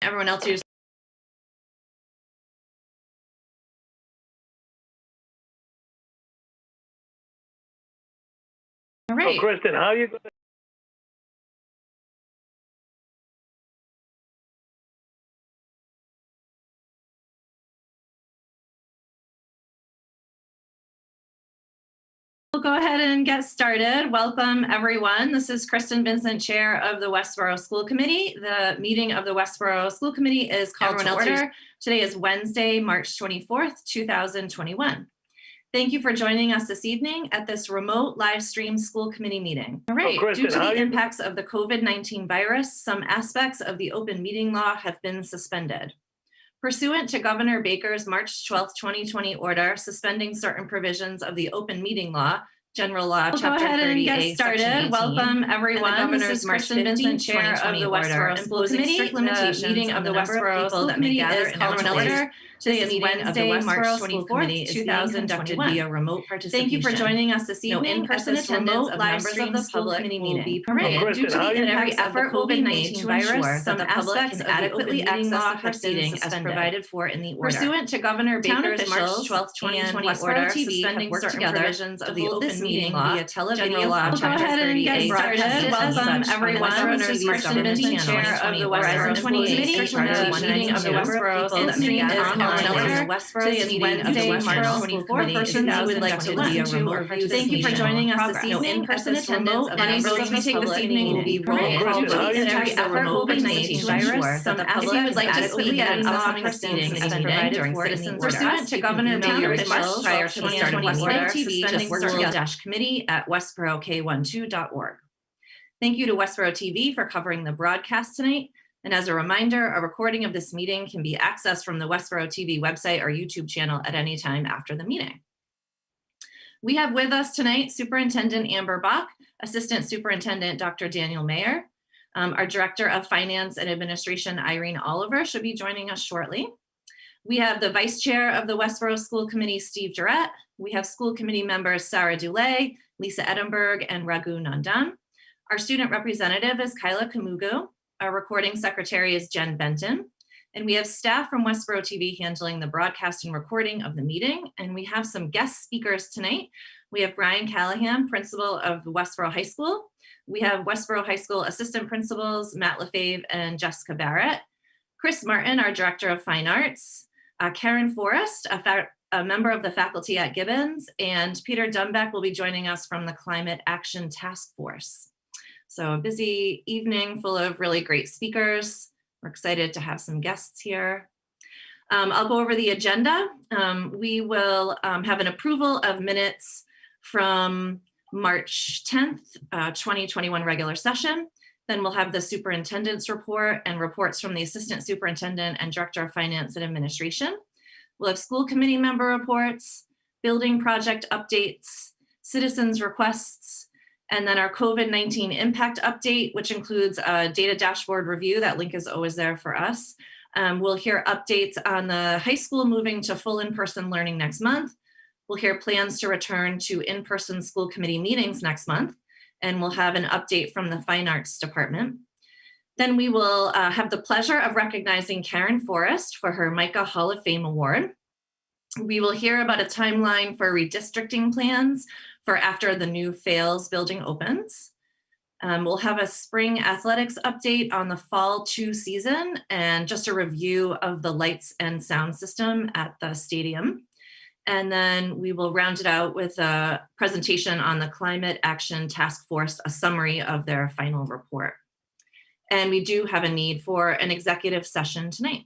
Everyone else use. All right. So, Kristen, how are you going to? We'll go ahead and get started. Welcome, everyone. This is Kristen Vincent, Chair of the Westborough School Committee. The meeting of the Westborough School Committee is called to order. Today is Wednesday, March 24th, 2021. Thank you for joining us this evening at this remote live stream school committee meeting. All right, due to the impacts of the COVID-19 virus, some aspects of the open meeting law have been suspended. Pursuant to Governor Baker's March 12, 2020 order suspending certain provisions of the open meeting law, General Law, Chapter 30A, Section 18. Welcome, everyone. This is Kristen Vincent, Chair of the Westborough School Committee. The meeting of the Westborough School Committee is called to order. Today is Wednesday, March 24th, 2021. Via remote participation. Thank you for joining us this evening. No in-person attendance of members of the school committee meeting will be permitted. Due to the every effort will be made to ensure that the public can adequately access the proceedings as provided for in the order. Pursuant to Governor Baker's March 12, 2020 order suspending certain provisions of the open meeting law via television law. We'll go ahead and get started. Welcome, everyone. This is Kristen Vincent, Chair of the Westborough School Committee. The meeting of the Westborough School Committee is called to order. Today is Wednesday, March 24th. Persons who would like to listen to or view this meeting. Thank you for joining us this evening. No in-person attendance of any votes we take this evening will be permitted. Due to the every effort will be made to ensure that the public would like to speak at upcoming proceedings as provided for in the order. Pursuant to Governor Baker's request prior to the start of the order, suspending school-committee at westboroughk12.org. Thank you to Westborough TV for covering the broadcast tonight. And as a reminder, a recording of this meeting can be accessed from the Westborough TV website or YouTube channel at any time after the meeting. We have with us tonight Superintendent Amber Bach, Assistant Superintendent Dr. Daniel Mayer. Our Director of Finance and Administration, Irene Oliver, should be joining us shortly. We have the Vice Chair of the Westborough School Committee, Steve Durrett. We have school committee members Sarah Dulay, Lisa Edinburgh, and Raghu Nandan. Our student representative is Kyla Kamugu. Our recording secretary is Jen Benton. And we have staff from Westborough TV handling the broadcast and recording of the meeting. And we have some guest speakers tonight. We have Brian Callahan, principal of Westborough High School. We have Westborough High School assistant principals, Matt Lefebvre and Jessica Barrett. Chris Martin, our director of fine arts. Karen Forrest, a member of the faculty at Gibbons. And Peter Dunbeck will be joining us from the Climate Action Task Force. So a busy evening full of really great speakers. We're excited to have some guests here. I'll go over the agenda. We will have an approval of minutes from March 10th, 2021 regular session. Then we'll have the superintendent's report and reports from the assistant superintendent and director of finance and administration. We'll have school committee member reports, building project updates, citizens requests, and then our COVID-19 impact update, which includes a data dashboard review. That link is always there for us. We'll hear updates on the high school moving to full in-person learning next month. We'll hear plans to return to in-person school committee meetings next month. And we'll have an update from the Fine Arts Department. Then we will have the pleasure of recognizing Karen Forrest for her MICA Hall of Fame Award. We will hear about a timeline for redistricting plans for after the new Fales building opens. We'll have a spring athletics update on the fall 2 season and just a review of the lights and sound system at the stadium. And then we will round it out with a presentation on the Climate Action Task Force, a summary of their final report. And we do have a need for an executive session tonight.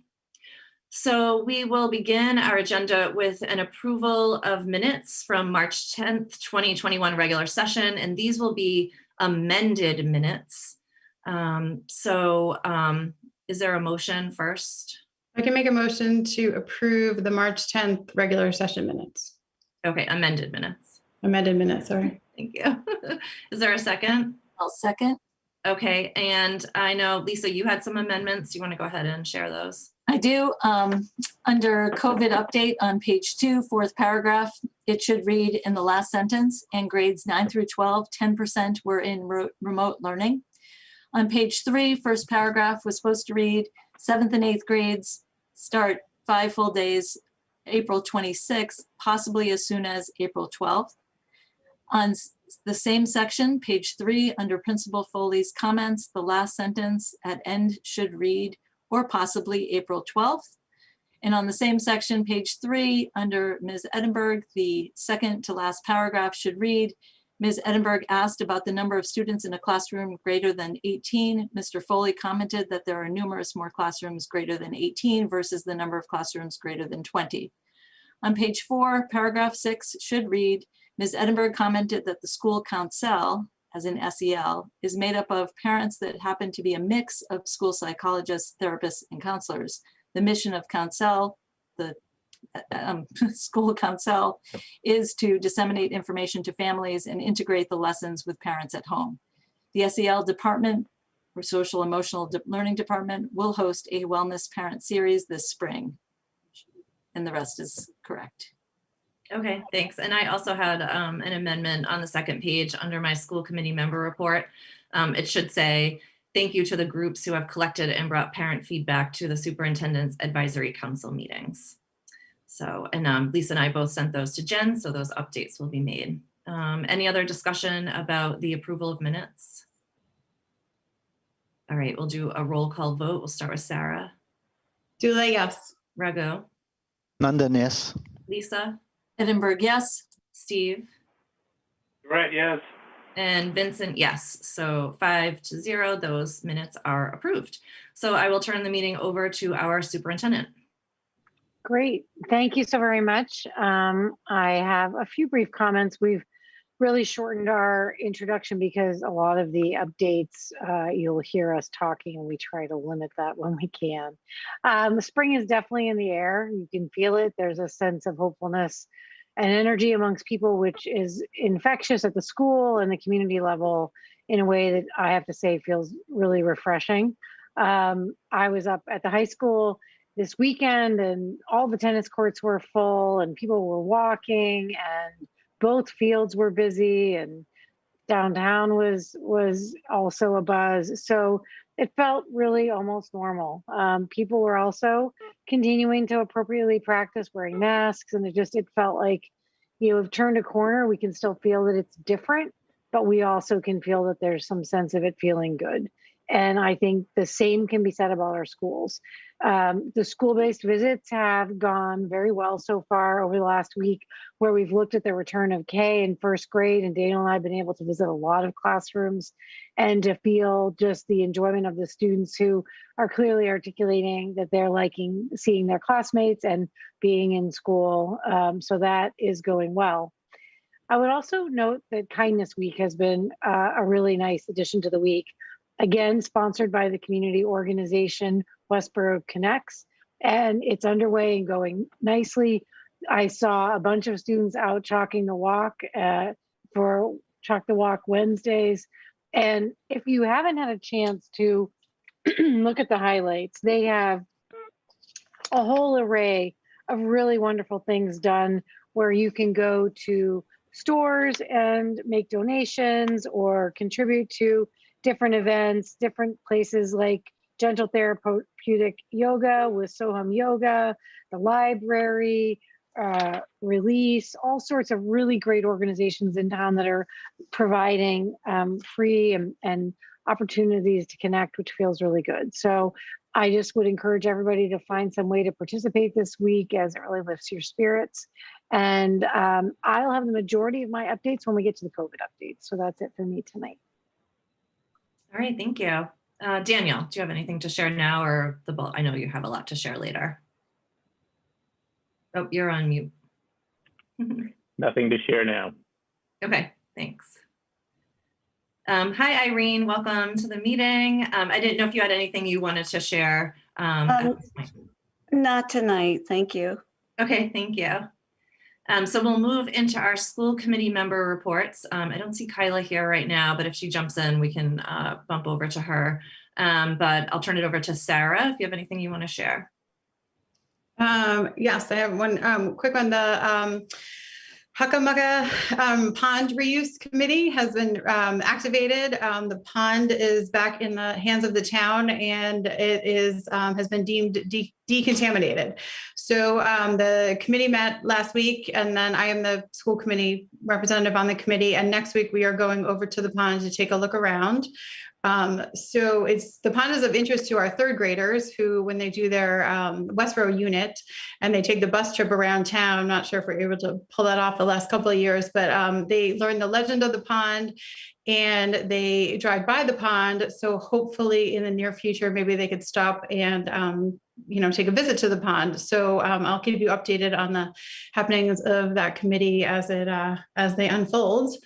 So we will begin our agenda with an approval of minutes from March 10th, 2021 regular session, and these will be amended minutes. Is there a motion first? I can make a motion to approve the March 10th regular session minutes. Okay, amended minutes. Amended minutes, sorry. Thank you. Is there a second? I'll second. Okay, and I know, Lisa, you had some amendments. You want to go ahead and share those? I do. Under COVID update on page 2, 4th paragraph, it should read in the last sentence, and grades 9 through 12, 10% were in remote learning. On page 3, first paragraph was supposed to read, 7th and 8th grades start 5 full days, April 26th, possibly as soon as April 12th. On the same section, page 3, under Principal Foley's comments, the last sentence at end should read, or possibly April 12th. And on the same section, page 3, under Ms. Edinburgh, the second to last paragraph should read, Ms. Edinburgh asked about the number of students in a classroom greater than 18. Mr. Foley commented that there are numerous more classrooms greater than 18 versus the number of classrooms greater than 20. On page 4, paragraph 6 should read, Ms. Edinburgh commented that the school council, as in SEL, is made up of parents that happen to be a mix of school psychologists, therapists, and counselors. The mission of council, the school council, is to disseminate information to families and integrate the lessons with parents at home. The SEL department, or social emotional learning department, will host a wellness parent series this spring. And the rest is correct. Okay, thanks. And I also had an amendment on the second page under my school committee member report. It should say, thank you to the groups who have collected and brought parent feedback to the superintendent's advisory council meetings. So, and Lisa and I both sent those to Jen, so those updates will be made. Any other discussion about the approval of minutes? All right, we'll do a roll call vote. We'll start with Sarah. Dule, yes. Raghu. Nandan, yes. Lisa. Edinburgh, yes. Steve. Right, yes. And Vincent, yes. So 5-0, those minutes are approved. So I will turn the meeting over to our superintendent. Great. Thank you so very much. I have a few brief comments. We've really shortened our introduction because a lot of the updates, you'll hear us talking, and we try to limit that when we can. Spring is definitely in the air. You can feel it. There's a sense of hopefulness and energy amongst people, which is infectious at the school and the community level in a way that I have to say feels really refreshing. I was up at the high school this weekend and all the tennis courts were full and people were walking and both fields were busy and downtown was also abuzz. So it felt really almost normal. People were also continuing to appropriately practice wearing masks, and it felt like, you know, we've turned a corner. We can still feel that it's different, but we also can feel that there's some sense of it feeling good. And I think the same can be said about our schools. The school-based visits have gone very well so far over the last week, where we've looked at the return of K in first grade, and Daniel and I have been able to visit a lot of classrooms and to feel just the enjoyment of the students who are clearly articulating that they're liking seeing their classmates and being in school. So that is going well. I would also note that Kindness Week has been a really nice addition to the week. Again, sponsored by the community organization Westborough Connects, and it's underway and going nicely. I saw a bunch of students out chalking the walk for Chalk the Walk Wednesdays. And if you haven't had a chance to look at the highlights, they have a whole array of really wonderful things done where you can go to stores and make donations or contribute to different events, different places like Gentle Therapeutic Yoga with Soham Yoga, the library, Release, all sorts of really great organizations in town that are providing free and opportunities to connect, which feels really good. So I just would encourage everybody to find some way to participate this week, as it really lifts your spirits. And I'll have the majority of my updates when we get to the COVID updates. So that's it for me tonight. All right, thank you. Daniel, do you have anything to share now, or I know you have a lot to share later. Oh, you're on mute. Nothing to share now. Okay, thanks. Hi, Irene, welcome to the meeting. I didn't know if you had anything you wanted to share at this point. Not tonight, thank you. Okay, thank you. So we'll move into our school committee member reports. I don't see Kyla here right now, but if she jumps in, we can bump over to her. But I'll turn it over to Sarah if you have anything you want to share. Yes, I have one quick one. Huckamucka Pond Reuse Committee has been activated. The pond is back in the hands of the town, and it is has been deemed decontaminated. So the committee met last week, and then I am the school committee representative on the committee. And next week we are going over to the pond to take a look around. So the pond is of interest to our third graders who, when they do their Westborough unit and they take the bus trip around town, I'm not sure if we're able to pull that off the last couple of years, but they learn the legend of the pond and they drive by the pond. So hopefully in the near future, maybe they could stop and take a visit to the pond. So I'll keep you updated on the happenings of that committee as they unfold.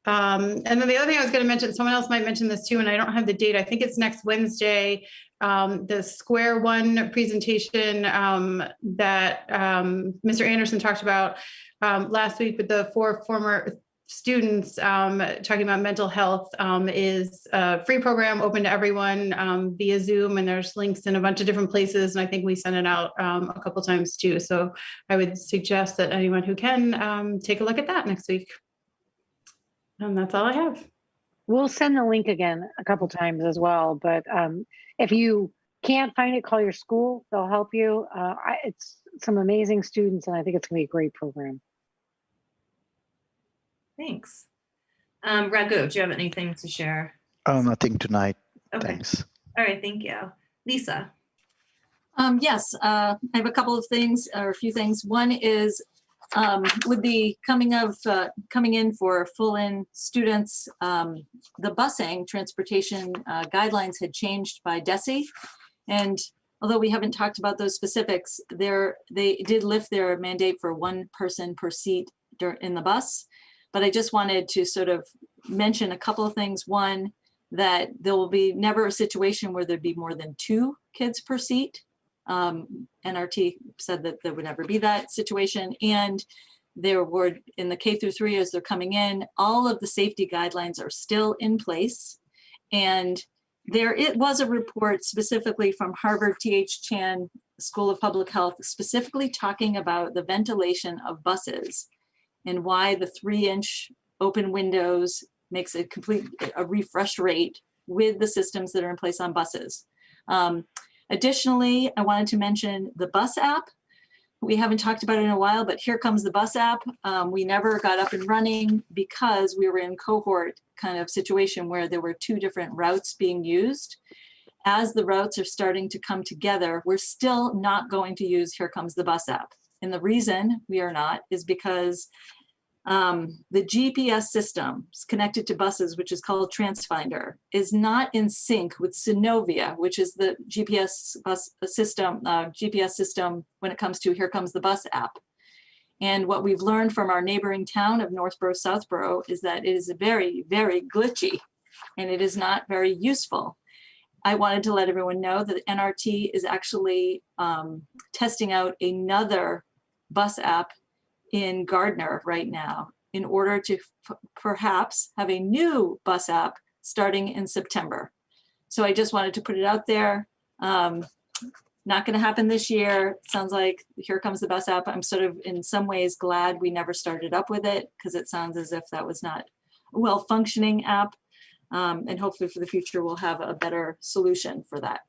And then the other thing I was going to mention, someone else might mention this too, and I don't have the date. I think it's next Wednesday. The Square One presentation that Mr. Anderson talked about last week with the 4 former students talking about mental health is a free program open to everyone via Zoom, and there's links in a bunch of different places. And I think we sent it out a couple times too. So I would suggest that anyone who can take a look at that next week. And that's all I have. We'll send the link again a couple times as well. But if you can't find it, call your school. They'll help you. It's some amazing students, and I think it's going to be a great program. Thanks. Raghu, do you have anything to share? Nothing tonight. Okay. Thanks. All right, thank you. Lisa. Yes, I have a couple of things, or a few things. One is with the coming in for full-in students, the busing transportation guidelines had changed by DESE, and although we haven't talked about those specifics, they did lift their mandate for 1 person per seat in the bus. But I just wanted to sort of mention a couple of things. One, that there will be never a situation where there'd be more than 2 kids per seat. NRT said that there would never be that situation. And there were, in the K through 3 as they're coming in, all of the safety guidelines are still in place. And it was a report specifically from Harvard T.H. Chan School of Public Health, specifically talking about the ventilation of buses and why the 3-inch open windows makes a refresh rate with the systems that are in place on buses. Additionally, I wanted to mention the bus app. We haven't talked about it in a while, but Here Comes the Bus app. We never got up and running because we were in cohort kind of situation where there were 2 different routes being used. As the routes are starting to come together, we're still not going to use Here Comes the Bus app. And the reason we are not is because the GPS system connected to buses, which is called TransFinder, is not in sync with Synovia, which is the GPS system when it comes to Here Comes the Bus app. And what we've learned from our neighboring town of Northborough, Southborough, is that it is very, very glitchy, and it is not very useful. I wanted to let everyone know that NRT is actually testing out another bus app in Gardner right now in order to perhaps have a new bus app starting in September. So I just wanted to put it out there. Not going to happen this year. It sounds like Here Comes the Bus app. I'm sort of in some ways glad we never started up with it, because it sounds as if that was not a well-functioning app. And hopefully for the future, we'll have a better solution for that.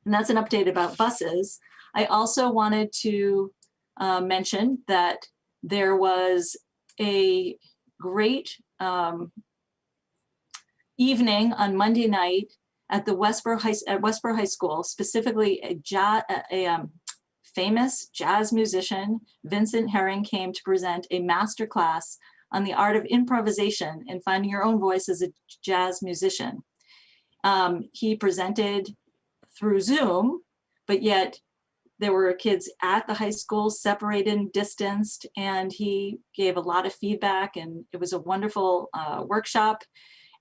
And that's an update about buses. I also wanted to mention that there was a great evening on Monday night at the Westborough High School, specifically a famous jazz musician, Vincent Herring, came to present a masterclass on the art of improvisation and finding your own voice as a jazz musician. He presented through Zoom, but yet there were kids at the high school, separated and distanced, and he gave a lot of feedback, and it was a wonderful workshop.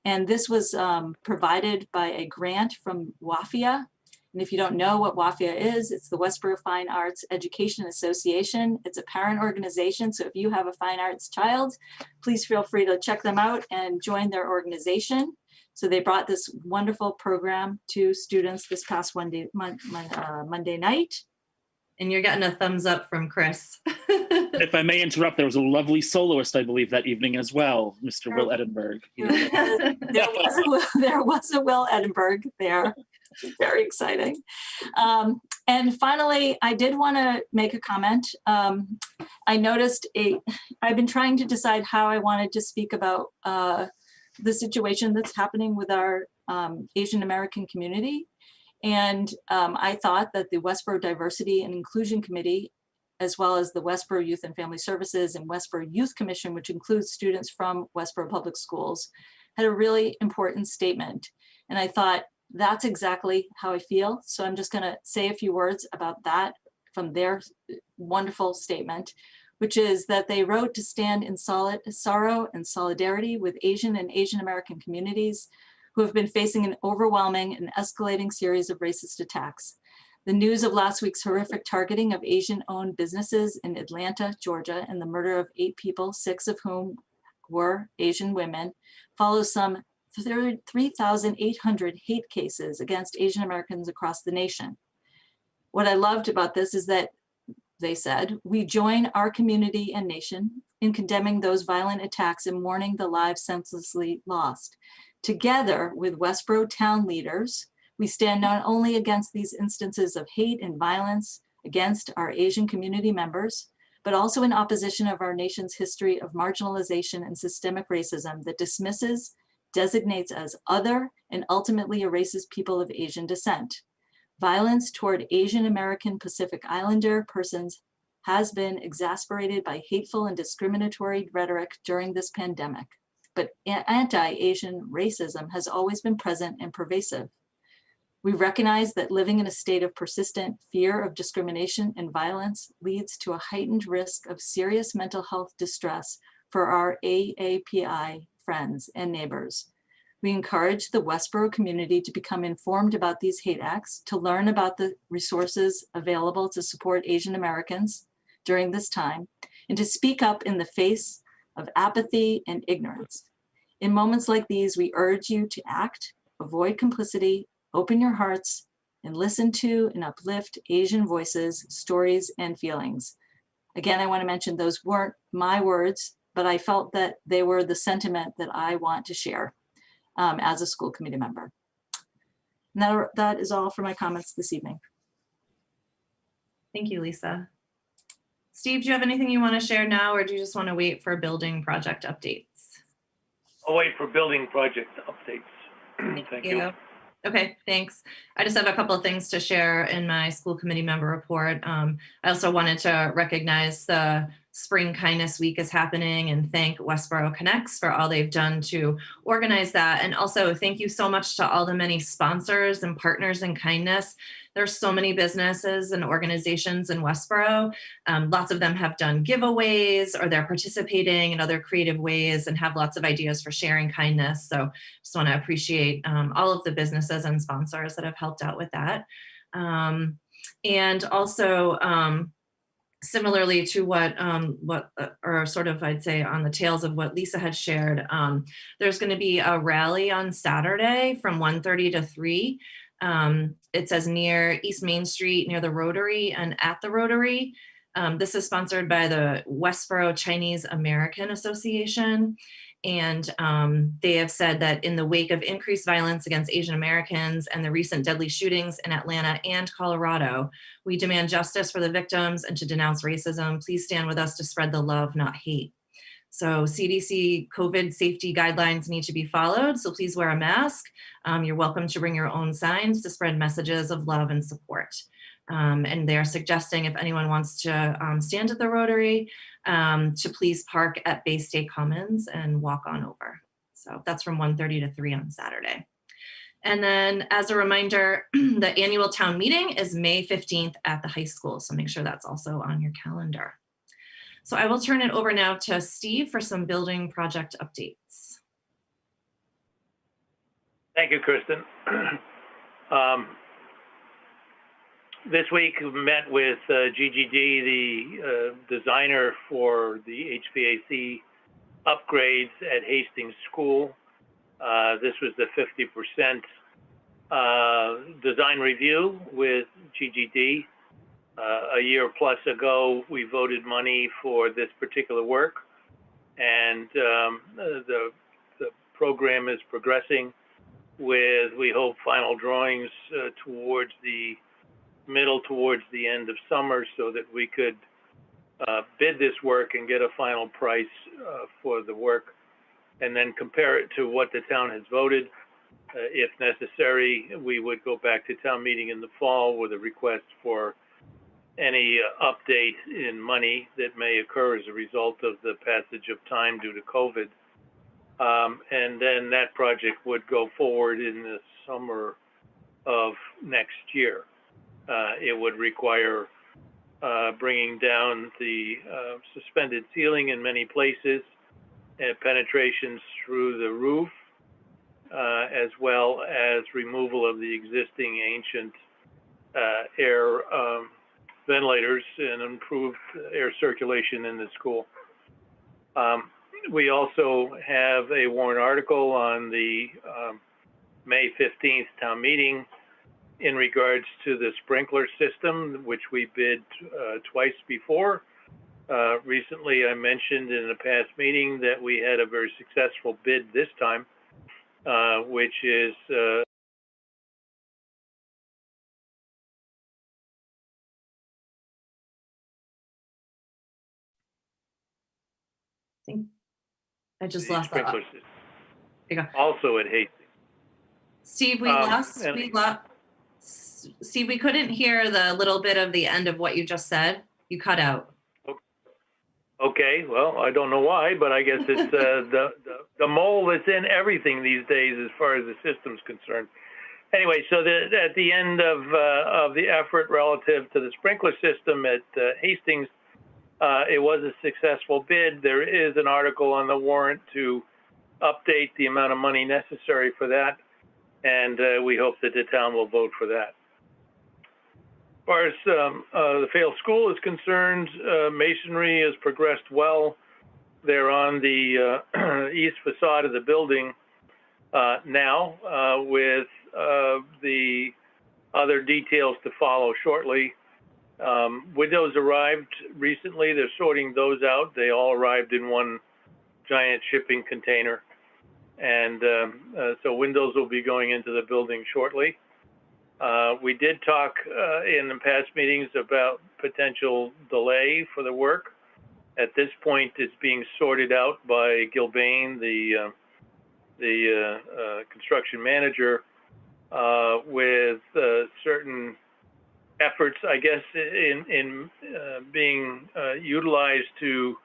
And this was provided by a grant from WAFIA. And if you don't know what WAFIA is, it's the Westborough Fine Arts Education Association. It's a parent organization. So if you have a fine arts child, please feel free to check them out and join their organization. So they brought this wonderful program to students this past Monday night. And you're getting a thumbs up from Chris. If I may interrupt, there was a lovely soloist, I believe, that evening as well, Mr. Will Edinburgh. There was a Will Edinburgh there. Very exciting. And finally, I did want to make a comment. I noticed I've been trying to decide how I wanted to speak about the situation that's happening with our Asian American community. And I thought that the Westborough Diversity and Inclusion Committee, as well as the Westborough Youth and Family Services and Westborough Youth Commission, which includes students from Westborough Public Schools, had a really important statement. And I thought, that's exactly how I feel. So I'm just going to say a few words about that from their wonderful statement, which is that they wrote to stand in sorrow and solidarity with Asian and Asian American communities who have been facing an overwhelming and escalating series of racist attacks. The news of last week's horrific targeting of Asian-owned businesses in Atlanta, Georgia, and the murder of 8 people, 6 of whom were Asian women, follows some 3,800 hate cases against Asian Americans across the nation. What I loved about this is that they said, we join our community and nation in condemning those violent attacks and mourning the lives senselessly lost. Together with Westborough town leaders, we stand not only against these instances of hate and violence against our Asian community members, but also in opposition of our nation's history of marginalization and systemic racism that dismisses, designates as other, and ultimately erases people of Asian descent. Violence toward Asian American Pacific Islander persons has been exacerbated by hateful and discriminatory rhetoric during this pandemic, but anti-Asian racism has always been present and pervasive. We recognize that living in a state of persistent fear of discrimination and violence leads to a heightened risk of serious mental health distress for our AAPI friends and neighbors. We encourage the Westborough community to become informed about these hate acts, to learn about the resources available to support Asian Americans during this time, and to speak up in the face of apathy and ignorance. In moments like these, we urge you to act, avoid complicity, open your hearts, and listen to and uplift Asian voices, stories, and feelings. Again, I want to mention those weren't my words, but I felt that they were the sentiment that I want to share as a school committee member. And that is all for my comments this evening. Thank you, Lisa. Steve, do you have anything you want to share now, or do you just want to wait for building project updates? I'll wait for building project updates. Thank you. Okay, thanks. I just have a couple of things to share in my school committee member report. I also wanted to recognize the Spring Kindness Week is happening and thank Westborough Connects for all they've done to organize that. And also thank you so much to all the many sponsors and partners in kindness. There's so many businesses and organizations in Westborough. Lots of them have done giveaways or they're participating in other creative ways and have lots of ideas for sharing kindness. So just want to appreciate all of the businesses and sponsors that have helped out with that. And also, similarly to or sort of I'd say on the tails of what Lisa had shared, there's going to be a rally on Saturday from 1:30 to 3. It says near East Main Street, near the Rotary and at the Rotary. This is sponsored by the Westborough Chinese American Association. And they have said that in the wake of increased violence against Asian Americans and the recent deadly shootings in Atlanta and Colorado, we demand justice for the victims and to denounce racism. Please stand with us to spread the love, not hate. So CDC COVID safety guidelines need to be followed. So please wear a mask. You're welcome to bring your own signs to spread messages of love and support. And they're suggesting if anyone wants to stand at the Rotary, to please park at Bay State Commons and walk on over. So that's from 1:30 to 3 on Saturday. And then as a reminder, the annual town meeting is May 15th at the high school. So make sure that's also on your calendar. So I will turn it over now to Steve for some building project updates. Thank you, Kristen. This week we met with GGD, the designer for the HVAC upgrades at Hastings School. This was the 50% design review with GGD. A year plus ago, we voted money for this particular work, and the program is progressing with, we hope, final drawings towards the end of summer, so that we could bid this work and get a final price for the work, and then compare it to what the town has voted. If necessary, we would go back to town meeting in the fall with a request for any update in money that may occur as a result of the passage of time due to COVID. And then that project would go forward in the summer of next year. It would require bringing down the suspended ceiling in many places and penetrations through the roof, as well as removal of the existing ancient air ventilators and improved air circulation in the school. We also have a warrant article on the May 15th town meeting in regards to the sprinkler system, which we bid twice before. Recently, I mentioned in a past meeting that we had a very successful bid this time, which is I think I just the lost that. sprinkler system. There you go. Also at Hastings. Steve, Steve, we couldn't hear the little bit of the end of what you just said. You cut out. Okay, well, I don't know why, but I guess it's the mole that's in everything these days as far as the system's concerned. Anyway, so at the end of the effort relative to the sprinkler system at Hastings, it was a successful bid. There is an article on the warrant to update the amount of money necessary for that, and we hope that the town will vote for that. As far as the failed school is concerned, masonry has progressed well. They're on the east facade of the building now, with the other details to follow shortly. Windows arrived recently. They're sorting those out. They all arrived in one giant shipping container. And so windows will be going into the building shortly. We did talk in the past meetings about potential delay for the work. At this point, it's being sorted out by Gilbane, the construction manager, with certain efforts, I guess, in being utilized to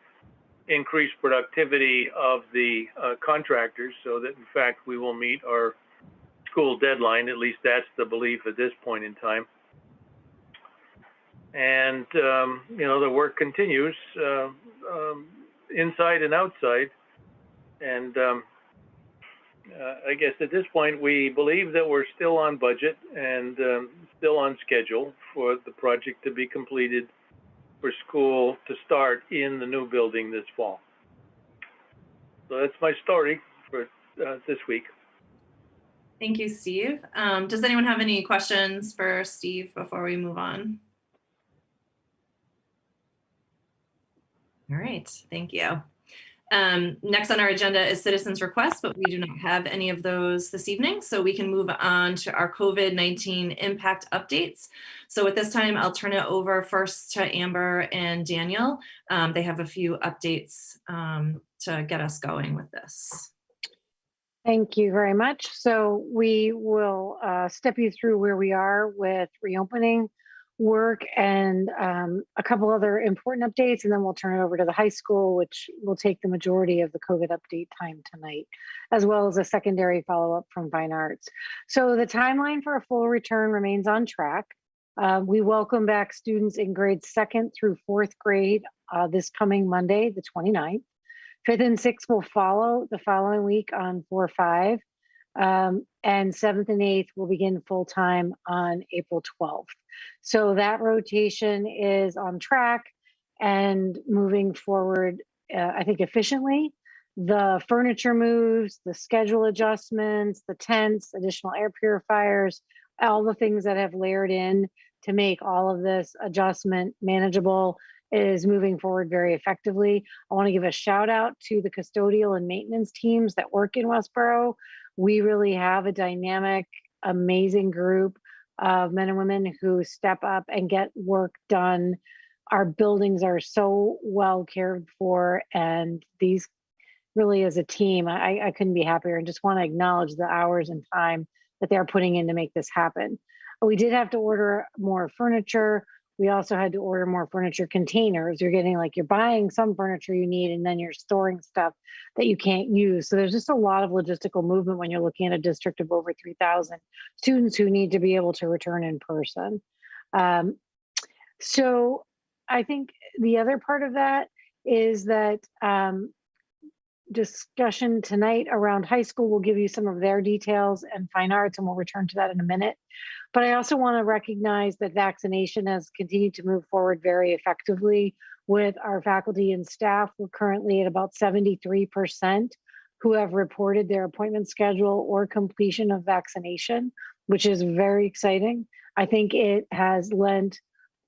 increase productivity of the contractors, so that in fact we will meet our school deadline. At least that's the belief at this point in time. And you know, the work continues inside and outside. And I guess at this point we believe that we're still on budget and still on schedule for the project to be completed for school to start in the new building this fall. So that's my story for this week. Thank you, Steve. Does anyone have any questions for Steve before we move on? All right, thank you. Next on our agenda is citizens' requests, but we do not have any of those this evening, so we can move on to our COVID-19 impact updates. So at this time, I'll turn it over first to Amber and Daniel. They have a few updates to get us going with this. Thank you very much. So we will step you through where we are with reopening work and a couple other important updates, and then we'll turn it over to the high school, which will take the majority of the COVID update time tonight, as well as a secondary follow-up from Fine Arts. So the timeline for a full return remains on track. We welcome back students in grades 2nd through 4th grade this coming Monday, the 29th. 5th and 6th will follow the following week on 4/5. And 7th and 8th will begin full-time on April 12th. So that rotation is on track and moving forward, I think, efficiently. The furniture moves, the schedule adjustments, the tents, additional air purifiers, all the things that have layered in to make all of this adjustment manageable is moving forward very effectively. I want to give a shout out to the custodial and maintenance teams that work in Westborough. We really have a dynamic, amazing group of men and women who step up and get work done. Our buildings are so well cared for, and these really as a team, I couldn't be happier, and just want to acknowledge the hours and time that they're putting in to make this happen. We did have to order more furniture. We also had to order more furniture containers. You're getting you're buying some furniture you need, and then you're storing stuff that you can't use. So there's just a lot of logistical movement when you're looking at a district of over 3,000 students who need to be able to return in person. So I think the other part of that is that discussion tonight around high school will give you some of their details, and fine arts, and we'll return to that in a minute. But I also want to recognize that vaccination has continued to move forward very effectively with our faculty and staff. We're currently at about 73% who have reported their appointment schedule or completion of vaccination, which is very exciting. I think it has lent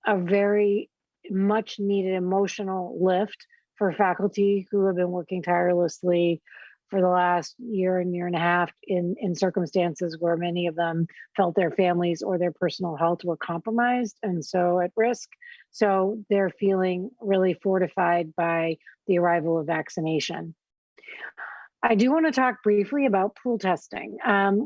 a very much needed emotional lift for faculty who have been working tirelessly for the last year and a half in circumstances where many of them felt their families or their personal health were compromised and so at risk. So they're feeling really fortified by the arrival of vaccination. I do want to talk briefly about pool testing.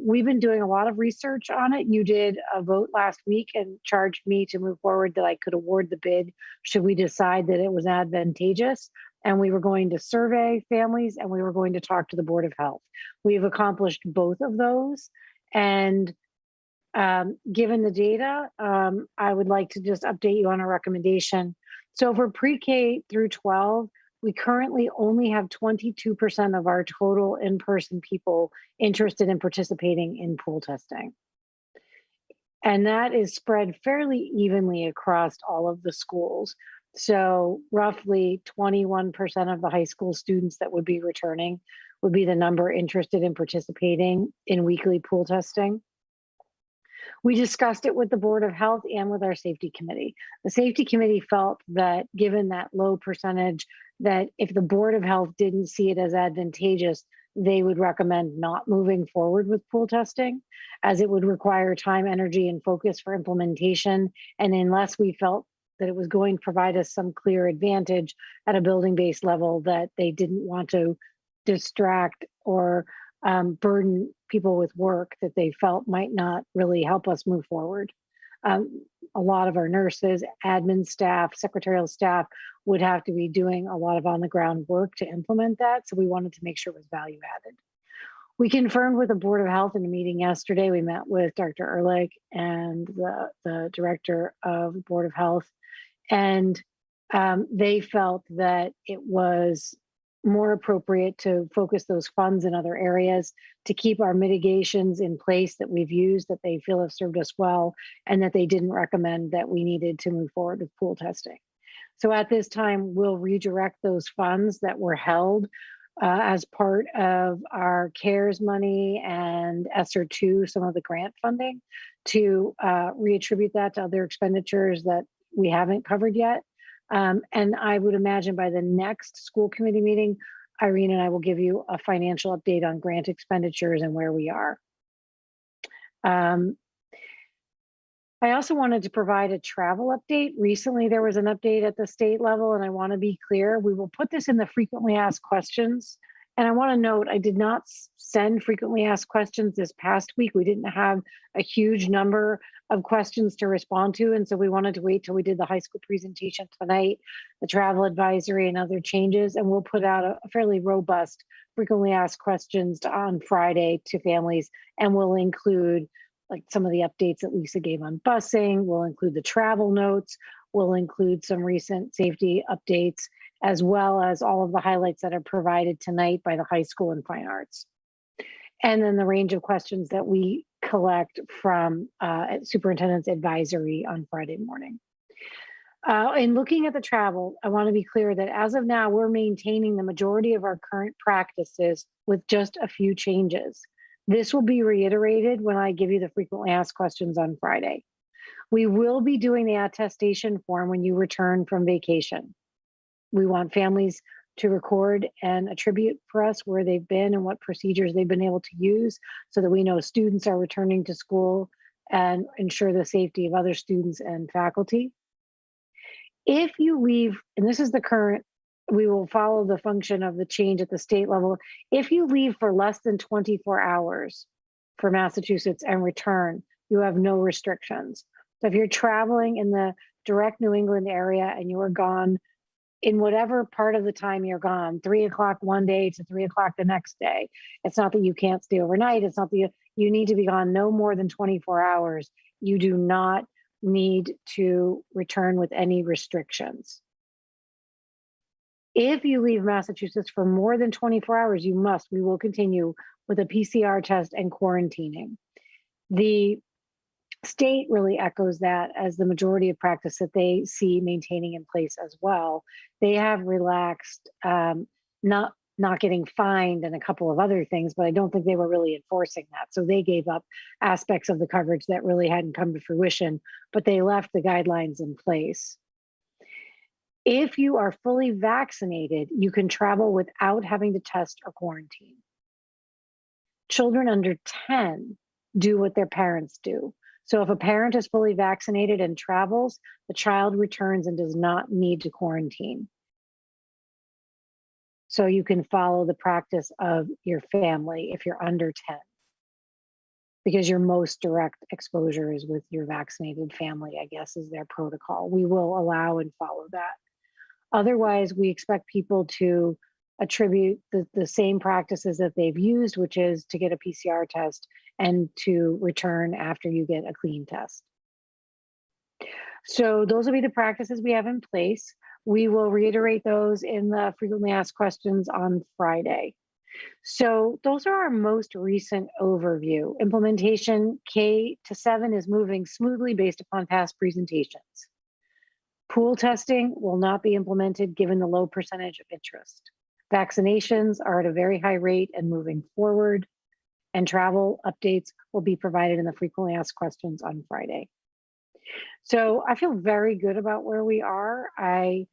We've been doing a lot of research on it. You did a vote last week and charged me to move forward that I could award the bid should we decide that it was advantageous. And we were going to survey families, and we were going to talk to the Board of Health. We've accomplished both of those. And given the data, I would like to just update you on a recommendation. So for pre-K through 12, we currently only have 22% of our total in-person people interested in participating in pool testing. And that is spread fairly evenly across all of the schools. So roughly 21% of the high school students that would be returning would be the number interested in participating in weekly pool testing. We discussed it with the Board of Health and with our safety committee. The safety committee felt that given that low percentage, that if the Board of Health didn't see it as advantageous, they would recommend not moving forward with pool testing, as it would require time, energy, and focus for implementation. And unless we felt that it was going to provide us some clear advantage at a building-based level, that they didn't want to distract or burden people with work that they felt might not really help us move forward. A lot of our nurses, admin staff, secretarial staff would have to be doing a lot of on-the-ground work to implement that. So we wanted to make sure it was value added. We confirmed with the Board of Health in a meeting yesterday. We met with Dr. Ehrlich and the director of Board of Health, and they felt that it was more appropriate to focus those funds in other areas to keep our mitigations in place that we've used, that they feel have served us well, and that they didn't recommend that we needed to move forward with pool testing. So at this time, we'll redirect those funds that were held as part of our CARES money and ESSER 2, some of the grant funding, to reattribute that to other expenditures that we haven't covered yet. And I would imagine by the next school committee meeting, Irene and I will give you a financial update on grant expenditures and where we are. I also wanted to provide a travel update. Recently, there was an update at the state level, and I want to be clear, we will put this in the frequently asked questions. And I want to note, I did not send frequently asked questions this past week. We didn't have a huge number of questions to respond to. And so we wanted to wait till we did the high school presentation tonight, the travel advisory and other changes. And we'll put out a fairly robust frequently asked questions on Friday to families. And we'll include like some of the updates that Lisa gave on busing. We'll include the travel notes. We'll include some recent safety updates, as well as all of the highlights that are provided tonight by the high school and fine arts. And then the range of questions that we collect from superintendent's advisory on Friday morning. In looking at the travel, I want to be clear that as of now, we're maintaining the majority of our current practices with just a few changes. This will be reiterated when I give you the frequently asked questions on Friday. We will be doing the attestation form when you return from vacation. We want families to record and attribute for us where they've been and what procedures they've been able to use so that we know students are returning to school and ensure the safety of other students and faculty. If you leave, and this is the current, we will follow the function of the change at the state level. If you leave for less than 24 hours for Massachusetts and return, you have no restrictions. So if you're traveling in the direct New England area and you are gone in whatever part of the time you're gone, 3 o'clock one day to 3 o'clock the next day, it's not that you can't stay overnight. It's not that you need to be gone no more than 24 hours. You do not need to return with any restrictions. If you leave Massachusetts for more than 24 hours, we will continue with a PCR test and quarantining. The state really echoes that as the majority of practice that they see maintaining in place as well. They have relaxed, not getting fined and a couple of other things, but I don't think they were really enforcing that. So they gave up aspects of the coverage that really hadn't come to fruition, but they left the guidelines in place. If you are fully vaccinated, you can travel without having to test or quarantine. Children under 10 do what their parents do. So if a parent is fully vaccinated and travels, the child returns and does not need to quarantine. So you can follow the practice of your family if you're under 10, because your most direct exposure is with your vaccinated family, I guess, is their protocol. We will allow and follow that. Otherwise, we expect people to attribute the same practices that they've used, which is to get a PCR test and to return after you get a clean test. So those will be the practices we have in place. We will reiterate those in the frequently asked questions on Friday. So those are our most recent overview. Implementation K-7 is moving smoothly based upon past presentations. Pool testing will not be implemented given the low percentage of interest. Vaccinations are at a very high rate and moving forward, and travel updates will be provided in the frequently asked questions on Friday. So I feel very good about where we are. I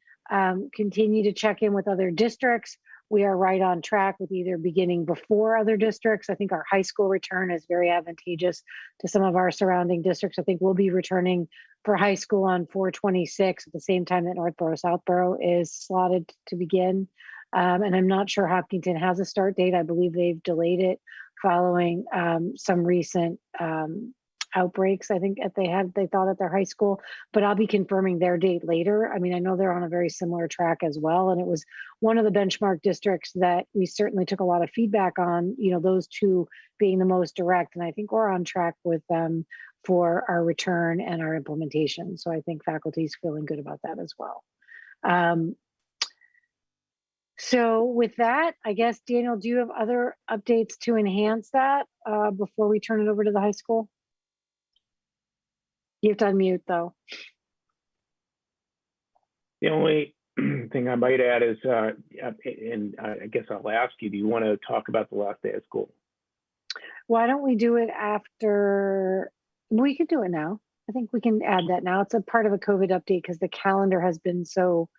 continue to check in with other districts. We are right on track with either beginning before other districts. I think our high school return is very advantageous to some of our surrounding districts. I think we'll be returning for high school on 4/26 at the same time that Northborough, Southborough is slotted to begin. And I'm not sure Hopkinton has a start date. I believe they've delayed it following some recent outbreaks. I think they thought at their high school, but I'll be confirming their date later. I mean, I know they're on a very similar track as well. And it was one of the benchmark districts that we certainly took a lot of feedback on, those two being the most direct. And I think we're on track with them for our return and our implementation. So I think faculty is feeling good about that as well. So with that, I guess, Daniel, do you have other updates to enhance that before we turn it over to the high school? You have to unmute though. The only thing I might add is, and I guess I'll ask you, do you want to talk about the last day of school? Why don't we do it after? We can do it now. I think we can add that now. It's a part of a COVID update because the calendar has been so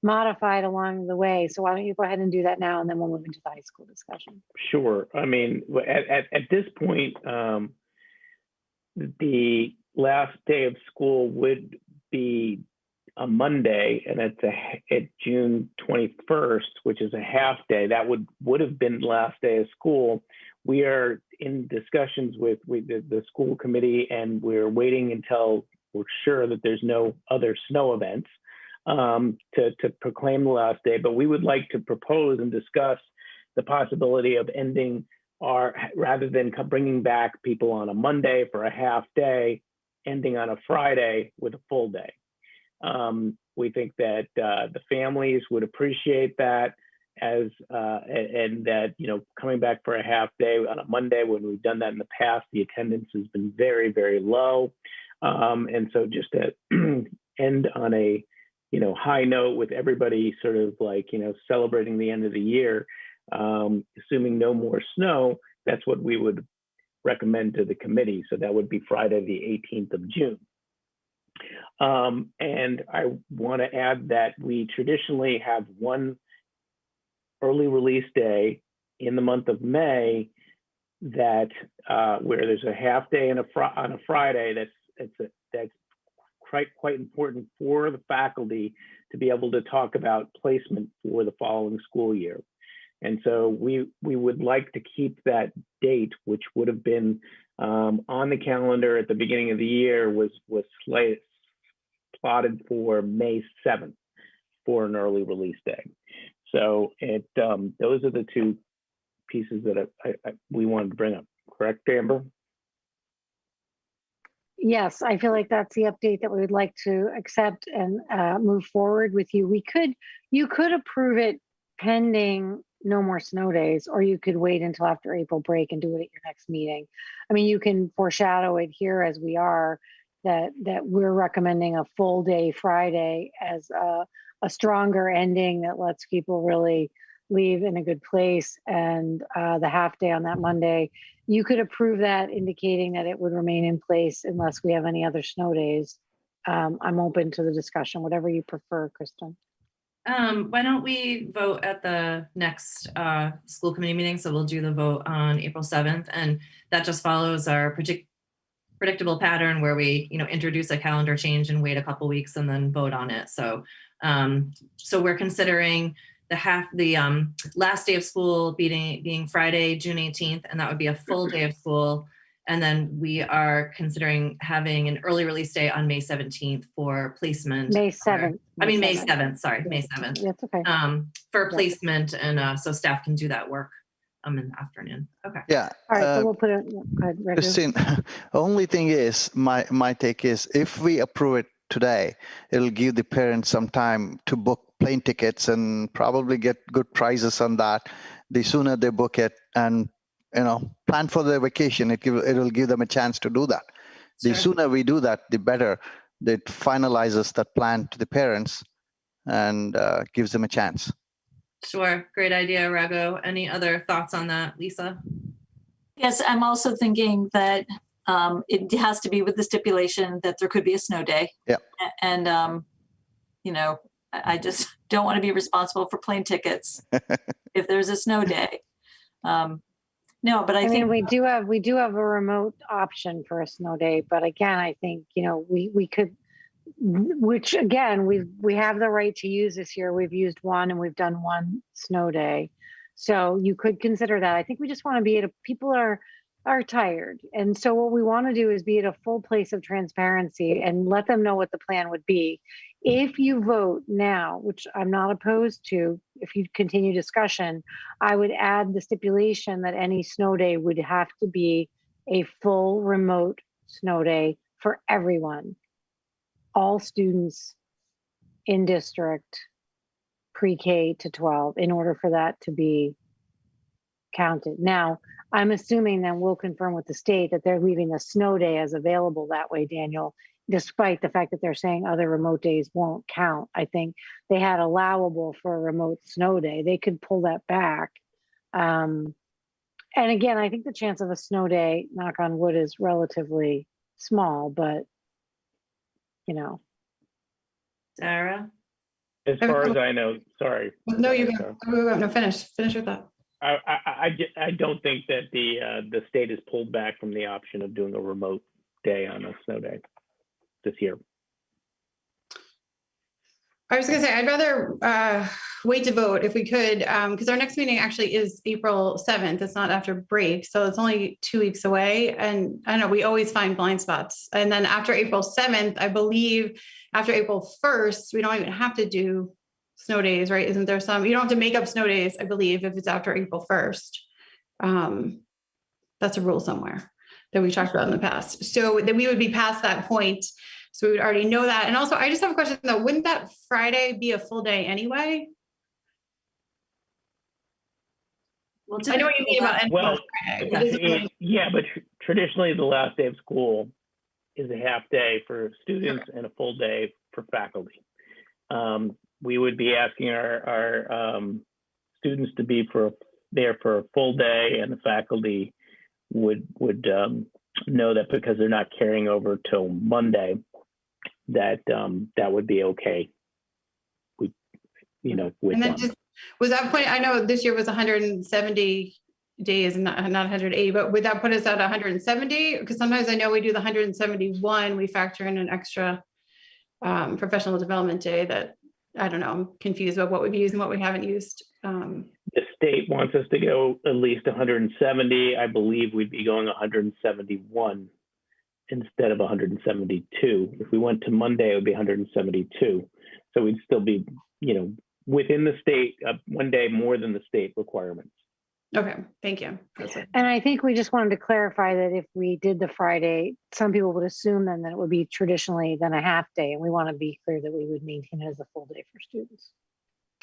modified along the way. So why don't you go ahead and do that now, and then we'll move into the high school discussion. Sure. I mean, at this point, the last day of school would be a Monday, and it's June 21st, which is a half day. That would have been the last day of school. We are in discussions with the school committee, and we're waiting until we're sure that there's no other snow events to proclaim the last day. But we would like to propose and discuss the possibility of ending rather than bringing back people on a Monday for a half day, ending on a Friday with a full day. We think that the families would appreciate that, and that, coming back for a half day on a Monday, when we've done that in the past, the attendance has been very, very low. And so just to end on a, high note with everybody sort of like, celebrating the end of the year, assuming no more snow, that's what we would recommend to the committee. So that would be Friday, the 18th of June. And I want to add that we traditionally have one early release day in the month of May that where there's a half day and on a Friday that's quite important for the faculty to be able to talk about placement for the following school year. And so we would like to keep that date, which would have been on the calendar at the beginning of the year, was plotted for May 7th for an early release day. So those are the two pieces that we wanted to bring up. Correct, Amber? Yes, I feel like that's the update that we would like to accept and move forward with you. You could approve it pending no more snow days, or you could wait until after April break and do it at your next meeting. I mean, you can foreshadow it here as we are, that we're recommending a full day Friday as a stronger ending that lets people really leave in a good place, and the half day on that Monday. You could approve that, indicating that it would remain in place unless we have any other snow days. I'm open to the discussion, whatever you prefer, Kristen. Why don't we vote at the next school committee meeting? So we'll do the vote on April 7th, and that just follows our predictable pattern where we, introduce a calendar change and wait a couple weeks and then vote on it. So, so we're considering the last day of school being Friday, June 18th, and that would be a full day of school. And then we are considering having an early release day on May 17th for placement. May 7th. May 7th, sorry, May 7th. That's okay. For placement, and so staff can do that work in the afternoon. Okay. Yeah. All right, so we'll put it, go ahead, Raghu. Christine, only thing is, my take is, if we approve it today, it'll give the parents some time to book plane tickets and probably get good prices on that. The sooner they book it and plan for their vacation, it'll give them a chance to do that. The sooner we do that, the better. It finalizes that plan to the parents and gives them a chance. Sure, great idea, Raghu. Any other thoughts on that, Lisa? Yes, I'm also thinking that it has to be with the stipulation that there could be a snow day. Yeah. And, I just don't want to be responsible for plane tickets if there's a snow day. No, but I think we do have a remote option for a snow day, but again, I think, we could, which again, we have the right to use this year. We've used one and we've done one snow day. So you could consider that. I think we just want to be people are tired. And so what we want to do is be at a full place of transparency and let them know what the plan would be. If you vote now, which I'm not opposed to, if you continue discussion, I would add the stipulation that any snow day would have to be a full remote snow day for everyone, all students in district, pre-K to 12, in order for that to be counted. Now, I'm assuming then we'll confirm with the state that they're leaving the snow day as available that way, Daniel, despite the fact that they're saying other remote days won't count. I think they had allowable for a remote snow day. They could pull that back. And again, I think the chance of a snow day, knock on wood, is relatively small, but Sarah? As far as I know, sorry. No, you go. No, finish with that. I don't think that the state has pulled back from the option of doing a remote day on a snow day this year. I was going to say, I'd rather wait to vote if we could, because our next meeting actually is April 7th. It's not after break, so it's only 2 weeks away. And I don't know, we always find blind spots. And then after April 7th, I believe after April 1st, we don't even have to do snow days, right? Isn't there some, you don't have to make up snow days, I believe, if it's after April 1st. That's a rule somewhere that we talked about in the past. So then we would be past that point. So we would already know that. And also, I just have a question though, wouldn't that Friday be a full day anyway? Well, I know what you mean about Friday. Yeah, but traditionally the last day of school is a half day for students and a full day for faculty. We would be asking our students to be there for a full day, and the faculty know that because they're not carrying over till Monday, that that would be okay. We, with And then them. just, was that point, I know this year was 170 days and not 180, but would that put us at 170? Because sometimes I know we do the 171, we factor in an extra professional development day that, I don't know, I'm confused about what we've used and what we haven't used. The state wants us to go at least 170. I believe we'd be going 171 instead of 172. If we went to Monday, it would be 172. So we'd still be, within the state, one day more than the state requirements. Okay, thank you. And I think we just wanted to clarify that if we did the Friday, some people would assume then that it would be traditionally then a half day. And we want to be clear that we would maintain it as a full day for students.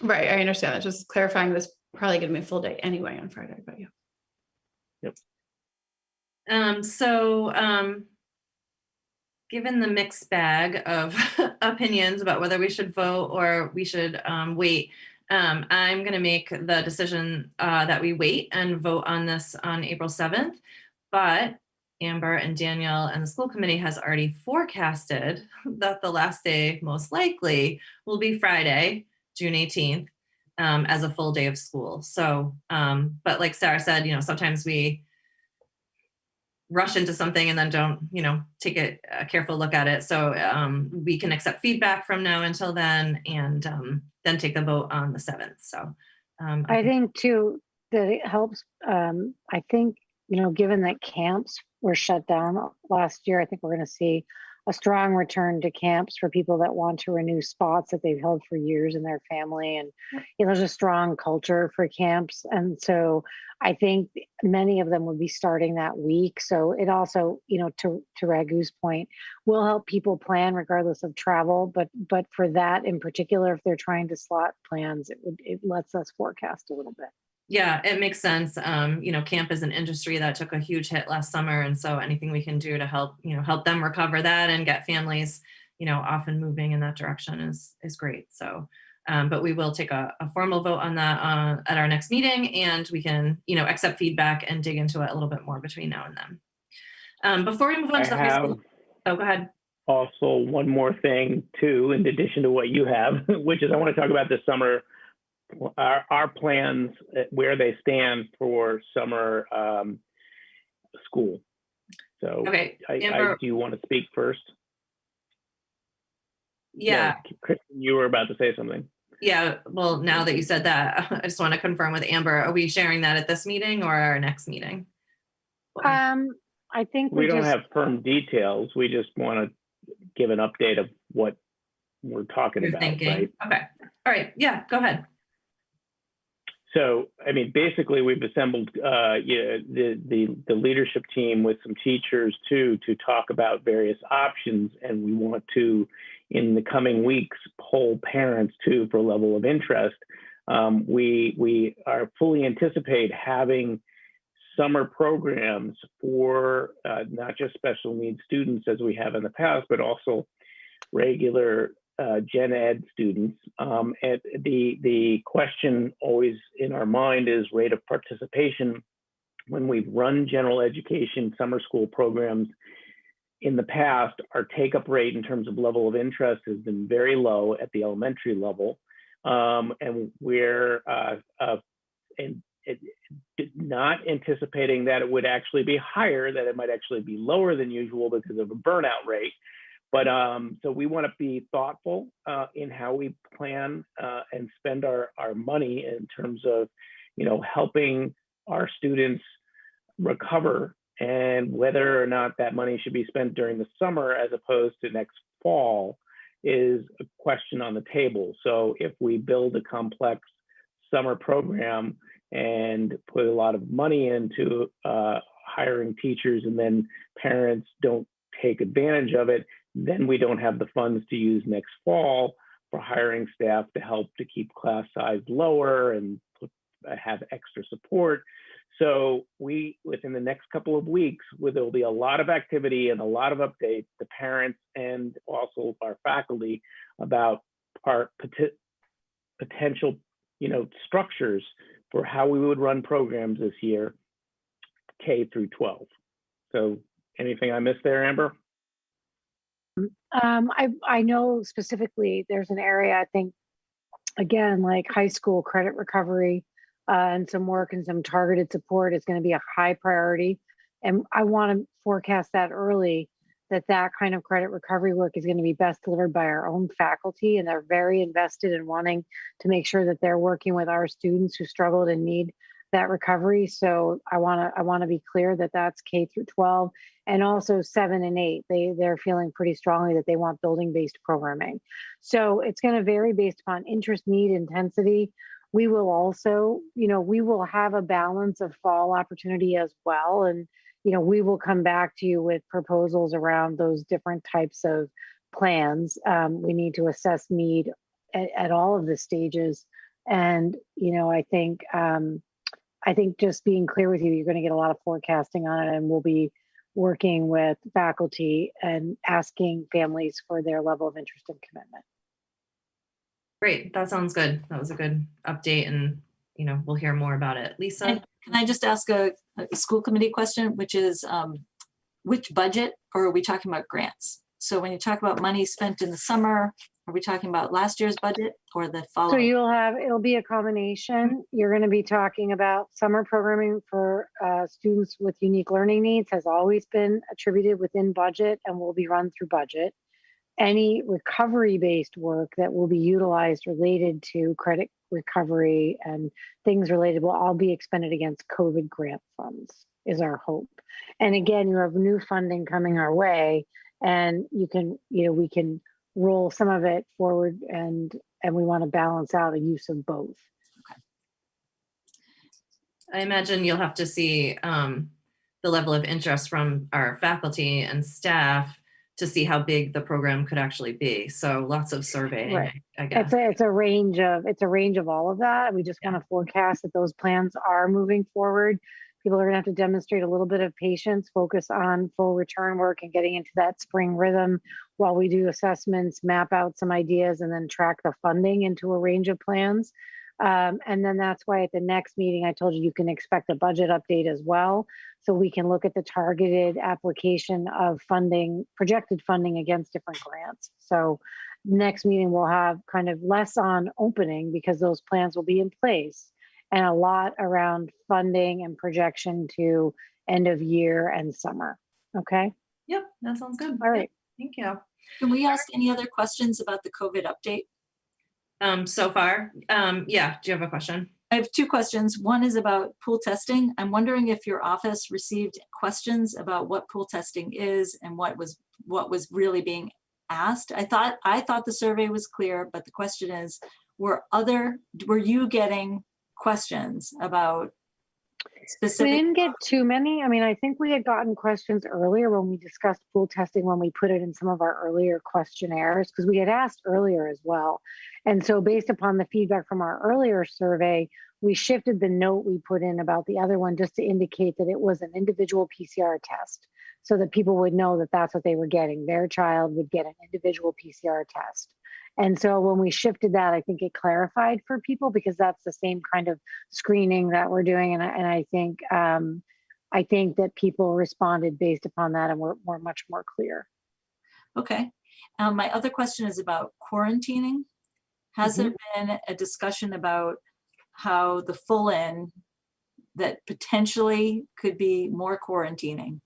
Right, I understand that. Just clarifying this probably going to be a full day anyway on Friday, but yeah. Yep. Given the mixed bag of opinions about whether we should vote or we should wait, I'm going to make the decision that we wait and vote on this on April 7th. But Amber and Danielle and the school committee has already forecasted that the last day most likely will be Friday, June 18th, as a full day of school. So, but like Sarah said, sometimes we rush into something and then don't, take a careful look at it. So we can accept feedback from now until then, and then take the vote on the 7th. So I think too, that it helps. I think, given that camps were shut down last year, I think we're going to see a strong return to camps for people that want to renew spots that they've held for years in their family. And there's a strong culture for camps. And so I think many of them would be starting that week. So it also, to Raghu's point, will help people plan regardless of travel. But for that in particular, if they're trying to slot plans, it lets us forecast a little bit. Yeah, it makes sense. Camp is an industry that took a huge hit last summer. And so anything we can do to help them recover that and get families, off and moving in that direction is great. So, but we will take a formal vote on that at our next meeting, and we can, accept feedback and dig into it a little bit more between now and then. Before we move on to the high school. Oh, go ahead. Also, one more thing too, in addition to what you have, which is I want to talk about this summer. Our plans, where they stand for summer school. So, okay, do you want to speak first? Yeah. No, Kristen, you were about to say something. Yeah, well, now that you said that, I just want to confirm with Amber, are we sharing that at this meeting or our next meeting? I think we don't have firm details. We just want to give an update of what we're talking about. Thinking. Right? Okay. All right. Yeah, go ahead. So, basically, we've assembled the leadership team with some teachers too to talk about various options, and we want to, in the coming weeks, poll parents too for level of interest. We are fully anticipate having summer programs for not just special needs students as we have in the past, but also regular gen ed students. And the question always in our mind is rate of participation. When we've run general education summer school programs in the past, our take-up rate in terms of level of interest has been very low at the elementary level. And we're not anticipating that it would actually be higher, that it might actually be lower than usual because of a burnout rate. But so we want to be thoughtful in how we plan and spend our money in terms of, helping our students recover, and whether or not that money should be spent during the summer as opposed to next fall is a question on the table. So if we build a complex summer program and put a lot of money into hiring teachers, and then parents don't take advantage of it, then we don't have the funds to use next fall for hiring staff to help to keep class size lower and have extra support. So within the next couple of weeks, there will be a lot of activity and a lot of updates to parents and also our faculty about our potential, structures for how we would run programs this year. K through 12. So anything I missed there, Amber? I know specifically there's an area, I think, again, like high school credit recovery and some work and some targeted support is going to be a high priority. And I want to forecast that early, that kind of credit recovery work is going to be best delivered by our own faculty. And they're very invested in wanting to make sure that they're working with our students who struggled and need that recovery. So I want to be clear that that's K through 12 and also 7 and 8. They're feeling pretty strongly that they want building-based programming. So it's going to vary based upon interest, need, intensity. We will also, we will have a balance of fall opportunity as well. And, we will come back to you with proposals around those different types of plans. We need to assess need at all of the stages. And, I think just being clear with you, you're going to get a lot of forecasting on it, and we'll be working with faculty and asking families for their level of interest and commitment. Great. That sounds good. That was a good update, and we'll hear more about it. Lisa? And can I just ask a school committee question, which is which budget, or are we talking about grants? So when you talk about money spent in the summer, are we talking about last year's budget or the following? So it'll be a combination. You're going to be talking about summer programming for students with unique learning needs has always been attributed within budget and will be run through budget. Any recovery-based work that will be utilized related to credit recovery and things related will all be expended against COVID grant funds, is our hope. And again, you have new funding coming our way, and we can roll some of it forward, and we want to balance out a use of both. Okay. I imagine you'll have to see the level of interest from our faculty and staff to see how big the program could actually be. So lots of surveying, right. I guess. It's a range of all of that. We just want to forecast that those plans are moving forward. People are going to have to demonstrate a little bit of patience, focus on full return work and getting into that spring rhythm while we do assessments, map out some ideas, and then track the funding into a range of plans. And then that's why at the next meeting, I told you can expect a budget update as well. So we can look at the targeted application of funding, projected funding against different grants. So next meeting we'll have kind of less on opening because those plans will be in place, and a lot around funding and projection to end of year and summer. Okay? Yep, that sounds good. All right. Thank you. Can we ask any other questions about the COVID update? So far, yeah, do you have a question? I have two questions. One is about pool testing. I'm wondering if your office received questions about what pool testing is and what was really being asked. I thought the survey was clear, but the question is, were you getting questions about specific? We didn't get too many. I mean, I think we had gotten questions earlier when we discussed pool testing, when we put it in some of our earlier questionnaires, because we had asked earlier as well. And so based upon the feedback from our earlier survey, we shifted the note we put in about the other one just to indicate that it was an individual PCR test, so that people would know that that's what they were getting. Their child would get an individual PCR test. And so when we shifted that, I think it clarified for people, because that's the same kind of screening that we're doing. And I think that people responded based upon that and were much more clear. Okay. My other question is about quarantining. Has there been a discussion about how the full in that potentially could be more quarantining,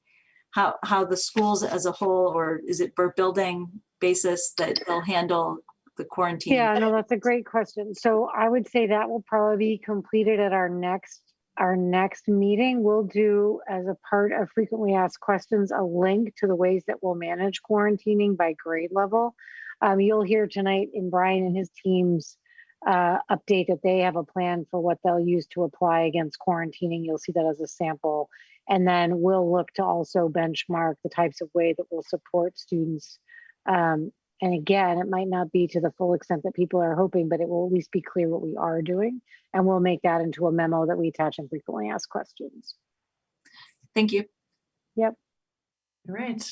how the schools as a whole, or is it per building basis that they'll handle the quarantine? Yeah, no, that's a great question. So I would say that will probably be completed at our next meeting. We'll do, as a part of frequently asked questions, a link to the ways that we'll manage quarantining by grade level. You'll hear tonight in Brian and his team's update that they have a plan for what they'll use to apply against quarantining. You'll see that as a sample. And then we'll look to also benchmark the types of way that will support students. And again, it might not be to the full extent that people are hoping, but it will at least be clear what we are doing. And we'll make that into a memo that we attach in frequently asked questions. Thank you. Yep. All right.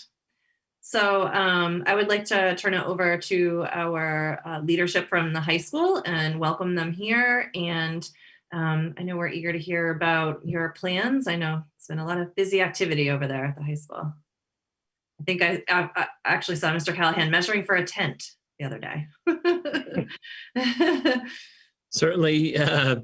So I would like to turn it over to our leadership from the high school and welcome them here. And I know we're eager to hear about your plans. I know It's been a lot of busy activity over there at the high school. I think I actually saw Mr. Callahan measuring for a tent the other day. Certainly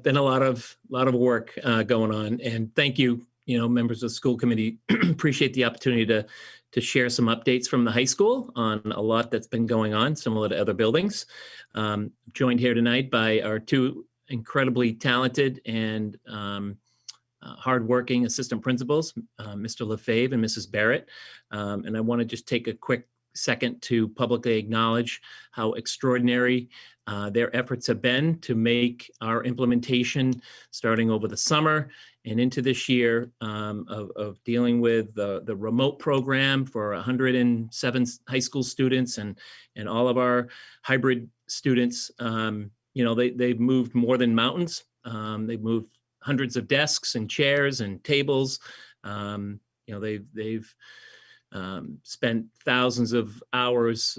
been a lot of work going on, and thank you, members of the school committee. Appreciate the opportunity to share some updates from the high school on a lot that's been going on, similar to other buildings. Joined here tonight by our two incredibly talented and hardworking assistant principals, Mr. Lefebvre and Mrs. Barrett. And I want to just take a quick second to publicly acknowledge how extraordinary their efforts have been to make our implementation starting over the summer and into this year of dealing with the remote program for 107 high school students and all of our hybrid students. They've moved more than mountains. They've moved hundreds of desks and chairs and tables. They've spent thousands of hours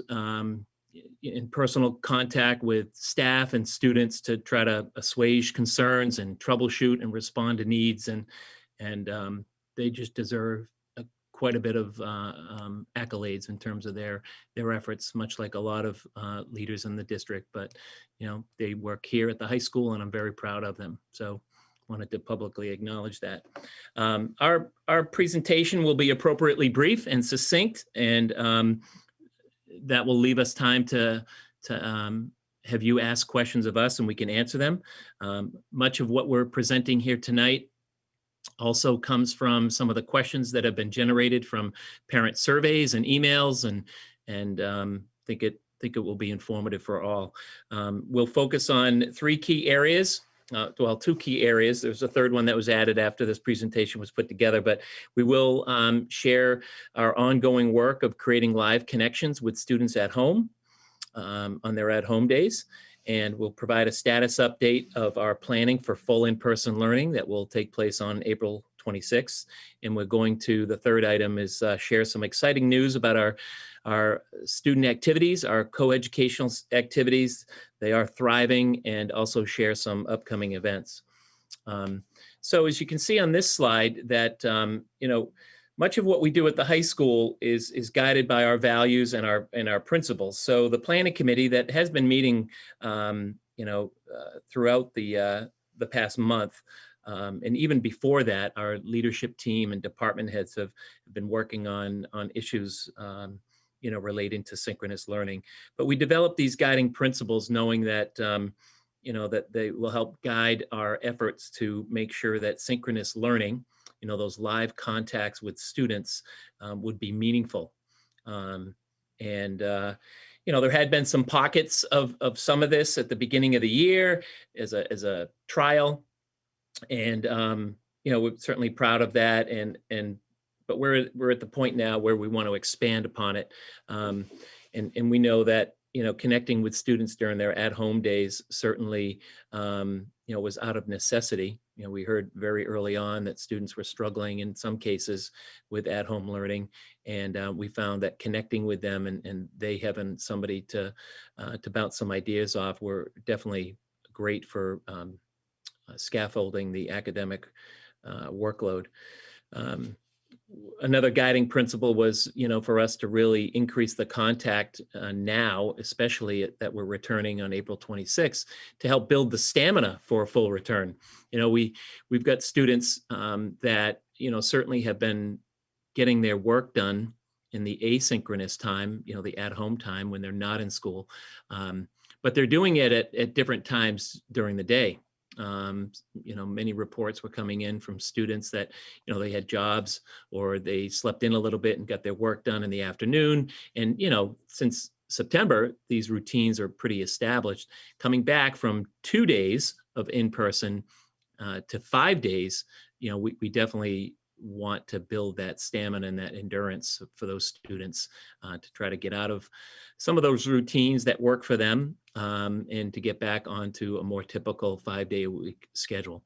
in personal contact with staff and students to try to assuage concerns and troubleshoot and respond to needs. And they just deserve quite a bit of accolades in terms of their efforts, much like a lot of leaders in the district. But, they work here at the high school, and I'm very proud of them. So wanted to publicly acknowledge that. Our presentation will be appropriately brief and succinct, and that will leave us time to have you ask questions of us and we can answer them. Much of what we're presenting here tonight also comes from some of the questions that have been generated from parent surveys and emails, and think it will be informative for all. We'll focus on three key areas. Two key areas. There's a third one that was added after this presentation was put together, but we will share our ongoing work of creating live connections with students at home on their at-home days. And we'll provide a status update of our planning for full in-person learning that will take place on April 26th. And we're going to, the third item is share some exciting news about our student activities, our co-educational activities. They are thriving, and also share some upcoming events. So as you can see on this slide that, much of what we do at the high school is guided by our values and our principles. So the planning committee that has been meeting, throughout the past month, and even before that, our leadership team and department heads have been working on issues relating to synchronous learning. But we developed these guiding principles knowing that, that they will help guide our efforts to make sure that synchronous learning, those live contacts with students would be meaningful. There had been some pockets of some of this at the beginning of the year as a trial. And, we're certainly proud of that. But we're at the point now where we want to expand upon it. And we know that, connecting with students during their at-home days certainly, was out of necessity. We heard very early on that students were struggling in some cases with at-home learning. And we found that connecting with them and they having somebody to bounce some ideas off were definitely great for scaffolding the academic workload. Another guiding principle was, for us to really increase the contact now, especially that we're returning on April 26th, to help build the stamina for a full return. We've got students that, certainly have been getting their work done in the asynchronous time, the at-home time when they're not in school, but they're doing it at different times during the day. Many reports were coming in from students that, they had jobs or they slept in a little bit and got their work done in the afternoon. And, since September, these routines are pretty established. Coming back from 2 days of in-person to 5 days, we definitely want to build that stamina and that endurance for those students to try to get out of some of those routines that work for them and to get back onto a more typical 5-day-a-week schedule.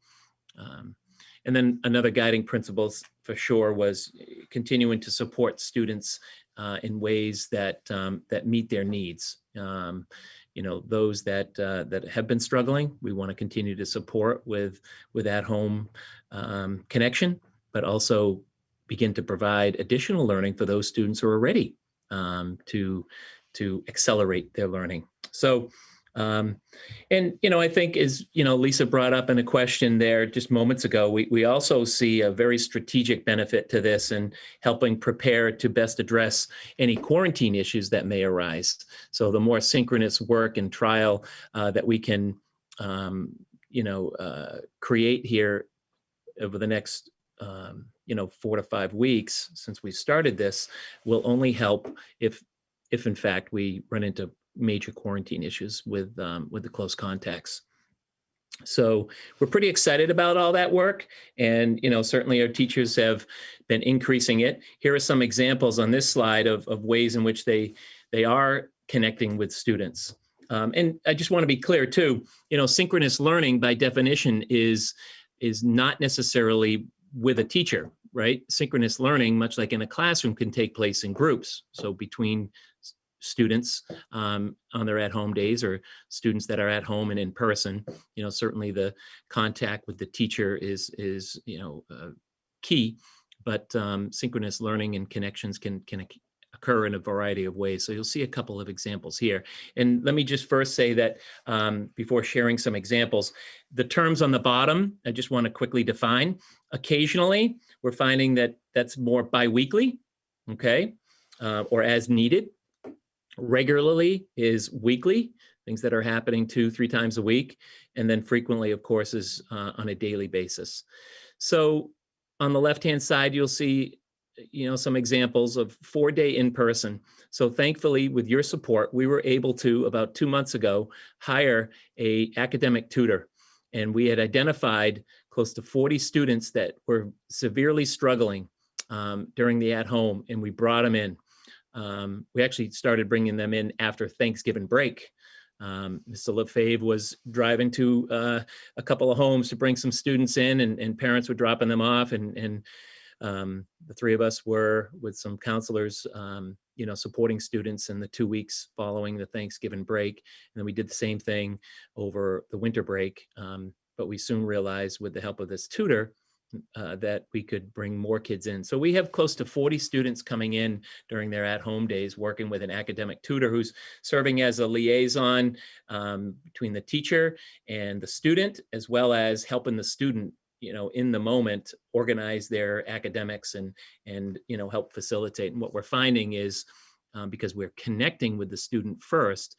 And then another guiding principles for sure was continuing to support students in ways that meet their needs. Those that have been struggling, we want to continue to support with at-home connection. but also begin to provide additional learning for those students who are ready to accelerate their learning. So, and, I think as, Lisa brought up in a question there just moments ago, we also see a very strategic benefit to this and helping prepare to best address any quarantine issues that may arise. So the more synchronous work and trial that we can, create here over the next 4 to 5 weeks since we started this will only help if in fact we run into major quarantine issues with the close contacts. So we're pretty excited about all that work, and certainly our teachers have been increasing it. Here are some examples on this slide of ways in which they are connecting with students. And I just want to be clear too, synchronous learning by definition is not necessarily with a teacher, right? Synchronous learning, much like in a classroom, can take place in groups. So between students on their at-home days, or students that are at home and in person, certainly the contact with the teacher is key, but synchronous learning and connections can occur in a variety of ways. So you'll see a couple of examples here. And let me just first say that before sharing some examples, the terms on the bottom, I just want to quickly define. Occasionally, we're finding that that's more biweekly, okay, or as needed. Regularly is weekly, things that are happening 2-3 times a week. And then frequently, of course, is on a daily basis. So on the left-hand side, you'll see some examples of 4-day in-person. So thankfully, with your support, we were able to, about 2 months ago, hire an academic tutor. And we had identified close to 40 students that were severely struggling during the at-home, and we brought them in. We actually started bringing them in after Thanksgiving break. Mr. Lefebvre was driving to a couple of homes to bring some students in, and parents were dropping them off, and the 3 of us were with some counselors, supporting students in the 2 weeks following the Thanksgiving break. And then we did the same thing over the winter break. But we soon realized with the help of this tutor that we could bring more kids in. So we have close to 40 students coming in during their at-home days, working with an academic tutor who's serving as a liaison between the teacher and the student, as well as helping the student in the moment, organize their academics and help facilitate. And what we're finding is, because we're connecting with the student first,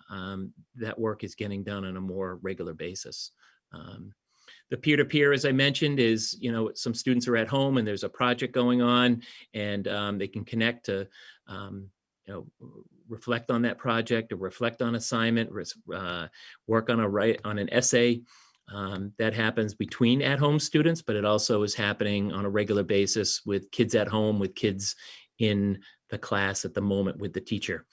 that work is getting done on a more regular basis. The peer-to-peer, as I mentioned, is, some students are at home and there's a project going on, and they can connect to, reflect on that project, or reflect on assignment, work on an essay. That happens between at-home students, but it also is happening on a regular basis with kids at home, with kids in the class at the moment with the teacher.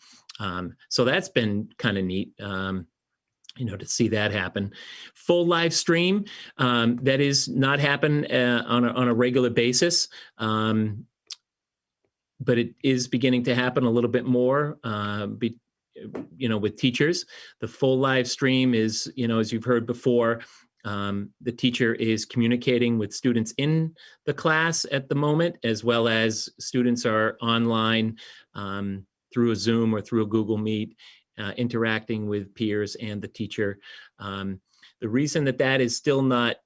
So that's been kind of neat, to see that happen. Full live stream, that is not happen on a regular basis, but it is beginning to happen a little bit more. With teachers. The full live stream is, as you've heard before, the teacher is communicating with students in the class at the moment, as well as students are online through a Zoom or through a Google Meet, interacting with peers and the teacher. The reason that is still not,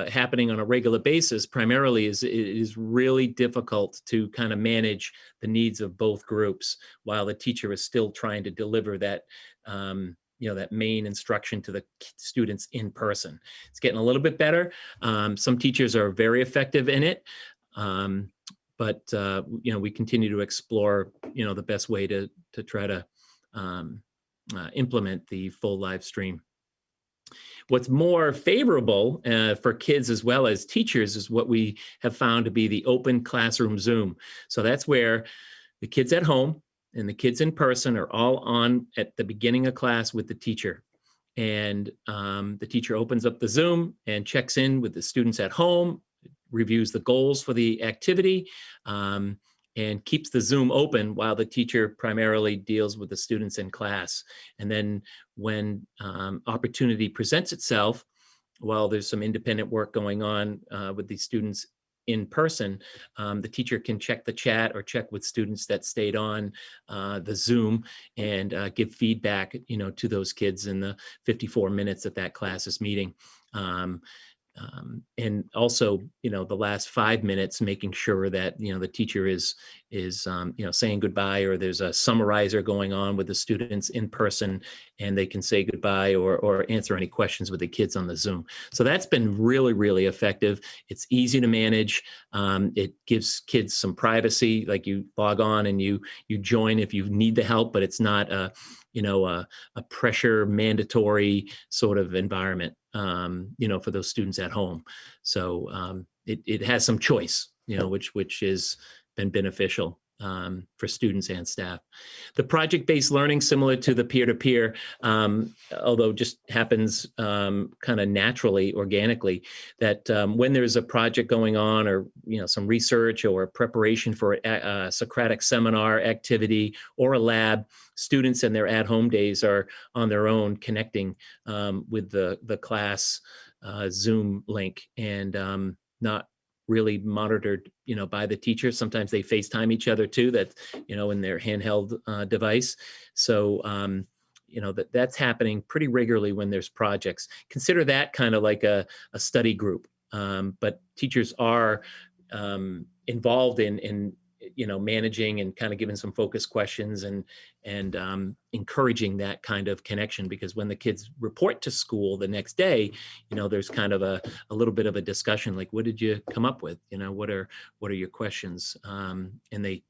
happening on a regular basis primarily is it is really difficult to kind of manage the needs of both groups while the teacher is still trying to deliver that, that main instruction to the students in person. It's getting a little bit better. Some teachers are very effective in it, but we continue to explore, the best way to try to implement the full live stream. What's more favorable for kids as well as teachers is what we have found to be the open classroom Zoom. So that's where the kids at home and the kids in person are all on at the beginning of class with the teacher. And the teacher opens up the Zoom and checks in with the students at home, reviews the goals for the activity, and keeps the Zoom open while the teacher primarily deals with the students in class. And then when opportunity presents itself, while there's some independent work going on with the students in person, the teacher can check the chat or check with students that stayed on the Zoom and give feedback, to those kids in the 54 minutes that class is meeting. And also, the last 5 minutes, making sure that, the teacher is saying goodbye, or there's a summarizer going on with the students in person, and they can say goodbye or answer any questions with the kids on the Zoom. So that's been really, really effective. It's easy to manage. It gives kids some privacy, like you log on and you join if you need the help, but it's not a pressure mandatory sort of environment, for those students at home. So it has some choice, which has been beneficial for students and staff. The project-based learning, similar to the peer-to-peer, although just happens kind of naturally, organically, that when there's a project going on, or some research or preparation for a Socratic seminar activity or a lab, students in their at-home days are on their own connecting with the class Zoom link, and not really monitored, by the teacher. Sometimes they FaceTime each other too, that, in their handheld device. So, that's happening pretty regularly when there's projects. Consider that kind of like a study group, but teachers are involved in managing and kind of giving some focused questions and encouraging that kind of connection, because when the kids report to school the next day, there's kind of a little bit of a discussion, like, what did you come up with? What are your questions? And they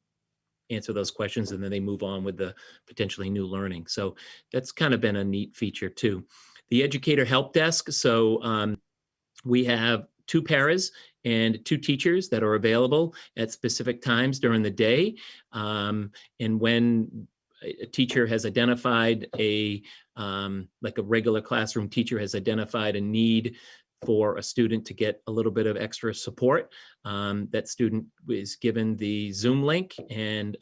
answer those questions, and then they move on with the potentially new learning. So that's kind of been a neat feature too. The Educator Help Desk. So we have 2 paras and 2 teachers that are available at specific times during the day. And when a teacher has identified like a regular classroom teacher has identified a need for a student to get a little bit of extra support, that student is given the Zoom link, and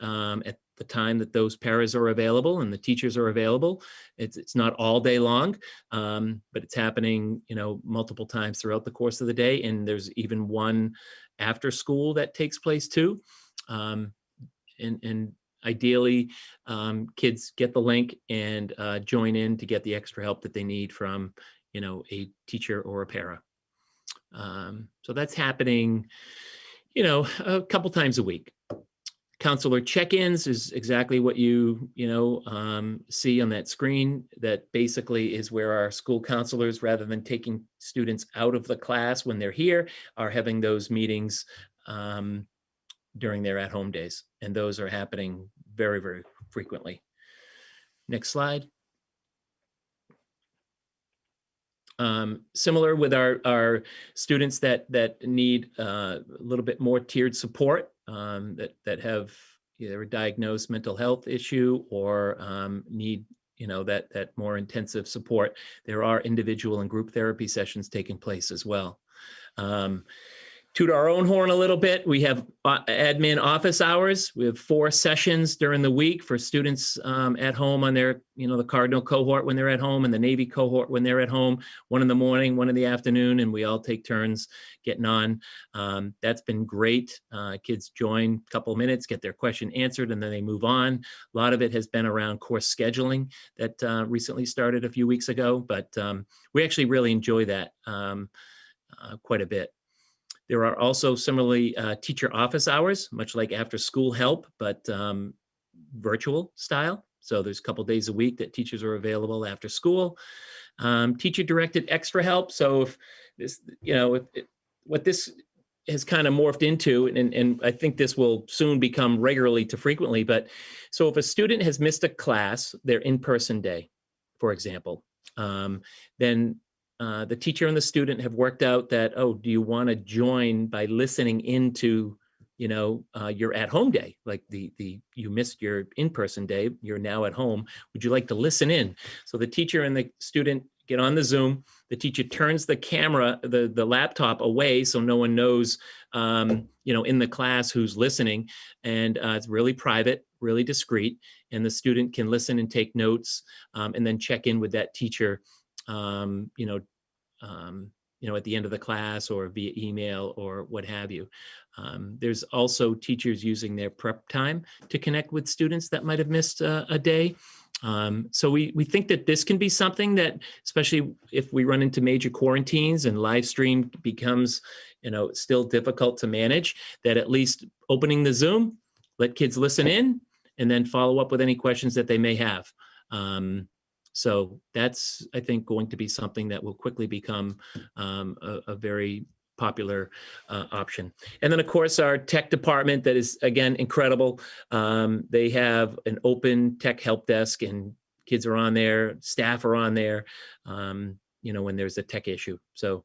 at the time that those paras are available and the teachers are available, it's not all day long, but it's happening, multiple times throughout the course of the day. And there's even one after school that takes place too. And ideally, kids get the link and join in to get the extra help that they need from, a teacher or a para. So that's happening, a couple times a week. Counselor check-ins is exactly what you see on that screen. That basically is where our school counselors, rather than taking students out of the class when they're here, are having those meetings during their at-home days. And those are happening very, very frequently. Next slide. Similar with our students that need a little bit more tiered support, that have either a diagnosed mental health issue or need that more intensive support. There are individual and group therapy sessions taking place as well. Toot our own horn a little bit. We have admin office hours. We have 4 sessions during the week for students at home on their, the Cardinal cohort when they're at home, and the Navy cohort when they're at home, 1 in the morning, 1 in the afternoon, and we all take turns getting on. That's been great. Kids join a couple of minutes, get their question answered, and then they move on. A lot of it has been around course scheduling that recently started a few weeks ago, but we actually really enjoy that quite a bit. There are also similarly teacher office hours, much like after school help, but virtual style. So there's a couple days a week that teachers are available after school. Teacher directed extra help. So if this, what this has kind of morphed into, and I think this will soon become regularly to frequently, but so if a student has missed a class, their in-person day, for example, then the teacher and the student have worked out that, oh, do you want to join by listening into, your at-home day? Like you missed your in-person day, you're now at home. Would you like to listen in? So the teacher and the student get on the Zoom. The teacher turns the camera, the laptop away, so no one knows, in the class who's listening. And it's really private, really discreet. And the student can listen and take notes, and then check in with that teacher, at the end of the class or via email or what have you. There's also teachers using their prep time to connect with students that might have missed a day. So we think that this can be something that, especially if we run into major quarantines and live stream becomes, still difficult to manage, that at least opening the Zoom, let kids listen in and then follow up with any questions that they may have. So that's, I think, going to be something that will quickly become a very popular option. And then, of course, our tech department that is, again, incredible. They have an open tech help desk and kids are on there, staff are on there, when there's a tech issue. So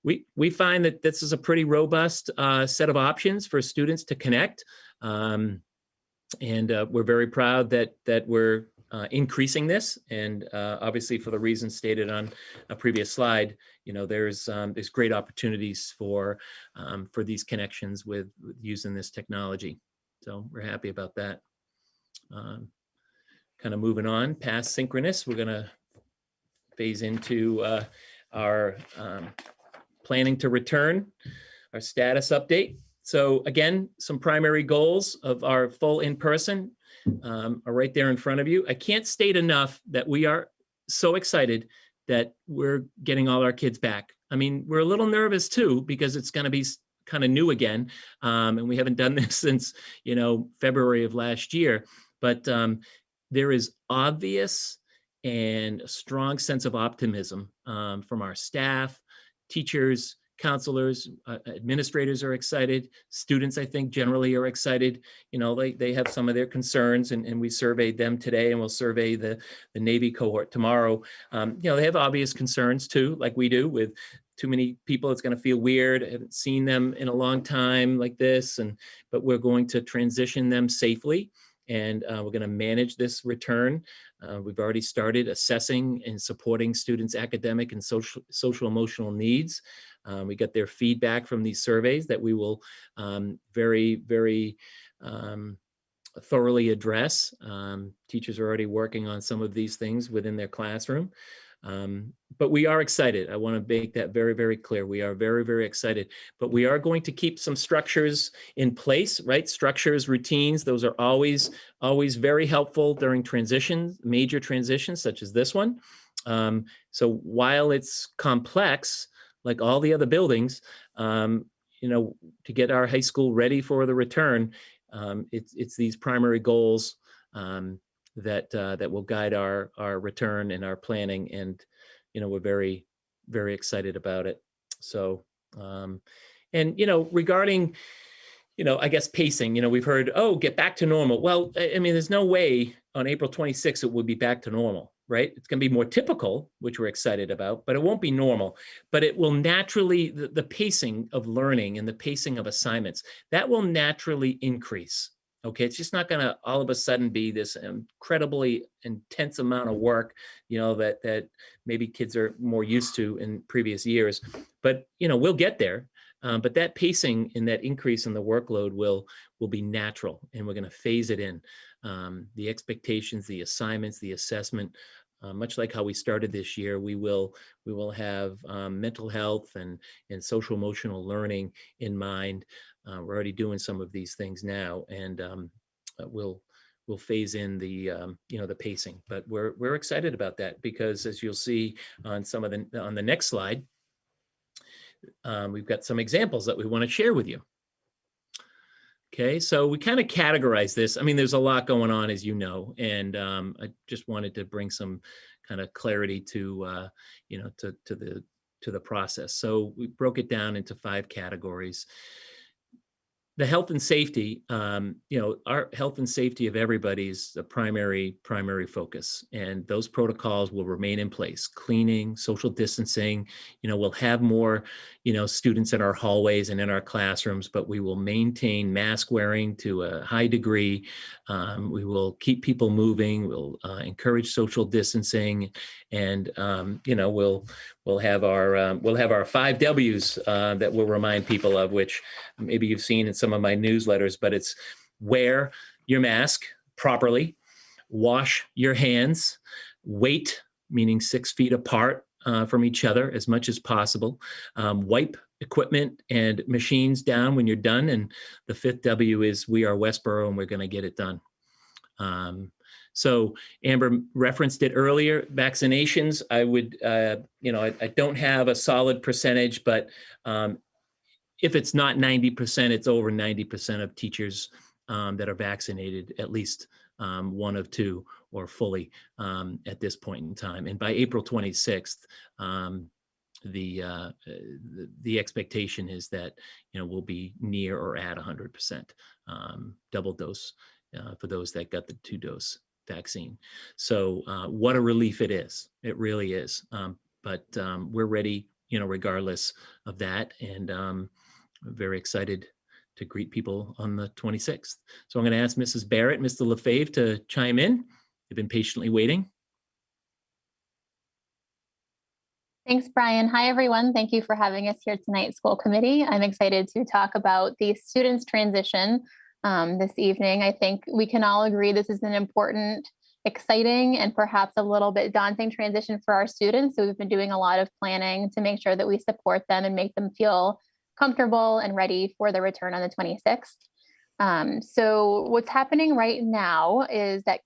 we find that this is a pretty robust set of options for students to connect. And we're very proud that we're increasing this, and obviously for the reasons stated on a previous slide, there's great opportunities for these connections with using this technology. So we're happy about that. Kind of moving on past synchronous, we're going to phase into our planning to return, our status update. So again, some primary goals of our full in-person are right there in front of you. I can't state enough that we are so excited that we're getting all our kids back. I mean, we're a little nervous too, because it's going to be kind of new again. And we haven't done this since, February of last year. But there is obvious and a strong sense of optimism from our staff, teachers, counselors, administrators are excited. Students, I think, generally are excited. They have some of their concerns, and we surveyed them today, and we'll survey the Navy cohort tomorrow. They have obvious concerns too, like we do, with too many people. It's going to feel weird. I haven't seen them in a long time like this, but we're going to transition them safely, and we're going to manage this return. We've already started assessing and supporting students' academic and social emotional needs. We got their feedback from these surveys that we will very, very thoroughly address. Teachers are already working on some of these things within their classroom. But we are excited. I want to make that very, very clear. We are very, very excited, but we are going to keep some structures in place, right? Structures, routines, those are always very helpful during transitions, major transitions such as this one. So while it's complex, like all the other buildings, to get our high school ready for the return, it's these primary goals that will guide our return and our planning, and we're very, very excited about it. So regarding I guess pacing, we've heard, get back to normal. Well, I mean, there's no way on April 26th it will be back to normal, right? It's going to be more typical, which we're excited about, but it won't be normal. But it will naturally, the pacing of learning and the pacing of assignments, that will naturally increase. Okay, it's just not going to all of a sudden be this incredibly intense amount of work, that maybe kids are more used to in previous years. But we'll get there. But that pacing and that increase in the workload will be natural, and we're going to phase it in. The expectations, the assignments, the assessment, much like how we started this year, we will have mental health and social emotional learning in mind. We're already doing some of these things now, and we'll phase in the the pacing. But we're excited about that, because as you'll see on on the next slide, we've got some examples that we want to share with you. Okay, so we kind of categorize this. I mean, there's a lot going on, as you know, and I just wanted to bring some kind of clarity to the process. So we broke it down into 5 categories. The health and safety, our health and safety of everybody is the primary focus, and those protocols will remain in place. Cleaning, social distancing, we'll have more, students in our hallways and in our classrooms, but we will maintain mask wearing to a high degree. We will keep people moving. We'll encourage social distancing, and we'll have our 5 W's that we'll remind people of, which maybe you've seen in some of my newsletters, but it's wear your mask properly, wash your hands, wait, meaning 6 feet apart from each other as much as possible. Wipe equipment and machines down when you're done. And the fifth W is we are Westborough and we're going to get it done. So Amber referenced it earlier, vaccinations. I would, I don't have a solid percentage, but if it's not 90%, it's over 90% of teachers that are vaccinated, at least one of two or fully at this point in time. And by April 26th, the expectation is that, we'll be near or at 100%, double dose for those that got the 2-dose vaccine. So what a relief it is. It really is. But we're ready, regardless of that. And I'm very excited to greet people on the 26th. So I'm going to ask Mrs. Barrett, Mr. Lefebvre to chime in. They've been patiently waiting. Thanks, Brian. Hi, everyone. Thank you for having us here tonight, school committee. I'm excited to talk about the students' transition this evening. I think we can all agree this is an important, exciting, and perhaps a little bit daunting transition for our students. So we've been doing a lot of planning to make sure that we support them and make them feel comfortable and ready for the return on the 26th. So what's happening right now is that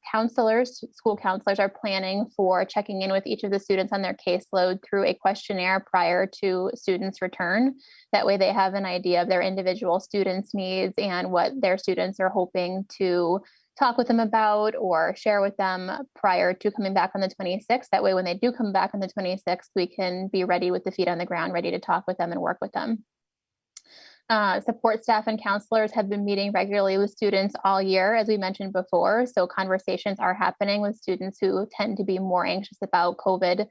school counselors are planning for checking in with each of the students on their caseload through a questionnaire prior to students' return. That way they have an idea of their individual students' needs and what their students are hoping to talk with them about or share with them prior to coming back on the 26th. That way, when they do come back on the 26th, we can be ready with the feet on the ground, ready to talk with them and work with them. Support staff and counselors have been meeting regularly with students all year, as we mentioned before. So conversations are happening with students who tend to be more anxious about COVID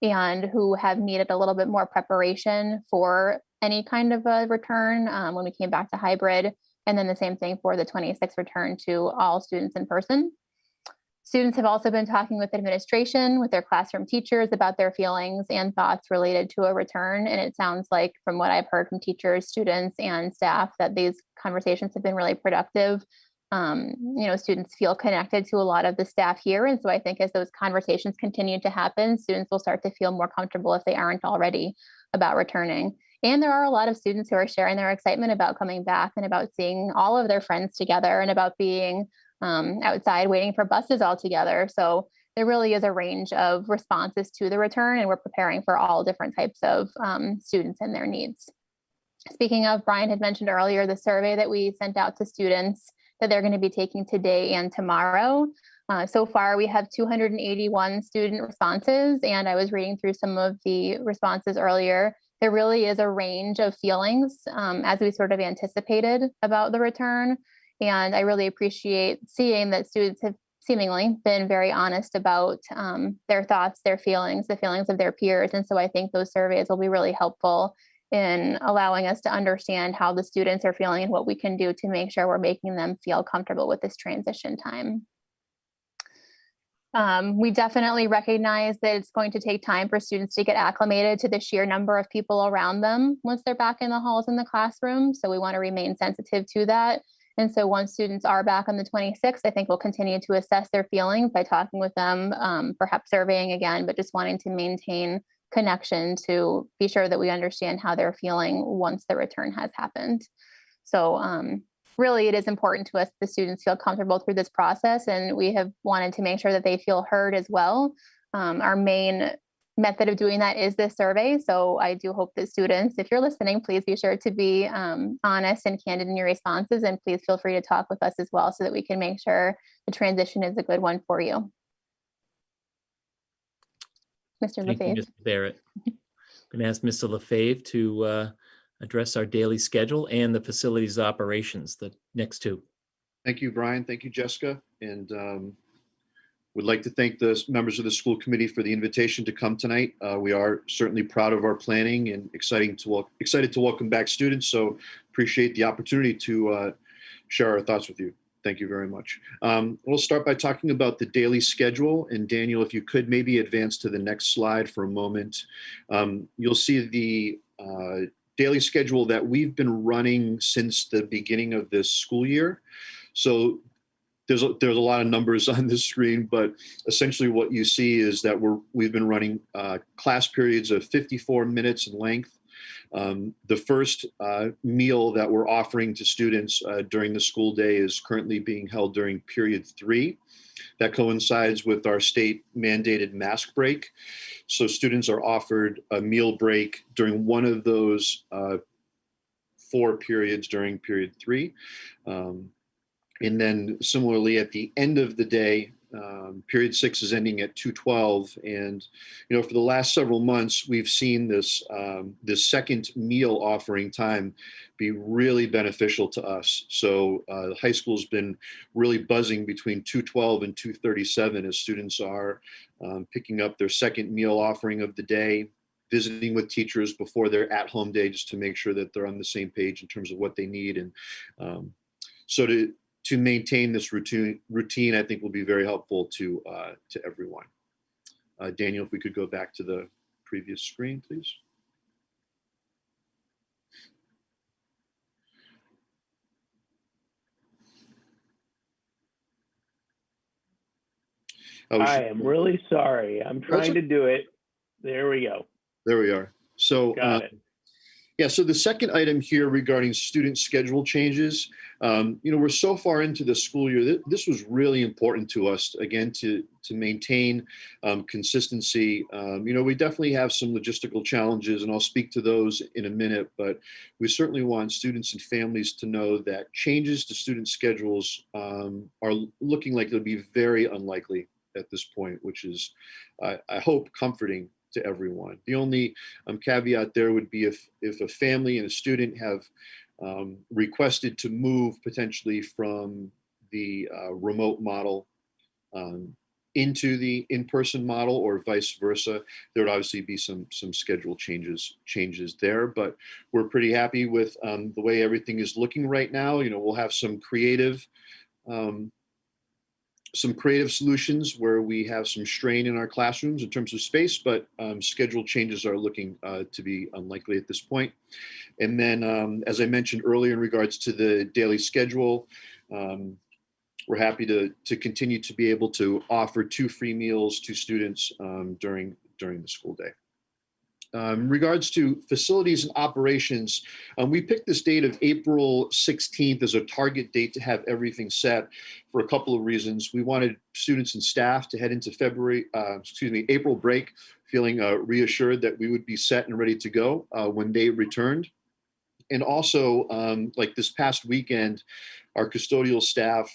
and who have needed a little bit more preparation for any kind of a return when we came back to hybrid. And then the same thing for the 26th return to all students in person. Students have also been talking with administration, with their classroom teachers about their feelings and thoughts related to a return. And it sounds like, from what I've heard from teachers, students, and staff, that these conversations have been really productive. Students feel connected to a lot of the staff here. And so I think as those conversations continue to happen, students will start to feel more comfortable, if they aren't already, about returning. And there are a lot of students who are sharing their excitement about coming back and about seeing all of their friends together and about being outside waiting for buses all together. So there really is a range of responses to the return, and we're preparing for all different types of students and their needs. Speaking of, Brian had mentioned earlier the survey that we sent out to students that they're going to be taking today and tomorrow. So far, we have 281 student responses, and I was reading through some of the responses earlier. There really is a range of feelings as we sort of anticipated about the return. And I really appreciate seeing that students have seemingly been very honest about their thoughts, their feelings, the feelings of their peers. And so I think those surveys will be really helpful in allowing us to understand how the students are feeling and what we can do to make sure we're making them feel comfortable with this transition time. We definitely recognize that it's going to take time for students to get acclimated to the sheer number of people around them once they're back in the halls in the classroom. So we want to remain sensitive to that. And so once students are back on the 26th, I think we'll continue to assess their feelings by talking with them, perhaps surveying again, but just wanting to maintain connection to be sure that we understand how they're feeling once the return has happened. So really, it is important to us that the students feel comfortable through this process, and we have wanted to make sure that they feel heard as well. Our main method of doing that is this survey. So I do hope that students, if you're listening, please be sure to be honest and candid in your responses, and please feel free to talk with us as well so that we can make sure the transition is a good one for you. Mr. Lefebvre. Thank you, Ms. Barrett. I'm going to ask Mr. Lefebvre to address our daily schedule and the facilities operations, the next two. Thank you, Brian. Thank you, Jessica. And would like to thank the members of the school committee for the invitation to come tonight. We are certainly proud of our planning and excited to welcome back students. So appreciate the opportunity to share our thoughts with you. Thank you very much. We'll start by talking about the daily schedule. And Daniel, if you could maybe advance to the next slide for a moment. You'll see the daily schedule that we've been running since the beginning of this school year. So there's a lot of numbers on this screen, but essentially what you see is that we've been running class periods of 54 minutes in length. The first meal that we're offering to students during the school day is currently being held during period 3. That coincides with our state mandated mask break. So students are offered a meal break during one of those 4 periods during period 3. And then similarly at the end of the day, period 6 is ending at 2:12. And, for the last several months, we've seen this second meal offering time be really beneficial to us. So the high school's been really buzzing between 2:12 and 2:37 as students are picking up their second meal offering of the day, visiting with teachers before their at-home day, just to make sure that they're on the same page in terms of what they need. And so to maintain this routine, I think will be very helpful to everyone. Daniel, if we could go back to the previous screen, please. I am really sorry. I'm trying to do it. There we go. There we are. So, got it. Yeah, so the second item here regarding student schedule changes, we're so far into the school year. This was really important to us, again, to maintain consistency. We definitely have some logistical challenges, and I'll speak to those in a minute, but we certainly want students and families to know that changes to student schedules are looking like they'll be very unlikely at this point, which is, I hope, comforting to everyone. The only caveat there would be if a family and a student have requested to move potentially from the remote model into the in-person model, or vice versa, there would obviously be some schedule changes there. But we're pretty happy with the way everything is looking right now. We'll have some creative solutions where we have some strain in our classrooms in terms of space, but schedule changes are looking to be unlikely at this point. And then, as I mentioned earlier, in regards to the daily schedule, we're happy to continue to be able to offer 2 free meals to students during the school day. In regards to facilities and operations, we picked this date of April 16th as a target date to have everything set for a couple of reasons. We wanted students and staff to head into April break feeling reassured that we would be set and ready to go when they returned. And also, like this past weekend, our custodial staff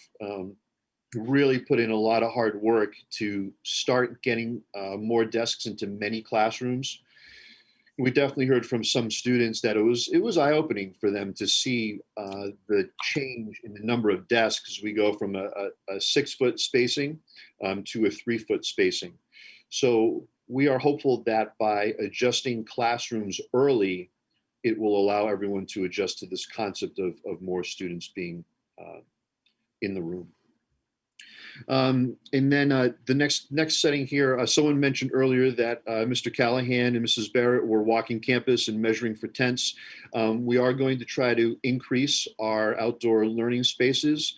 really put in a lot of hard work to start getting more desks into many classrooms. We definitely heard from some students that it was eye-opening for them to see the change in the number of desks as we go from a 6-foot spacing to a 3-foot spacing. So we are hopeful that by adjusting classrooms early, it will allow everyone to adjust to this concept of more students being in the room. And then the next setting here, someone mentioned earlier that Mr. Callahan and Mrs. Barrett were walking campus and measuring for tents. We are going to try to increase our outdoor learning spaces.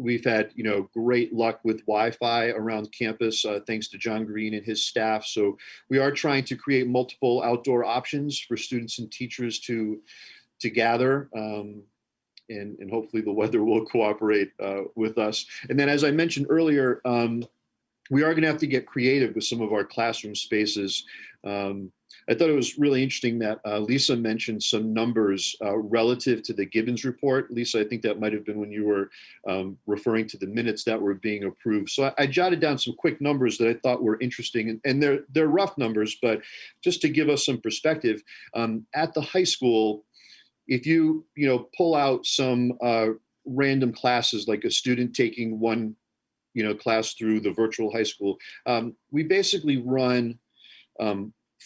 We've had, great luck with Wi-Fi around campus, thanks to John Green and his staff. So we are trying to create multiple outdoor options for students and teachers to gather. And hopefully the weather will cooperate with us. And then, as I mentioned earlier, we are going to have to get creative with some of our classroom spaces. I thought it was really interesting that Lisa mentioned some numbers relative to the Gibbons report. Lisa, I think that might have been when you were referring to the minutes that were being approved. So I jotted down some quick numbers that I thought were interesting, and they're rough numbers, but just to give us some perspective, at the high school, if you pull out some random classes, like a student taking one class through the virtual high school, we basically run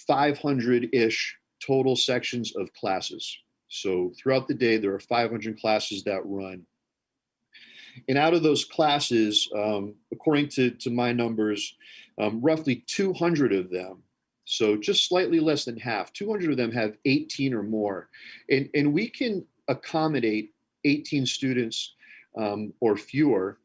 500-ish total sections of classes. So throughout the day, there are 500 classes that run. And out of those classes, according to my numbers, roughly 200 of them, so just slightly less than half, 200 of them have 18 or more. And we can accommodate 18 students or fewer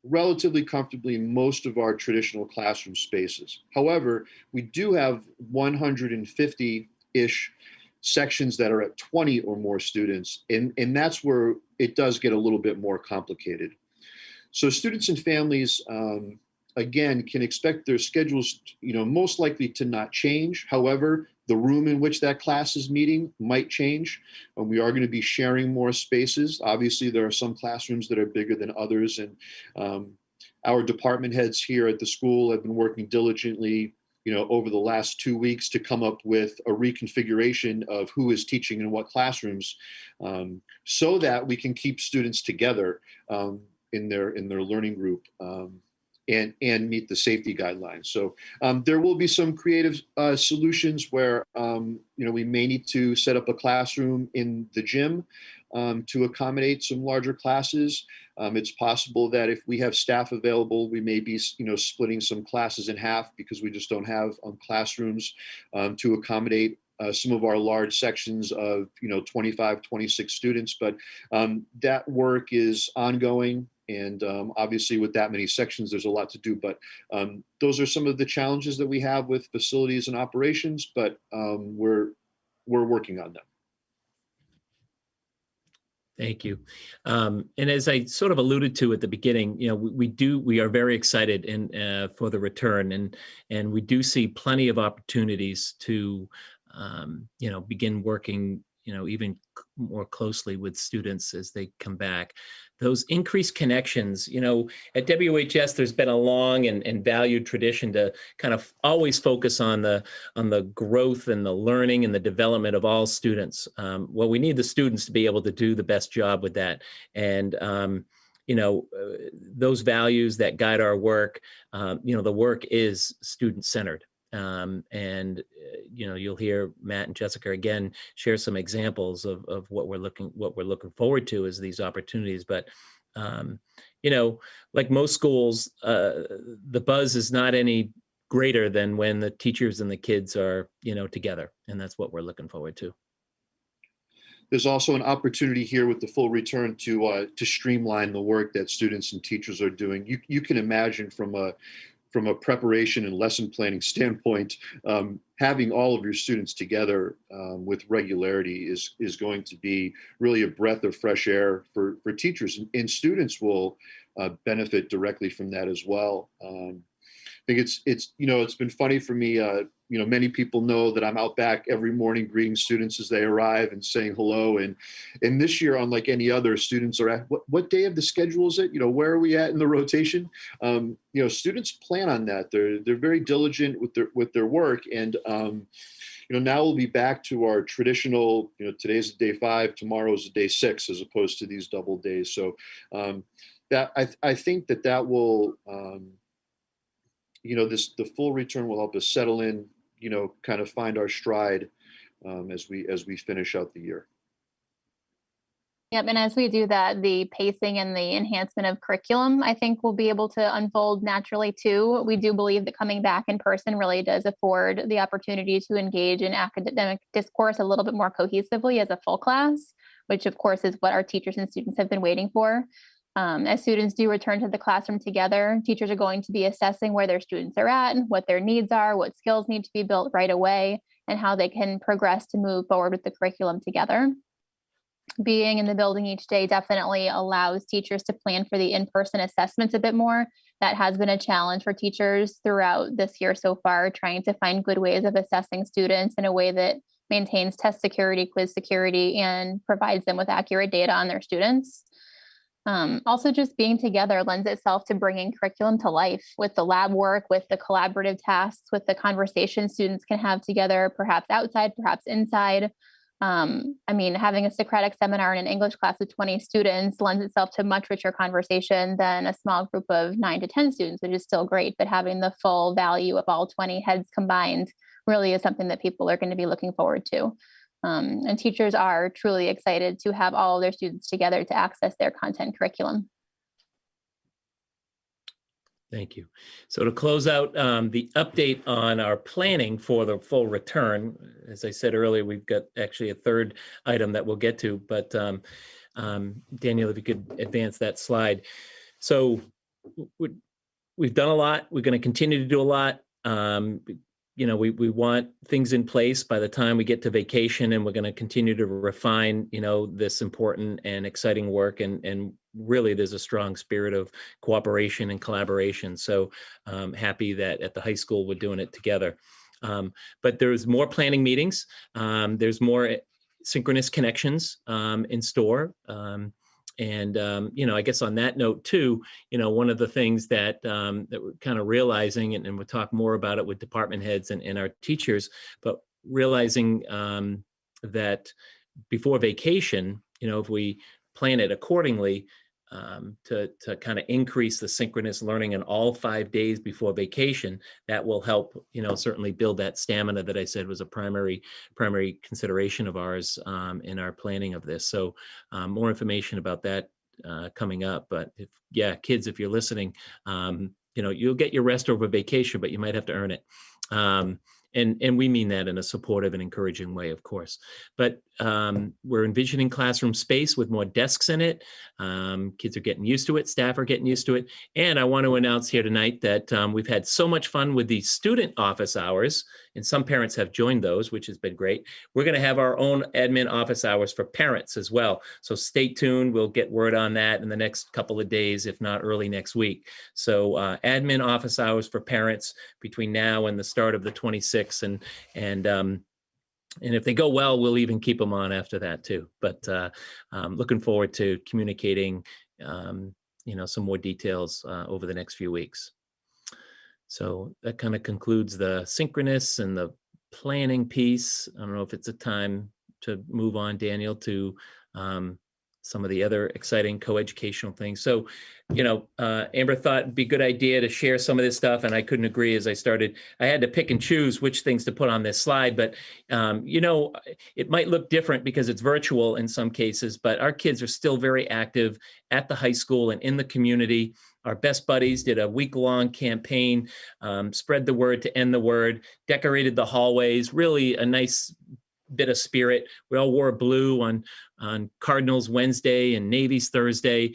relatively comfortably in most of our traditional classroom spaces. However, we do have 150-ish sections that are at 20 or more students, and that's where it does get a little bit more complicated. So students and families, again, can expect their schedules, most likely to not change. However, the room in which that class is meeting might change. And we are going to be sharing more spaces. Obviously, there are some classrooms that are bigger than others. And our department heads here at the school have been working diligently, over the last 2 weeks to come up with a reconfiguration of who is teaching in what classrooms, so that we can keep students together in their learning group. And meet the safety guidelines. So there will be some creative solutions where we may need to set up a classroom in the gym to accommodate some larger classes. It's possible that if we have staff available, we may be splitting some classes in half because we just don't have classrooms to accommodate some of our large sections of 25, 26 students. But that work is ongoing. And obviously with that many sections, there's a lot to do, but those are some of the challenges that we have with facilities and operations, but we're working on them. Thank you. And as I sort of alluded to at the beginning, we are very excited for the return, and we do see plenty of opportunities to begin working even more closely with students as they come back. Those increased connections, at WHS, there's been a long and valued tradition to kind of always focus on the growth and the learning and the development of all students. Well, we need the students to be able to do the best job with that. And those values that guide our work, the work is student-centered. You'll hear Matt and Jessica again share some examples of what we're looking forward to as these opportunities. But like most schools, the buzz is not any greater than when the teachers and the kids are together, and that's what we're looking forward to. There's also an opportunity here with the full return to streamline the work that students and teachers are doing. You can imagine from a preparation and lesson planning standpoint, having all of your students together with regularity is going to be really a breath of fresh air for teachers, and students will benefit directly from that as well. I think it's been funny for me. Many people know that I'm out back every morning greeting students as they arrive and saying hello. And this year, unlike any other, students are at what day of the schedule is it? Where are we at in the rotation? Students plan on that. They're very diligent with their work. And now we'll be back to our traditional, today's day 5, tomorrow's day 6, as opposed to these double days. So that I think that will, the full return will help us settle in, kind of find our stride as we finish out the year. Yep, and as we do that, the pacing and the enhancement of curriculum, I think, will be able to unfold naturally too. We do believe that coming back in person really does afford the opportunity to engage in academic discourse a little bit more cohesively as a full class, which of course is what our teachers and students have been waiting for. As students do return to the classroom together, teachers are going to be assessing where their students are at, what their needs are, what skills need to be built right away, and how they can progress to move forward with the curriculum together. Being in the building each day definitely allows teachers to plan for the in-person assessments a bit more. That has been a challenge for teachers throughout this year so far, trying to find good ways of assessing students in a way that maintains test security, quiz security, and provides them with accurate data on their students. Also, just being together lends itself to bringing curriculum to life with the lab work, with the collaborative tasks, with the conversations students can have together, perhaps outside, perhaps inside. Having a Socratic seminar in an English class with 20 students lends itself to much richer conversation than a small group of 9 to 10 students, which is still great, but having the full value of all 20 heads combined really is something that people are going to be looking forward to. And teachers are truly excited to have all of their students together to access their content curriculum. Thank you. So to close out the update on our planning for the full return, as I said earlier, we've got actually a third item that we'll get to, but Daniel, if you could advance that slide. So we've done a lot. We're going to continue to do a lot. We want things in place by the time we get to vacation, and we're going to continue to refine, this important and exciting work. And really, there's a strong spirit of cooperation and collaboration. So happy that at the high school, we're doing it together. But there's more planning meetings. There's more synchronous connections in store. I guess on that note too, one of the things that we're kind of realizing, and we'll talk more about it with department heads and our teachers, but realizing that before vacation, if we plan it accordingly, to kind of increase the synchronous learning in all 5 days before vacation, that will help, certainly build that stamina that I said was a primary consideration of ours in our planning of this. So more information about that coming up. But kids, if you're listening, you'll get your rest over vacation, but you might have to earn it. And we mean that in a supportive and encouraging way, of course. But we're envisioning classroom space with more desks in it. Kids are getting used to it. Staff are getting used to it. And I want to announce here tonight that we've had so much fun with the student office hours, and some parents have joined those, which has been great. We're going to have our own admin office hours for parents as well. So stay tuned. We'll get word on that in the next couple of days, if not early next week. So admin office hours for parents between now and the start of the 26th. And if they go well, we'll even keep them on after that too. But looking forward to communicating, some more details over the next few weeks. So that kind of concludes the synchronous and the planning piece. I don't know if it's a time to move on, Daniel, to some of the other exciting coeducational things. So, Amber thought it'd be a good idea to share some of this stuff, and I couldn't agree. As I had to pick and choose which things to put on this slide, but it might look different because it's virtual in some cases, but our kids are still very active at the high school and in the community. Our best buddies did a week-long campaign, spread the word to end the word, decorated the hallways, really a nice bit of spirit. We all wore blue on Cardinals Wednesday and Navy's Thursday.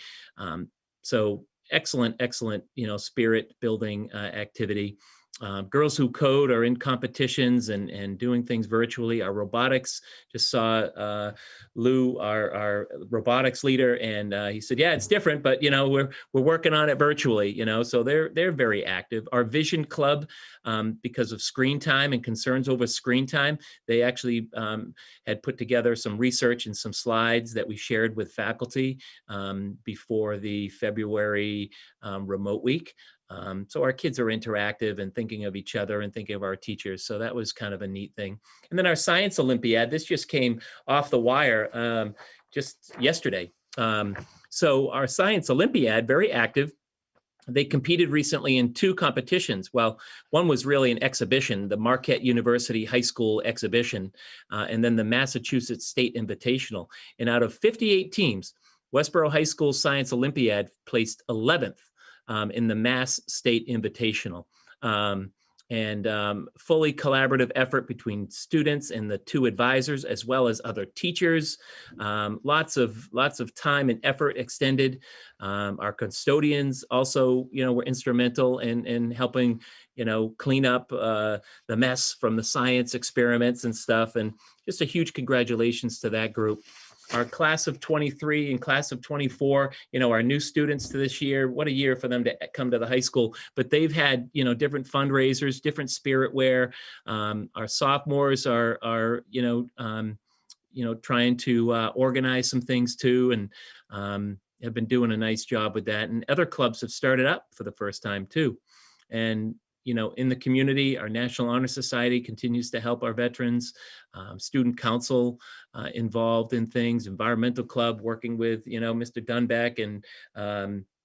So excellent, spirit building activity. Girls Who Code are in competitions and doing things virtually. Our robotics, just saw Lou, our robotics leader, and he said, yeah, it's different, but we're working on it virtually, so they're very active. Our Vision Club, because of screen time and concerns over screen time, they actually had put together some research and some slides that we shared with faculty before the February remote week. So our kids are interactive and thinking of each other and thinking of our teachers. So that was kind of a neat thing. And then our Science Olympiad, this just came off the wire just yesterday. So our Science Olympiad, very active. They competed recently in 2 competitions. Well, one was really an exhibition, the Marquette University High School exhibition, and then the Massachusetts State Invitational. And out of 58 teams, Westborough High School Science Olympiad placed 11th. In the Mass State Invitational. Fully collaborative effort between students and the 2 advisors, as well as other teachers. Lots of time and effort extended. Our custodians also, were instrumental in helping, clean up the mess from the science experiments and stuff. And just a huge congratulations to that group. Our class of 23 and class of 24, our new students to this year, what a year for them to come to the high school. But they've had, different fundraisers, different spirit wear. Our sophomores are trying to organize some things too, and have been doing a nice job with that. And other clubs have started up for the first time too. And in the community, our National Honor Society continues to help our veterans, student council involved in things, environmental club working with, Mr. Dunbeck and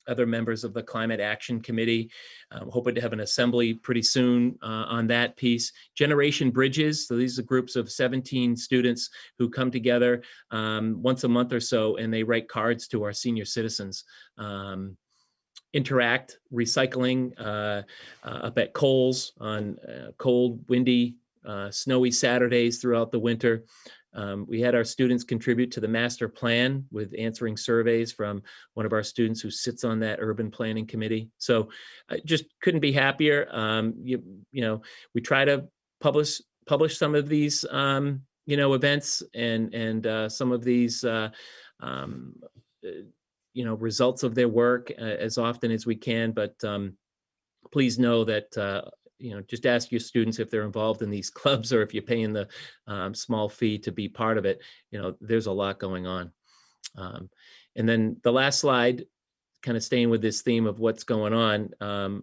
other members of the Climate Action Committee. Hoping to have an assembly pretty soon on that piece. Generation Bridges, so these are groups of 17 students who come together once a month or so, and they write cards to our senior citizens. Interact recycling up at Coles on cold, windy, snowy Saturdays throughout the winter. We had our students contribute to the master plan with answering surveys from one of our students who sits on that urban planning committee. So I just couldn't be happier. You know, we try to publish some of these, you know, events and some of these, you know, results of their work as often as we can. But please know that, you know, just ask your students if they're involved in these clubs or if you're paying the small fee to be part of it. You know, there's a lot going on. And then the last slide, kind of staying with this theme of what's going on.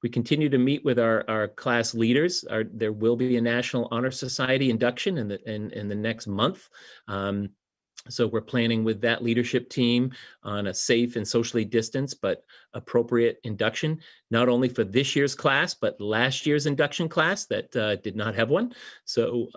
We continue to meet with our class leaders. There will be a National Honor Society induction in the next month. So we're planning with that leadership team on a safe and socially distanced but appropriate induction, not only for this year's class, but last year's induction class that did not have one. So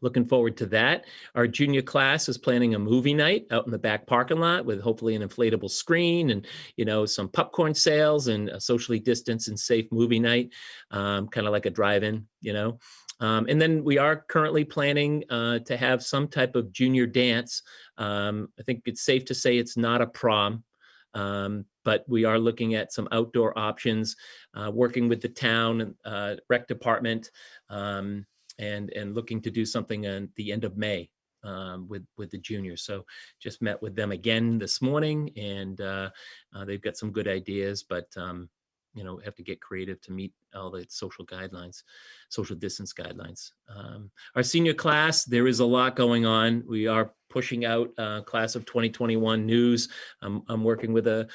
looking forward to that. Our junior class is planning a movie night out in the back parking lot with hopefully an inflatable screen and, you know, some popcorn sales and a socially distanced and safe movie night, kind of like a drive-in, you know. And then we are currently planning to have some type of junior dance. I think it's safe to say it's not a prom, but we are looking at some outdoor options, working with the town rec department, and looking to do something at the end of May with the juniors. So just met with them again this morning, and they've got some good ideas, but you know, have to get creative to meet all the social guidelines, social distance guidelines. Our senior class, there is a lot going on. We are pushing out class of 2021 news. I'm working with the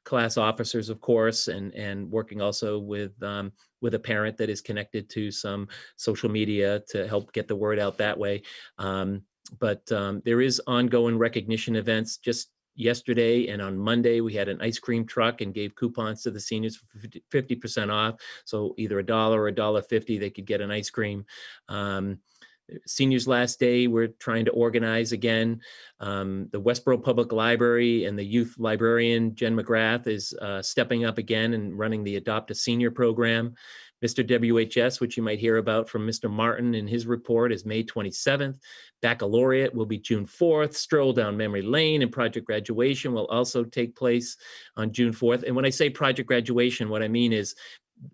class officers, of course, and working also with a parent that is connected to some social media to help get the word out that way. But there is ongoing recognition events. Just yesterday and on Monday, we had an ice cream truck and gave coupons to the seniors for 50% off. So either $1 or $1.50, they could get an ice cream. Seniors last day, we're trying to organize again. The Westborough Public Library and the youth librarian, Jen McGrath, is stepping up again and running the Adopt a Senior program. Mr. WHS, which you might hear about from Mr. Martin in his report, is May 27th. Baccalaureate will be June 4th. Stroll down memory lane and project graduation will also take place on June 4th. And when I say project graduation, what I mean is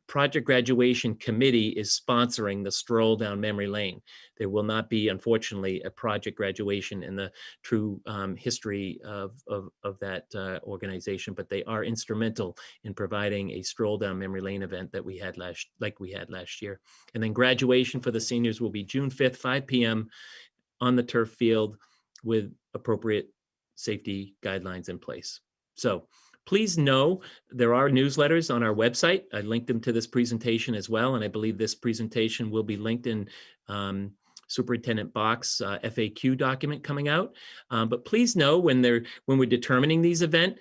Project Graduation Committee is sponsoring the stroll down memory lane. There will not be, unfortunately, a project graduation in the true history of that organization, but they are instrumental in providing a stroll down memory lane event that we had last year. And then graduation for the seniors will be June 5th, 5 p.m. on the turf field with appropriate safety guidelines in place. So please know there are newsletters on our website. I linked them to this presentation as well, and I believe this presentation will be linked in Superintendent Bach's FAQ document coming out. But please know when we're determining these events,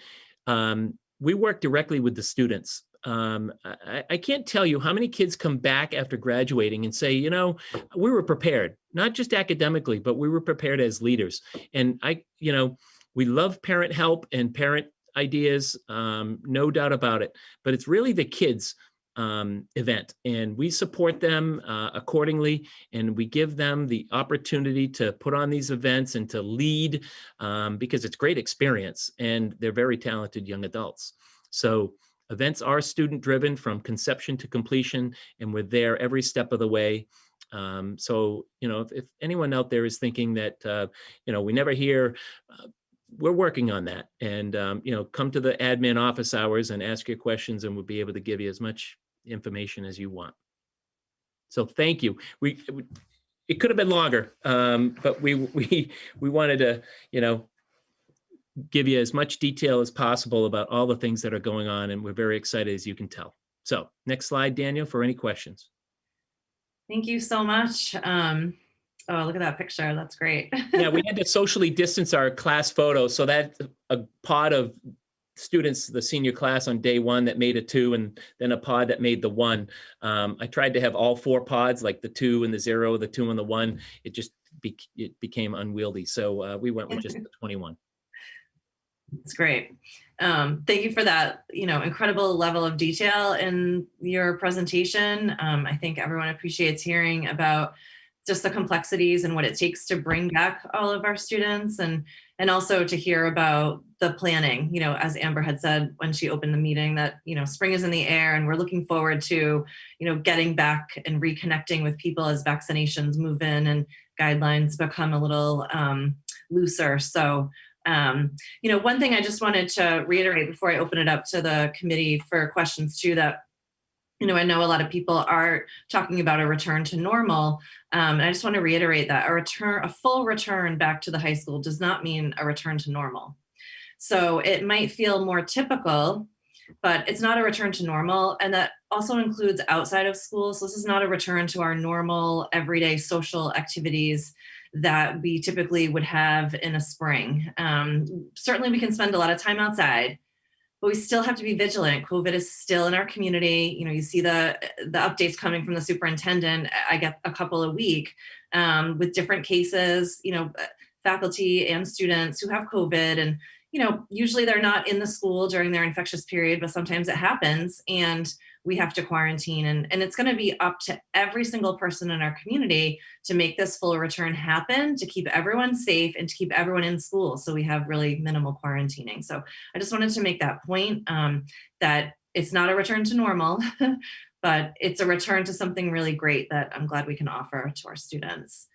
we work directly with the students. I can't tell you how many kids come back after graduating and say, you know, we were prepared, not just academically, but we were prepared as leaders. And we love parent help and parent ideas, no doubt about it, but it's really the kids' event, and we support them accordingly, and we give them the opportunity to put on these events and to lead because it's great experience, and they're very talented young adults. So events are student driven from conception to completion, and we're there every step of the way. So, you know, if anyone out there is thinking that, you know, we never hear, we're working on that, and you know, come to the admin office hours and ask your questions, and we'll be able to give you as much information as you want. So thank you. It could have been longer, but we wanted to, you know, give you as much detail as possible about all the things that are going on, and we're very excited, as you can tell. So next slide, Daniel, for any questions. Thank you so much. Oh, look at that picture. That's great. Yeah, we had to socially distance our class photo. So that's a pod of students, the senior class on day one that made a 2, and then a pod that made the 1. I tried to have all 4 pods, like the 2 and the 0, the 2 and the 1. It just became unwieldy. So we went with just the 21. It's great. Thank you for that, you know, incredible level of detail in your presentation. I think everyone appreciates hearing about just the complexities and what it takes to bring back all of our students, and also to hear about the planning, you know, as Amber had said when she opened the meeting, that, you know, spring is in the air and we're looking forward to, you know, getting back and reconnecting with people as vaccinations move in and guidelines become a little looser. So, you know, one thing I just wanted to reiterate before I open it up to the committee for questions too, that, you know, I know a lot of people are talking about a return to normal. And I just want to reiterate that a full return back to the high school does not mean a return to normal. So it might feel more typical, but it's not a return to normal. And that also includes outside of school. So this is not a return to our normal everyday social activities that we typically would have in a spring. Certainly we can spend a lot of time outside, but we still have to be vigilant. COVID is still in our community. You know, you see the updates coming from the superintendent. I get a couple a week with different cases, you know, faculty and students who have COVID. And, you know, usually they're not in the school during their infectious period, but sometimes it happens and we have to quarantine. And it's going to be up to every single person in our community to make this full return happen, to keep everyone safe and to keep everyone in school. So we have really minimal quarantining. So I just wanted to make that point, that it's not a return to normal, but it's a return to something really great that I'm glad we can offer to our students.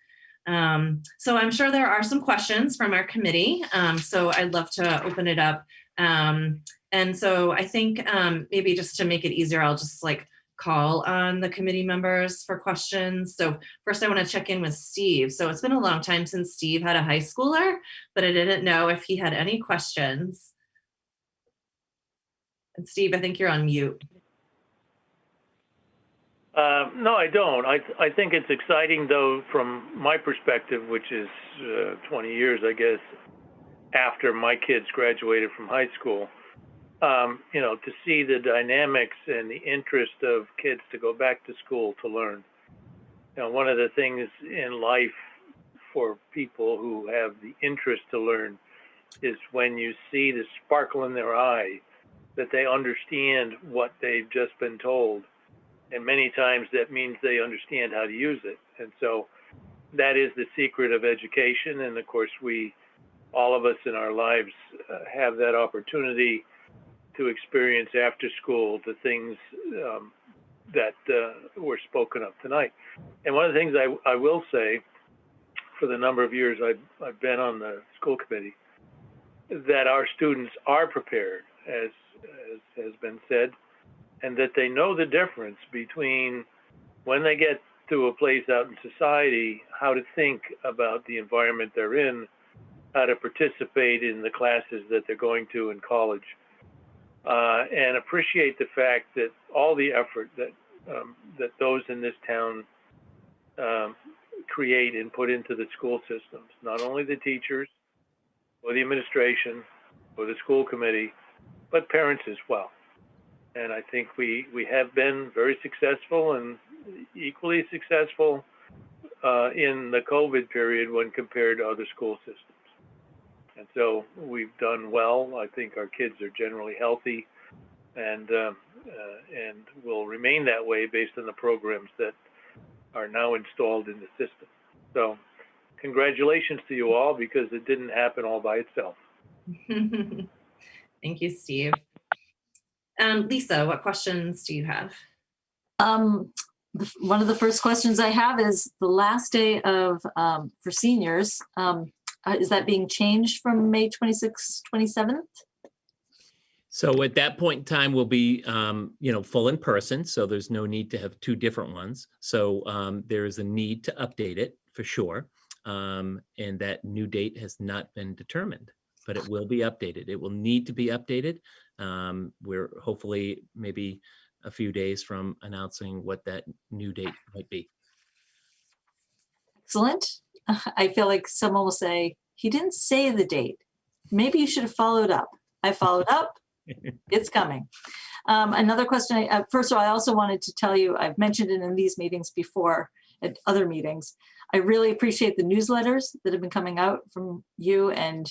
So I'm sure there are some questions from our committee. So I'd love to open it up. And so I think maybe just to make it easier, I'll just like call on the committee members for questions. So first I want to check in with Steve. So it's been a long time since Steve had a high schooler, but I didn't know if he had any questions. And Steve, I think you're on mute. No, I don't. I think it's exciting, though, from my perspective, which is 20 years, I guess, after my kids graduated from high school, you know, to see the dynamics and the interest of kids to go back to school to learn. You know, one of the things in life for people who have the interest to learn is when you see the sparkle in their eye, that they understand what they've just been told. And many times that means they understand how to use it. And so that is the secret of education. And of course, all of us in our lives have that opportunity to experience after school the things that were spoken of tonight. And one of the things I will say, for the number of years I've been on the school committee, that our students are prepared, as has been said, and that they know the difference between when they get to a place out in society, how to think about the environment they're in, how to participate in the classes that they're going to in college, and appreciate the fact that all the effort that those in this town create and put into the school systems, not only the teachers or the administration or the school committee, but parents as well. And I think we have been very successful and equally successful in the COVID period when compared to other school systems. And so we've done well. I think our kids are generally healthy and will remain that way based on the programs that are now installed in the system. So congratulations to you all, because it didn't happen all by itself. Thank you, Steve. Lisa, what questions do you have? One of the first questions I have is the last day of for seniors. Is that being changed from May 26th, 27th? So at that point in time, we'll be, you know, full in person. So there's no need to have two different ones. So there is a need to update it for sure. And that new date has not been determined, but it will be updated. It will need to be updated. We're hopefully maybe a few days from announcing what that new date might be. Excellent. I feel like someone will say, he didn't say the date. Maybe you should have followed up. I followed up. It's coming. Another question. First of all, I also wanted to tell you, I've mentioned it in these meetings before at other meetings. I really appreciate the newsletters that have been coming out from you and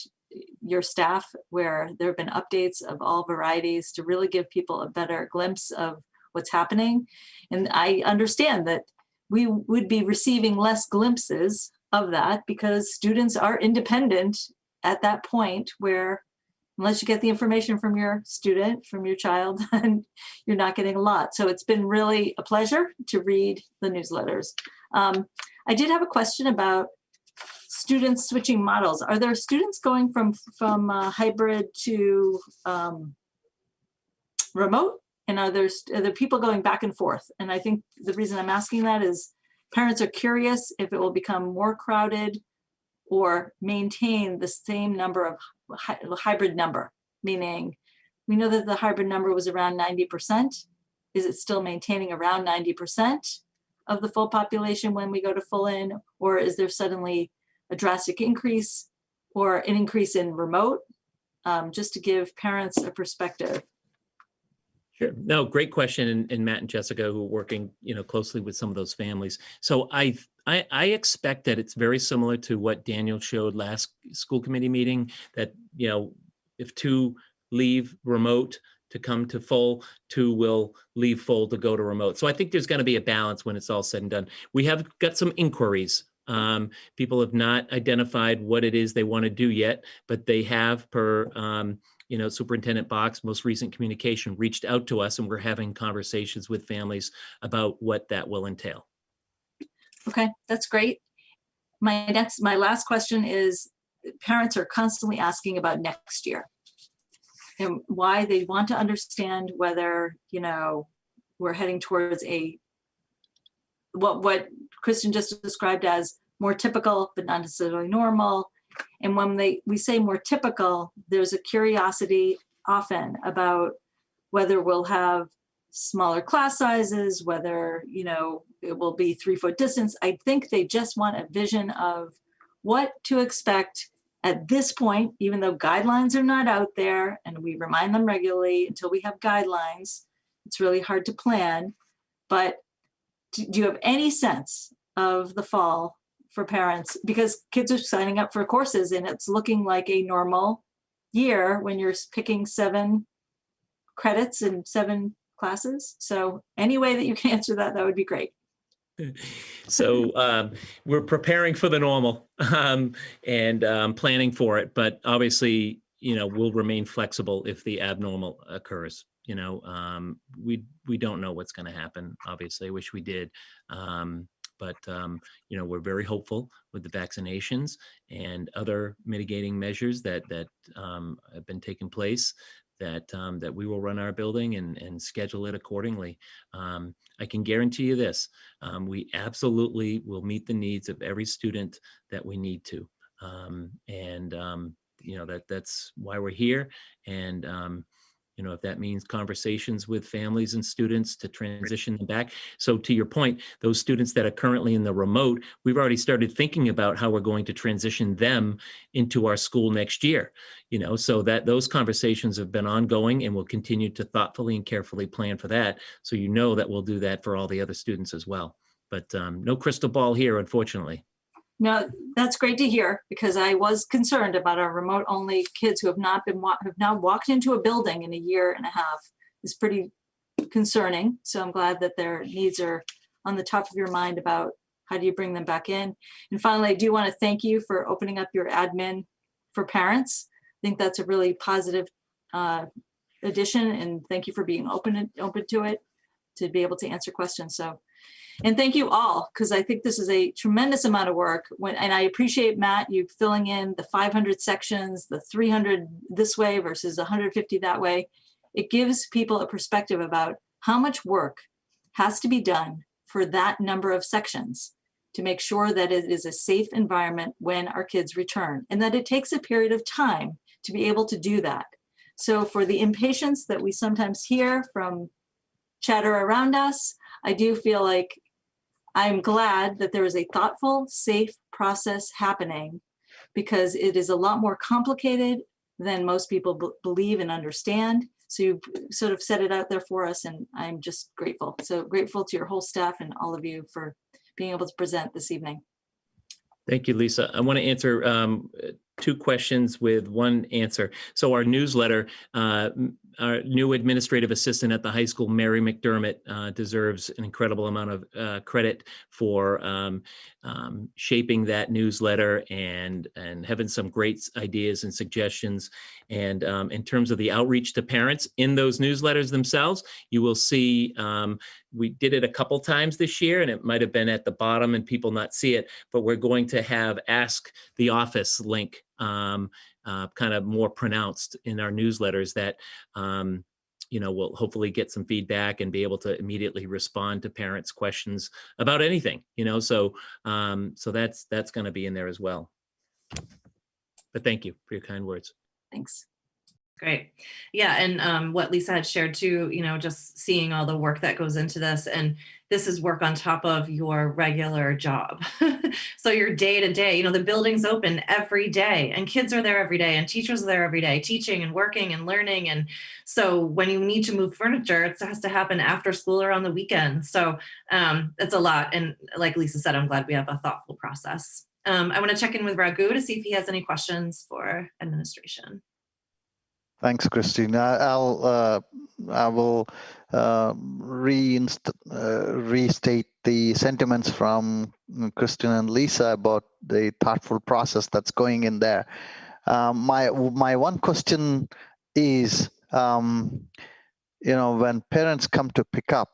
your staff, where there have been updates of all varieties to really give people a better glimpse of what's happening. And I understand that we would be receiving less glimpses of that because students are independent at that point where unless you get the information from your student, from your child, then you're not getting a lot. So it's been really a pleasure to read the newsletters. I did have a question about students switching models. Are there students going from hybrid to remote? And are there people going back and forth? And I think the reason I'm asking that is parents are curious if it will become more crowded or maintain the same number of hybrid number, meaning we know that the hybrid number was around 90%. Is it still maintaining around 90% of the full population when we go to full in, or is there suddenly a drastic increase or an increase in remote? Just to give parents a perspective. Sure. No, great question. And Matt and Jessica, who are working, closely with some of those families. So I expect that it's very similar to what Daniel showed last school committee meeting, that, if 2 leave remote to come to full, 2 will leave full to go to remote. So I think there's going to be a balance when it's all said and done. We have got some inquiries. People have not identified what it is they want to do yet, but they have, per Superintendent Bach's most recent communication, reached out to us, and we're having conversations with families about what that will entail. Okay, that's great. My last question is, parents are constantly asking about next year and why they want to understand whether, we're heading towards what Kristen just described as more typical, but not necessarily normal. And when we say more typical, there's a curiosity often about whether we'll have smaller class sizes, whether, it will be 3-foot distance. I think they just want a vision of what to expect at this point, even though guidelines are not out there, and we remind them regularly until we have guidelines. It's really hard to plan. But do you have any sense of the fall for parents? Because kids are signing up for courses and it's looking like a normal year when you're picking 7 credits and 7 classes. So any way that you can answer that would be great. So we're preparing for the normal and planning for it, but obviously, we'll remain flexible if the abnormal occurs. We don't know what's going to happen. Obviously, I wish we did. But we're very hopeful with the vaccinations and other mitigating measures that have been taking place, that we will run our building and schedule it accordingly. I can guarantee you this, we absolutely will meet the needs of every student that we need to. That's why we're here. And if that means conversations with families and students to transition them back. So to your point, those students that are currently in the remote, we've already started thinking about how we're going to transition them into our school next year, so that those conversations have been ongoing, and we'll continue to thoughtfully and carefully plan for that. So that we'll do that for all the other students as well. But no crystal ball here, unfortunately. No, that's great to hear, because I was concerned about our remote-only kids who have now walked into a building in a year and a half. It's pretty concerning. So I'm glad that their needs are on the top of your mind about how do you bring them back in. And finally, I do want to thank you for opening up your admin for parents. I think that's a really positive addition, and thank you for being open to it, to be able to answer questions. And thank you all, because I think this is a tremendous amount of work. And I appreciate, Matt, you filling in the 500 sections, the 300 this way versus 150 that way. It gives people a perspective about how much work has to be done for that number of sections to make sure that it is a safe environment when our kids return, and that it takes a period of time to be able to do that. So for the impatience that we sometimes hear from chatter around us, I do feel like I'm glad that there is a thoughtful, safe process happening, because it is a lot more complicated than most people believe and understand. So you sort of set it out there for us, and I'm just grateful. So grateful to your whole staff and all of you for being able to present this evening. Thank you, Lisa. I want to answer 2 questions with one answer. So our newsletter, our new administrative assistant at the high school, Mary McDermott, deserves an incredible amount of credit for shaping that newsletter and having some great ideas and suggestions. And in terms of the outreach to parents in those newsletters themselves, you will see we did it a couple times this year, and it might have been at the bottom and people not see it, but we're going to have Ask the Office link kind of more pronounced in our newsletters that, we'll hopefully get some feedback and be able to immediately respond to parents' questions about anything, so that's going to be in there as well. But thank you for your kind words. Thanks. Great. Yeah. And what Lisa had shared too, just seeing all the work that goes into this, and this is work on top of your regular job. So your day to day, the building's open every day and kids are there every day and teachers are there every day teaching and working and learning. And so when you need to move furniture, it has to happen after school or on the weekend. So it's a lot. And like Lisa said, I'm glad we have a thoughtful process. I want to check in with Raghu to see if he has any questions for administration. Thanks, Christine. I will restate the sentiments from Christine and Lisa about the thoughtful process that's going in there. My one question is, when parents come to pick up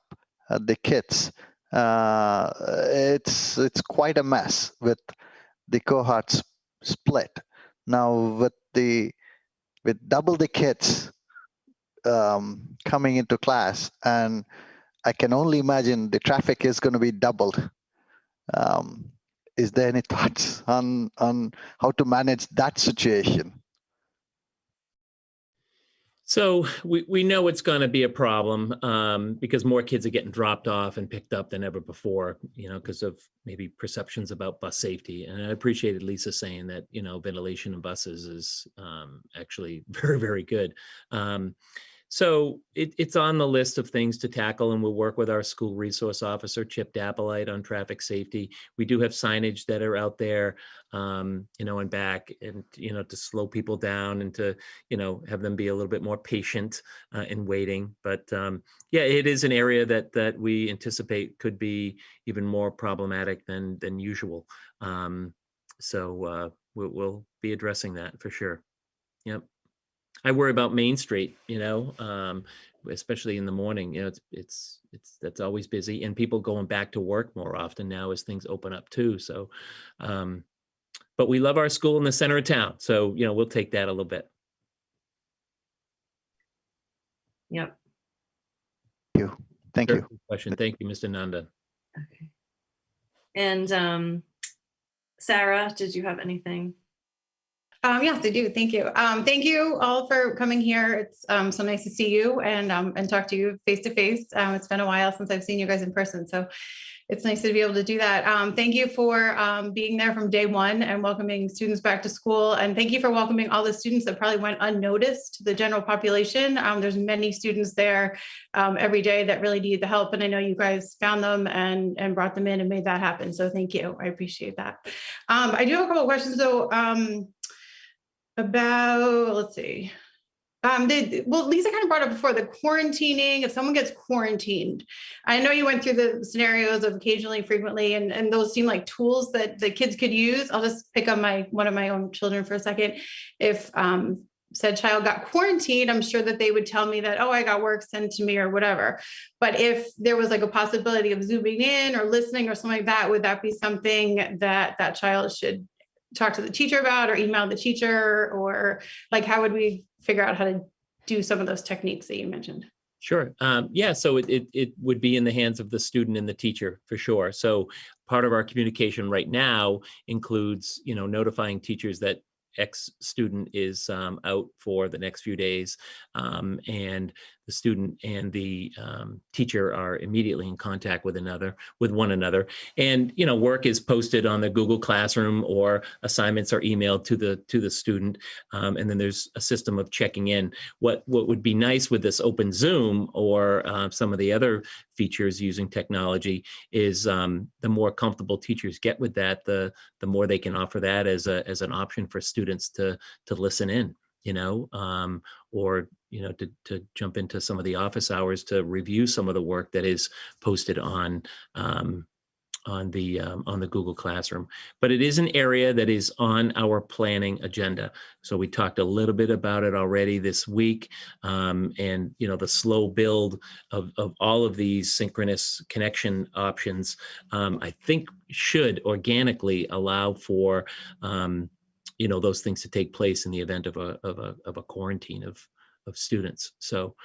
the kids, it's quite a mess with the cohorts split. Now with double the kids coming into class, and I can only imagine the traffic is going to be doubled. Is there any thoughts on how to manage that situation? So we know it's going to be a problem because more kids are getting dropped off and picked up than ever before, because of maybe perceptions about bus safety. And I appreciated Lisa saying that, ventilation in buses is actually very, very good. So it's on the list of things to tackle, and we'll work with our school resource officer, Chip Dappolite, on traffic safety. We do have signage that are out there, and back, and, to slow people down and to, have them be a little bit more patient in waiting. But yeah, it is an area that we anticipate could be even more problematic than usual. So we'll be addressing that for sure. Yep. I worry about Main Street, especially in the morning. That's always busy, and people going back to work more often now as things open up too. So, but we love our school in the center of town, so we'll take that a little bit. Yep. Thank you. Question. Thank you, Mr. Nanda. Okay. And Sarah, did you have anything? Yes, I do. Thank you. Thank you all for coming here. It's so nice to see you and talk to you face to face. It's been a while since I've seen you guys in person, so it's nice to be able to do that. Thank you for being there from day one and welcoming students back to school. And thank you for welcoming all the students that probably went unnoticed to the general population. There's many students there every day that really need the help. And I know you guys found them and brought them in and made that happen. So thank you. I appreciate that. I do have a couple of questions though. Let's see. Lisa kind of brought up before the quarantining. If someone gets quarantined, I know you went through the scenarios of occasionally, frequently, and those seem like tools that the kids could use. I'll just pick on one of my own children for a second. If said child got quarantined, I'm sure that they would tell me that, oh, I got work sent to me or whatever. But if there was like a possibility of zooming in or listening or something like that, would that be something that child should talk to the teacher about or email the teacher, or like how would we figure out how to do some of those techniques that you mentioned? Sure. Yeah, so it would be in the hands of the student and the teacher for sure. So part of our communication right now includes, notifying teachers that X student is out for the next few days, and the student and the teacher are immediately in contact with one another. And work is posted on the Google Classroom, or assignments are emailed to the student, and then there's a system of checking in. What would be nice with this open Zoom or some of the other features using technology is the more comfortable teachers get with that, the more they can offer that as an option for students to listen in, or to jump into some of the office hours to review some of the work that is posted on the Google Classroom. But it is an area that is on our planning agenda. So we talked a little bit about it already this week, and the slow build of all of these synchronous connection options, I think should organically allow for those things to take place in the event of a quarantine of students. So,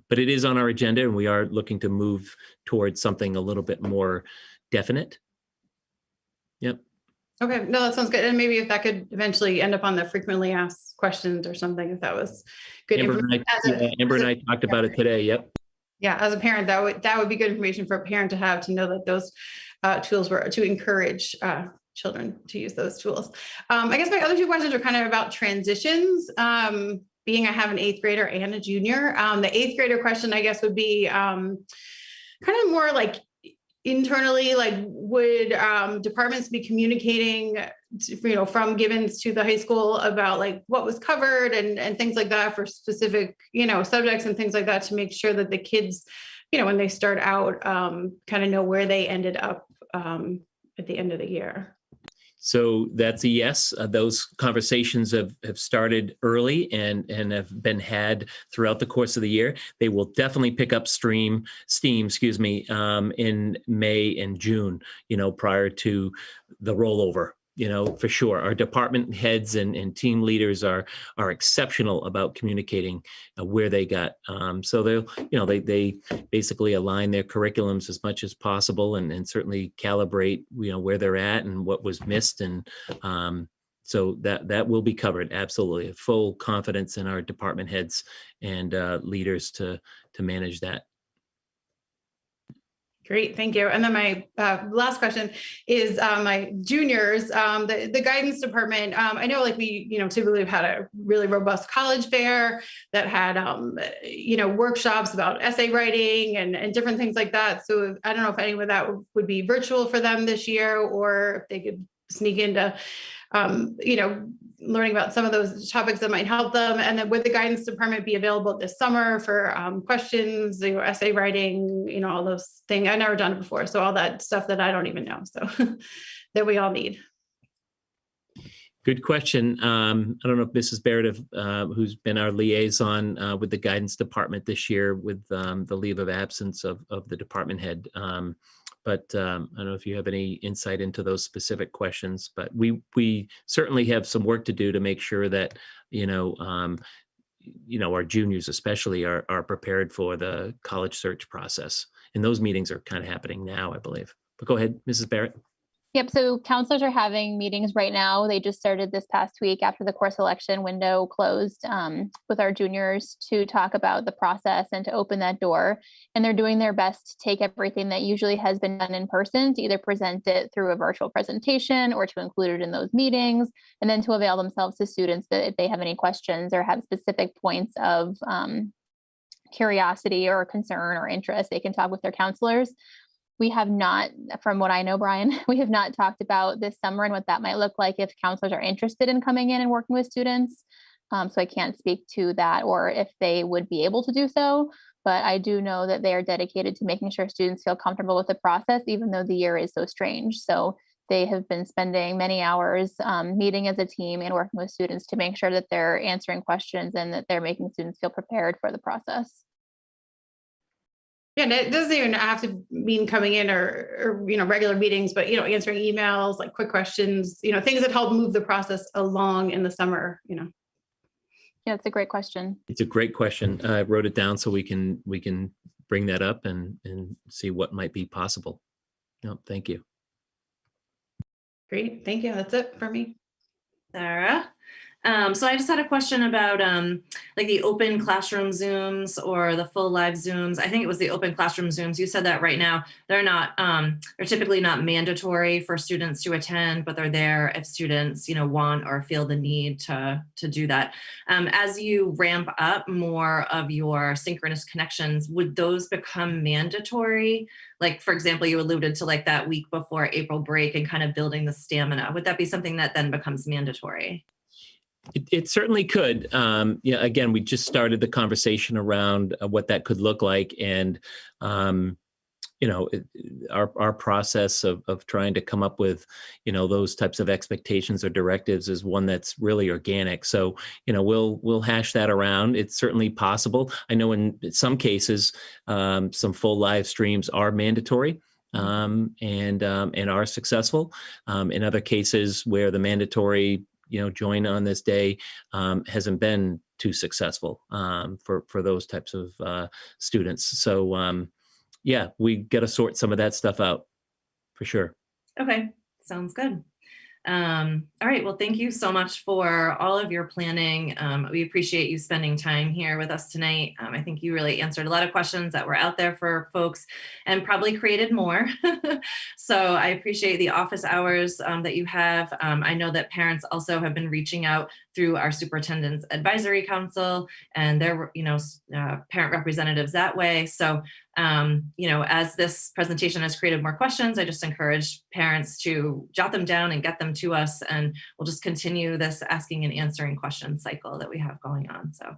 but it is on our agenda, and we are looking to move towards something a little bit more definite. Yep. Okay, no, that sounds good. And maybe if that could eventually end up on the frequently asked questions or something, if that was good. Amber and I talked about it today. Yep. Yeah, as a parent, that would be good information for a parent to have, to know that those tools were to encourage children to use those tools. I guess my other two questions are kind of about transitions. Being I have an 8th grader and a junior, the 8th grader question, I guess, would be kind of more like internally, like would departments be communicating from Gibbons to the high school about like what was covered and things like that for specific subjects and things like that, to make sure that the kids when they start out kind of know where they ended up at the end of the year? So that's a yes. Those conversations have started early and have been had throughout the course of the year. They will definitely pick up steam, in May and June, prior to the rollover. For sure. Our department heads and team leaders are exceptional about communicating where they got. So they basically align their curriculums as much as possible and certainly calibrate, where they're at and what was missed. And so that will be covered. Absolutely. Full confidence in our department heads and leaders to manage that. Great, thank you. And then my last question is my juniors, the guidance department. I know like we, typically have had a really robust college fair that had, workshops about essay writing and different things like that. So I don't know if any of that would be virtual for them this year, or if they could sneak into, learning about some of those topics that might help them. And then would the guidance department be available this summer for questions, essay writing, all those things? I've never done it before. So all that stuff that I don't even know. So that we all need. Good question. I don't know if Mrs. Barrett, who's been our liaison with the guidance department this year with the leave of absence of the department head. But I don't know if you have any insight into those specific questions, but we certainly have some work to do to make sure that, our juniors especially are prepared for the college search process. And those meetings are kind of happening now, I believe. But go ahead, Mrs. Barrett. Yep. So counselors are having meetings right now. They just started this past week after the course election window closed with our juniors to talk about the process and to open that door. And they're doing their best to take everything that usually has been done in person to either present it through a virtual presentation or to include it in those meetings, and then to avail themselves to students that if they have any questions or have specific points of curiosity or concern or interest, they can talk with their counselors. We have not, from what I know, Brian, we have not talked about this summer and what that might look like if counselors are interested in coming in and working with students. So I can't speak to that or if they would be able to do so, but I do know that they are dedicated to making sure students feel comfortable with the process, even though the year is so strange. So they have been spending many hours meeting as a team and working with students to make sure that they're answering questions and that they're making students feel prepared for the process. Yeah, and it doesn't even have to mean coming in or regular meetings, but answering emails, like quick questions, things that help move the process along in the summer. Yeah, it's a great question. It's a great question. I wrote it down so we can bring that up and see what might be possible. No, thank you. Great, thank you. That's it for me. Sarah. So I just had a question about like the open classroom Zooms or the full live Zooms. I think it was the open classroom Zooms. You said that right now they're not, they're typically not mandatory for students to attend, but they're there if students, want or feel the need to do that. As you ramp up more of your synchronous connections, would those become mandatory? Like, for example, you alluded to like that week before April break and kind of building the stamina. Would that be something that then becomes mandatory? It certainly could. Yeah, again, we just started the conversation around what that could look like, and our process of trying to come up with those types of expectations or directives is one that's really organic. So we'll hash that around. It's certainly possible. I know in some cases, some full live streams are mandatory. And are successful. In other cases where the mandatory join on this day hasn't been too successful for those types of students. So yeah, we got to sort some of that stuff out for sure. Okay, sounds good. All right, well, thank you so much for all of your planning. We appreciate you spending time here with us tonight. I think you really answered a lot of questions that were out there for folks and probably created more. So I appreciate the office hours that you have. I know that parents also have been reaching out through our Superintendent's Advisory Council and their, parent representatives that way. So as this presentation has created more questions, I just encourage parents to jot them down and get them to us, and we'll just continue this asking and answering questions cycle that we have going on. So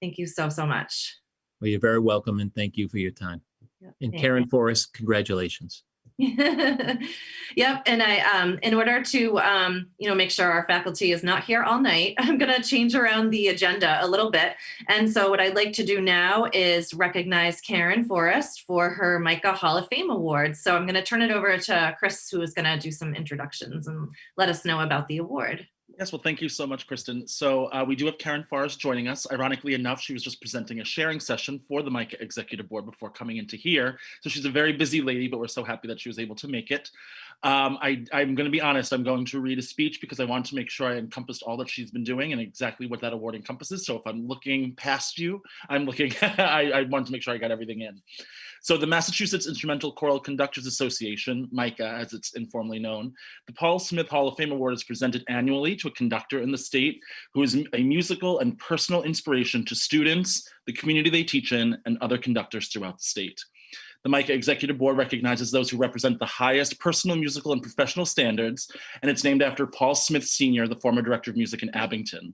thank you so much. Well, you're very welcome, and thank you for your time. Yeah, and Karen Forrest, congratulations. Yep. And I, in order to, make sure our faculty is not here all night, I'm going to change around the agenda a little bit. And so what I'd like to do now is recognize Karen Forrest for her MICA Hall of Fame Award. So I'm going to turn it over to Chris, who is going to do some introductions and let us know about the award. Yes, well, thank you so much, Kristen. So we do have Karen Forrest joining us. Ironically enough, she was just presenting a sharing session for the MICA Executive Board before coming into here. So she's a very busy lady, but we're so happy that she was able to make it. I'm going to be honest, I'm going to read a speech because I want to make sure I encompassed all that she's been doing and exactly what that award encompasses. So if I'm looking past you, I'm looking, I want to make sure I got everything in. So the Massachusetts Instrumental Choral Conductors Association, MICA as it's informally known, the Paul Smith Hall of Fame Award is presented annually to a conductor in the state who is a musical and personal inspiration to students, the community they teach in, and other conductors throughout the state. The MICA Executive Board recognizes those who represent the highest personal, musical, and professional standards, and it's named after Paul Smith Sr., the former director of music in Abington.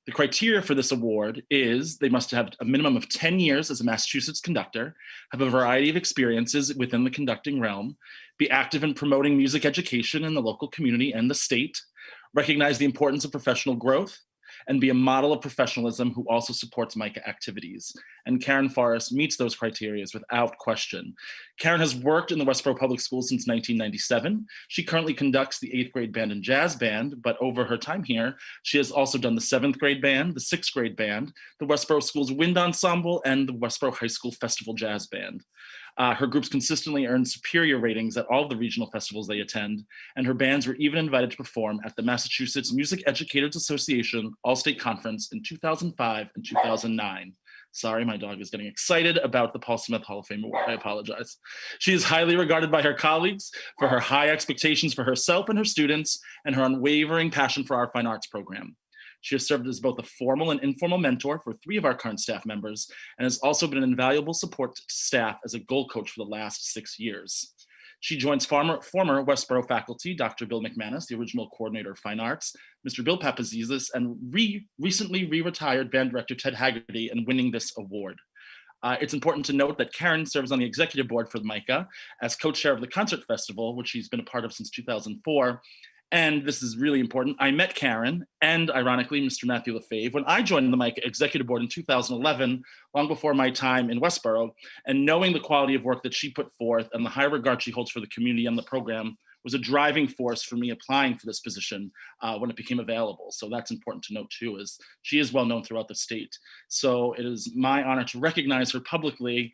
The criteria for this award is they must have a minimum of 10 years as a Massachusetts conductor, have a variety of experiences within the conducting realm, be active in promoting music education in the local community and the state, recognize the importance of professional growth, and be a model of professionalism who also supports MICA activities. And Karen Forrest meets those criteria without question. Karen has worked in the Westborough Public Schools since 1997. She currently conducts the 8th grade band and jazz band, but over her time here, she has also done the 7th grade band, the 6th grade band, the Westborough Schools Wind Ensemble, and the Westborough High School Festival Jazz Band. Her groups consistently earn superior ratings at all of the regional festivals they attend, and her bands were even invited to perform at the Massachusetts Music Educators Association All-State Conference in 2005 and 2009. Sorry, my dog is getting excited about the Paul Smith Hall of Fame Award. I apologize. She is highly regarded by her colleagues for her high expectations for herself and her students and her unwavering passion for our fine arts program. She has served as both a formal and informal mentor for 3 of our current staff members and has also been an invaluable support to staff as a goal coach for the last 6 years. She joins former Westborough faculty, Dr. Bill McManus, the original coordinator of fine arts, Mr. Bill Papazizis, and recently re-retired band director Ted Haggerty in winning this award. It's important to note that Karen serves on the executive board for the MICA as co-chair of the concert festival, which she's been a part of since 2004. And this is really important. I met Karen and, ironically, Mr. Matthew Lefebvre when I joined the MICA Executive Board in 2011, long before my time in Westborough. And knowing the quality of work that she put forth and the high regard she holds for the community and the program was a driving force for me applying for this position when it became available. So that's important to note too, is she is well known throughout the state. So it is my honor to recognize her publicly.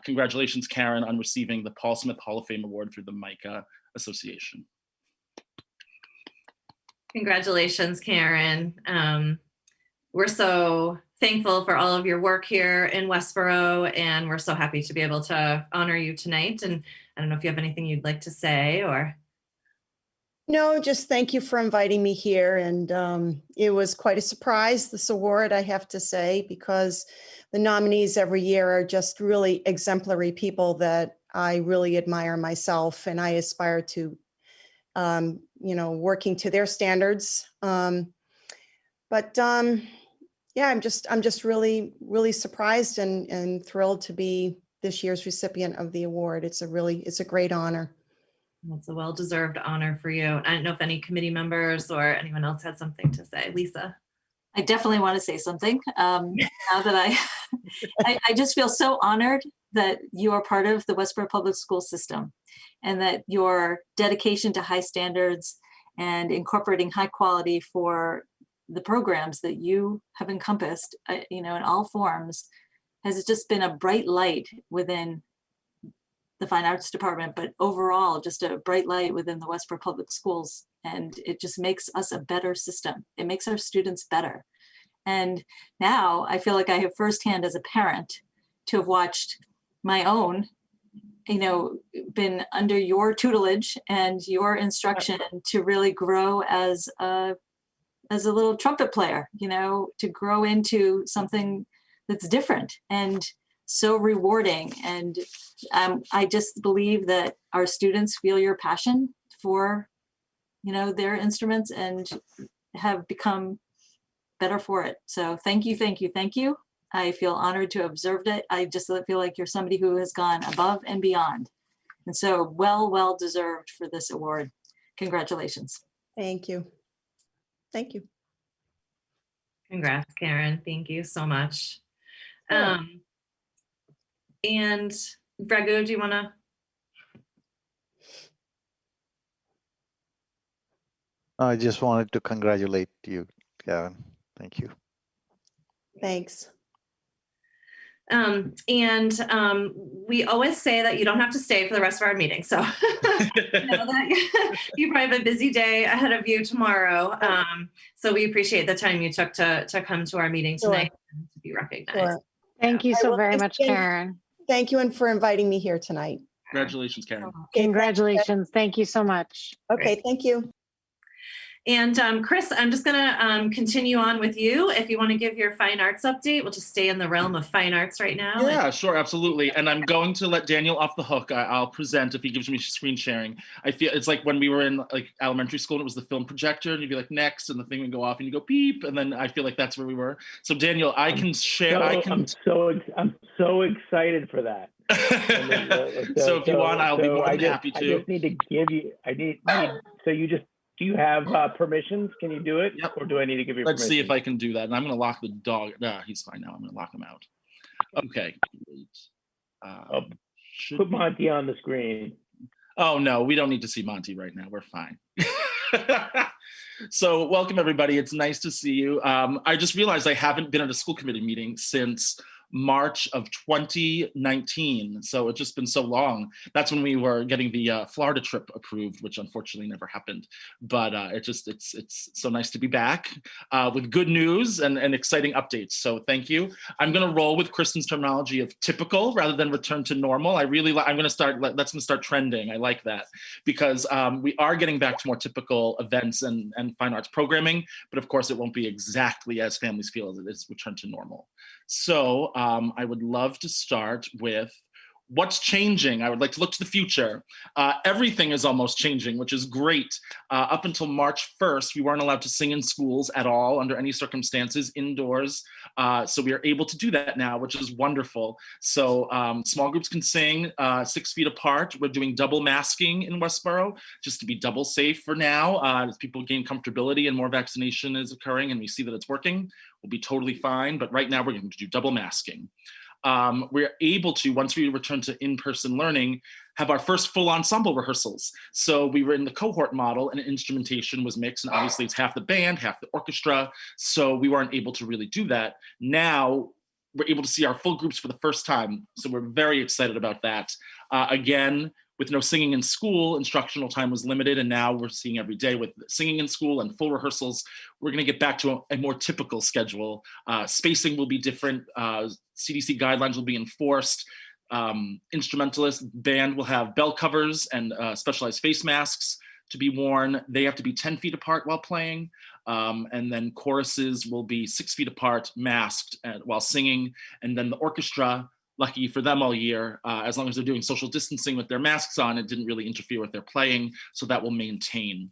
Congratulations, Karen, on receiving the Paul Smith Hall of Fame Award through the MICA Association. Congratulations, Karen. We're so thankful for all of your work here in Westborough, and we're so happy to be able to honor you tonight. And I don't know if you have anything you'd like to say or. No, just thank you for inviting me here. And it was quite a surprise, this award, I have to say, because the nominees every year are just really exemplary people that I really admire myself, and I aspire to working to their standards. But yeah, I'm just really, really surprised and thrilled to be this year's recipient of the award. It's a great honor. It's a well-deserved honor for you. I don't know if any committee members or anyone else had something to say. Lisa. I definitely want to say something. Now that I just feel so honored that you are part of the Westborough Public School system, and that your dedication to high standards and incorporating high quality for the programs that you have encompassed, in all forms, has just been a bright light within the Fine Arts Department, but overall, just a bright light within the Westborough Public Schools. And it just makes us a better system. It makes our students better. And now I feel like I have firsthand as a parent to have watched my own, been under your tutelage and your instruction to really grow as a little trumpet player, to grow into something that's different and so rewarding. And I just believe that our students feel your passion for, their instruments and have become better for it. So thank you, thank you, thank you. I feel honored to have observed it. I just feel like you're somebody who has gone above and beyond. And so well deserved for this award. Congratulations. Thank you. Thank you. Congrats, Karen. Thank you so much. Sure. And Raghu, do you want to? I just wanted to congratulate you, Karen. Thank you. Thanks. We always say that you don't have to stay for the rest of our meeting. So know that you probably have a busy day ahead of you tomorrow. So we appreciate the time you took to come to our meeting tonight and to be recognized. Sure. Thank you so very much, Karen. Thank you, and for inviting me here tonight. Congratulations, Karen. Congratulations. Thank you so much. Okay, thank you. And Chris, I'm just going to continue on with you. If you want to give your fine arts update, we'll just stay in the realm of fine arts right now. Yeah, sure, absolutely. And I'm going to let Daniel off the hook. I'll present if he gives me screen sharing. I feel it's like when we were in elementary school and it was the film projector and you'd be like next and the thing would go off and you go beep, and then I feel like that's where we were. So Daniel, I can share. I'm so excited for that. So if you want, I'll be more than happy to. I just need to give you. Do you have permissions? Can you do it? Yep. Or do I need to give you Let's permission? see if I can do that. And I'm going to lock the dog. Nah, he's fine now. I'm going to lock him out. Okay. Put Monty on the screen. Oh, no, we don't need to see Monty right now. We're fine. So welcome, everybody. It's nice to see you. I just realized I haven't been at a school committee meeting since March of 2019. So it's just been so long. That's when we were getting the Florida trip approved, which unfortunately never happened. But it's so nice to be back with good news and exciting updates. So thank you. I'm going to roll with Kristen's terminology of typical rather than return to normal. I'm going to start trending. I like that because we are getting back to more typical events and fine arts programming, but of course it won't be exactly as families feel as it is return to normal. So I would love to start with what's changing. I would like to look to the future. Everything is almost changing, which is great. Up until March 1st, we weren't allowed to sing in schools at all under any circumstances indoors. So we are able to do that now, which is wonderful. So small groups can sing 6 feet apart. We're doing double masking in Westborough just to be double safe for now. As people gain comfortability and more vaccination is occurring and we see that it's working, we'll be totally fine. But right now we're going to do double masking. We're able to, once we return to in-person learning, have our first full ensemble rehearsals. So we were in the cohort model and instrumentation was mixed, and obviously it's half the band, half the orchestra. So we weren't able to really do that. Now we're able to see our full groups for the first time. So we're very excited about that. Again, with no singing in school, instructional time was limited, and now we're seeing every day with singing in school and full rehearsals. We're going to get back to a more typical schedule. Spacing will be different. CDC guidelines will be enforced. Instrumentalist band will have bell covers and specialized face masks to be worn. They have to be 10 feet apart while playing. And then choruses will be 6 feet apart, masked while singing. And then the orchestra, lucky for them all year, as long as they're doing social distancing with their masks on, it didn't really interfere with their playing, so that will maintain.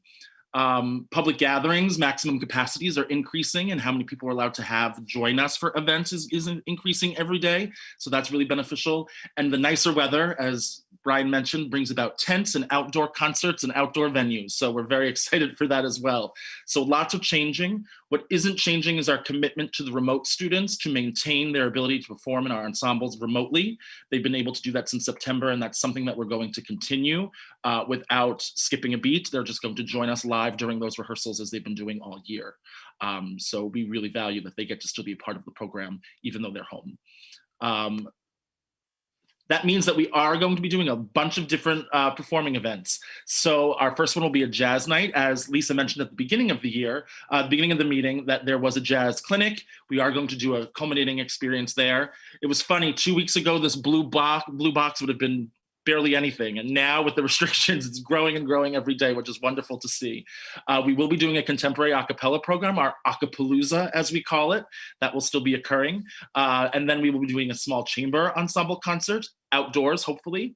Public gatherings, maximum capacities are increasing, and how many people are allowed to have join us for events is increasing every day. So that's really beneficial. And the nicer weather, as Brian mentioned, brings about tents and outdoor concerts and outdoor venues. So we're very excited for that as well. So lots of changing. What isn't changing is our commitment to the remote students to maintain their ability to perform in our ensembles remotely. They've been able to do that since September, and that's something that we're going to continue without skipping a beat. They're just going to join us live during those rehearsals as they've been doing all year. So we really value that they get to still be a part of the program, even though they're home. That means that we are going to be doing a bunch of different performing events. So our first one will be a jazz night. As Lisa mentioned at the beginning of the year, beginning of the meeting, that there was a jazz clinic. We are going to do a culminating experience there. It was funny, 2 weeks ago, this blue box would have been barely anything. And now with the restrictions, it's growing and growing every day, which is wonderful to see. We will be doing a contemporary a cappella program, our Acapalooza, as we call it. That will still be occurring. And then we will be doing a small chamber ensemble concert, outdoors, hopefully.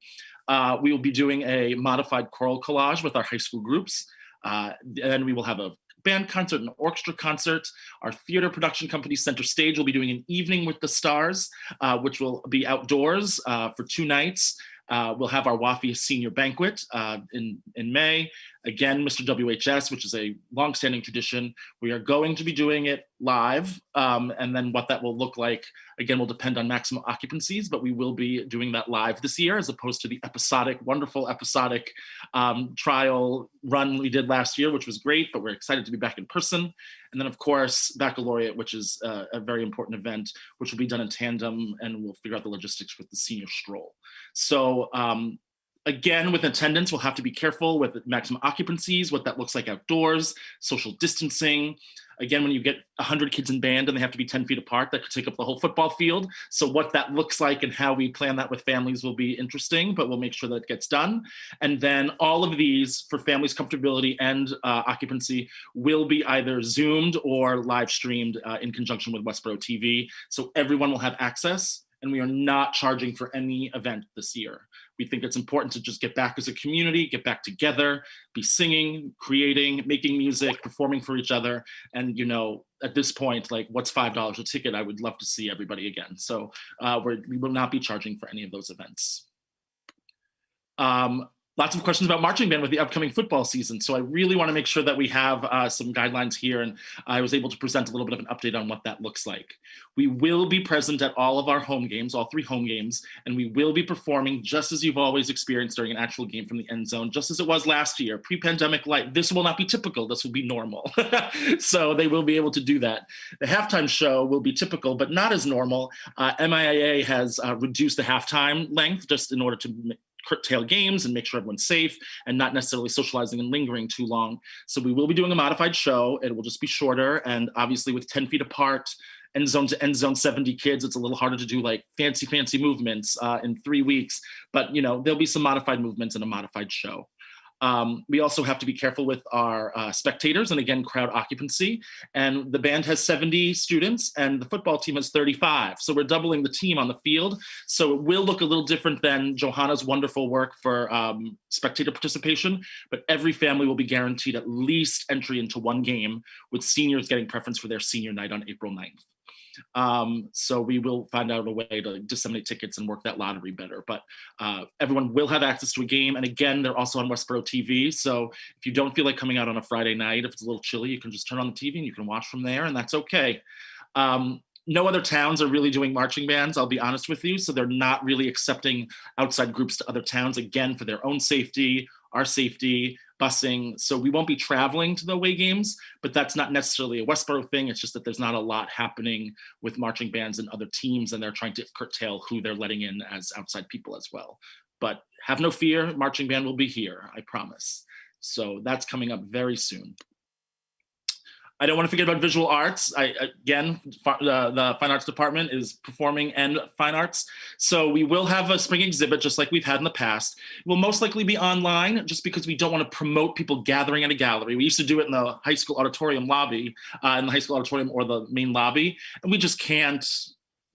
We will be doing a modified choral collage with our high school groups. And we will have a band concert, an orchestra concert. Our theater production company, Center Stage, will be doing an Evening with the Stars, which will be outdoors for 2 nights. We'll have our WAFI senior banquet in May. Again, Mr. WHS, which is a longstanding tradition. We are going to be doing it live. And then what that will look like, again, will depend on maximum occupancies, but we will be doing that live this year as opposed to the episodic, wonderful episodic trial run we did last year, which was great, but we're excited to be back in person. And then, of course, Baccalaureate, which is a very important event, which will be done in tandem, and we'll figure out the logistics with the senior stroll. So again, with attendance, we'll have to be careful with maximum occupancies, what that looks like outdoors, social distancing. Again, when you get 100 kids in band and they have to be 10 feet apart, that could take up the whole football field. So what that looks like and how we plan that with families will be interesting, but we'll make sure that it gets done. And then all of these, for families' comfortability and occupancy, will be either Zoomed or live streamed in conjunction with Westborough TV. So everyone will have access, and we are not charging for any event this year. We think it's important to just get back as a community, get back together, be singing, creating, making music, performing for each other. And, you know, at this point, like, what's $5 a ticket? I would love to see everybody again. So we will not be charging for any of those events. Lots of questions about marching band with the upcoming football season. So I really want to make sure that we have some guidelines here, and I was able to present a little bit of an update on what that looks like. We will be present at all of our home games, all 3 home games, and we will be performing just as you've always experienced during an actual game from the end zone, just as it was last year, pre-pandemic life. This will not be typical, this will be normal. So they will be able to do that. The halftime show will be typical, but not as normal. MIAA has reduced the halftime length just in order to curtail games and make sure everyone's safe and not necessarily socializing and lingering too long. So we will be doing a modified show. It will just be shorter, and obviously with 10 feet apart, end zone to end zone, 70 kids, it's a little harder to do like fancy movements in 3 weeks, but you know, there'll be some modified movements in a modified show. We also have to be careful with our spectators and, again, crowd occupancy. And the band has 70 students and the football team has 35. So we're doubling the team on the field. So it will look a little different than Johanna's wonderful work for spectator participation, but every family will be guaranteed at least entry into 1 game, with seniors getting preference for their senior night on April 9th. So we will find out a way to disseminate tickets and work that lottery better, but everyone will have access to a game. And again, they're also on Westborough TV. So if you don't feel like coming out on a Friday night, if it's a little chilly, you can just turn on the TV and you can watch from there, and that's okay. No other towns are really doing marching bands, I'll be honest with you. So they're not really accepting outside groups to other towns, again, for their own safety, our safety, busing. So we won't be traveling to the away games, but that's not necessarily a Westborough thing. It's just that there's not a lot happening with marching bands and other teams, and they're trying to curtail who they're letting in as outside people as well. But have no fear, marching band will be here, I promise. So that's coming up very soon. I don't want to forget about visual arts. Again, the fine arts department is performing and fine arts. So we will have a spring exhibit just like we've had in the past. It will most likely be online just because we don't want to promote people gathering at a gallery. We used to do it in the high school auditorium lobby, in the high school auditorium or the main lobby. And we just can't,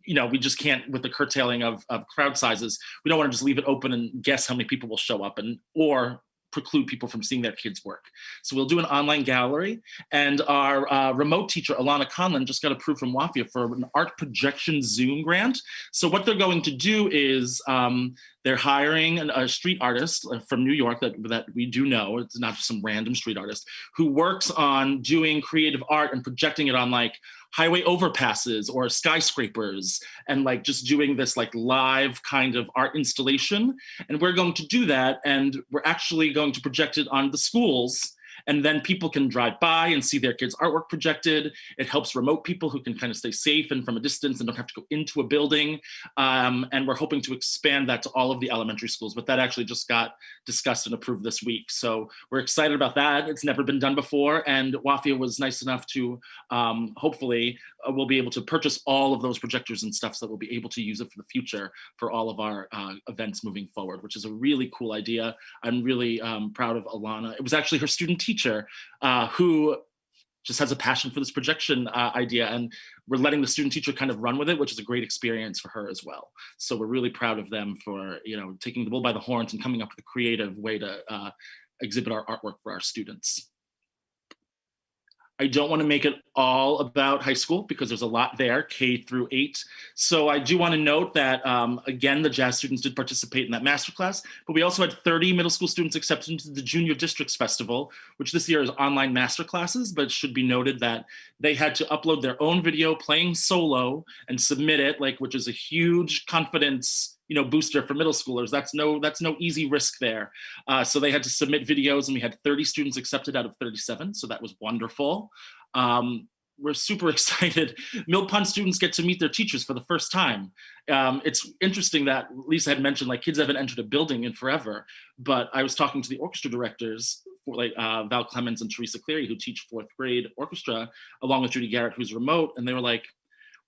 you know, we just can't, with the curtailing of crowd sizes, we don't want to just leave it open and guess how many people will show up, or preclude people from seeing their kids' work. So we'll do an online gallery, and our remote teacher, Alana Conlon, just got approved from WAFIA for an art projection Zoom grant. So what they're going to do is they're hiring a street artist from New York that we do know, it's not just some random street artist, who works on doing creative art and projecting it on like highway overpasses or skyscrapers, and like just doing this like live kind of art installation. And we're going to do that, and we're actually going to project it on the schools, and then people can drive by and see their kids' artwork projected. It helps remote people who can kind of stay safe and from a distance and don't have to go into a building. And we're hoping to expand that to all of the elementary schools, but that actually just got discussed and approved this week. So we're excited about that. It's never been done before, and WAFIA was nice enough to hopefully we'll be able to purchase all of those projectors and stuff so that we'll be able to use it for the future for all of our events moving forward, which is a really cool idea. I'm really proud of Alana. It was actually her student teacher who just has a passion for this projection idea, and we're letting the student teacher kind of run with it, which is a great experience for her as well. So we're really proud of them for, you know, taking the bull by the horns and coming up with a creative way to exhibit our artwork for our students. I don't want to make it all about high school because there's a lot there, K through 8. So I do want to note that, again, the jazz students did participate in that masterclass, but we also had 30 middle school students accepted into the Junior Districts Festival, which this year is online masterclasses, but it should be noted that they had to upload their own video playing solo and submit it, like, which is a huge confidence, you know, booster for middle schoolers. That's no easy risk there. So they had to submit videos, and we had 30 students accepted out of 37. So that was wonderful. We're super excited. Mill Pond students get to meet their teachers for the first time. It's interesting that Lisa had mentioned, like, kids haven't entered a building in forever, but I was talking to the orchestra directors, for like Val Clemens and Teresa Cleary, who teach 4th grade orchestra, along with Judy Garrett, who's remote, and they were like,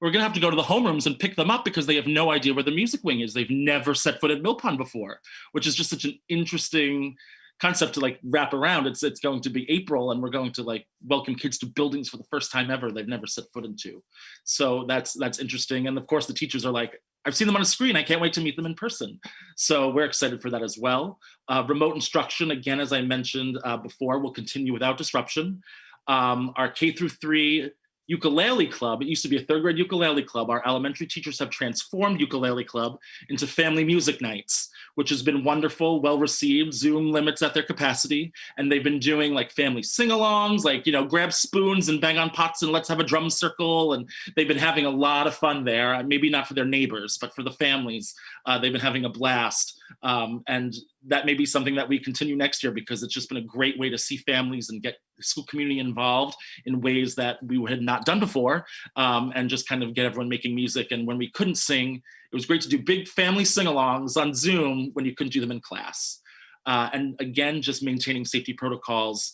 we're gonna have to go to the homerooms and pick them up because they have no idea where the music wing is. They've never set foot at Mill Pond before, which is just such an interesting concept to like wrap around. It's going to be April, and we're going to like welcome kids to buildings for the first time ever they've never set foot into. So that's interesting. And of course the teachers are like, I've seen them on a screen, I can't wait to meet them in person. So we're excited for that as well. Remote instruction, again, as I mentioned before, will continue without disruption. Our K through 3 ukulele club, it used to be a 3rd grade ukulele club. Our elementary teachers have transformed ukulele club into family music nights, which has been wonderful, well received. Zoom limits at their capacity, and they've been doing like family sing-alongs, like, you know, grab spoons and bang on pots and let's have a drum circle. And they've been having a lot of fun there. Maybe not for their neighbors, but for the families, they've been having a blast. And that may be something that we continue next year, because it's just been a great way to see families and get the school community involved in ways that we had not done before, and just kind of get everyone making music. And when we couldn't sing, it was great to do big family sing-alongs on Zoom when you couldn't do them in class. And again, just maintaining safety protocols.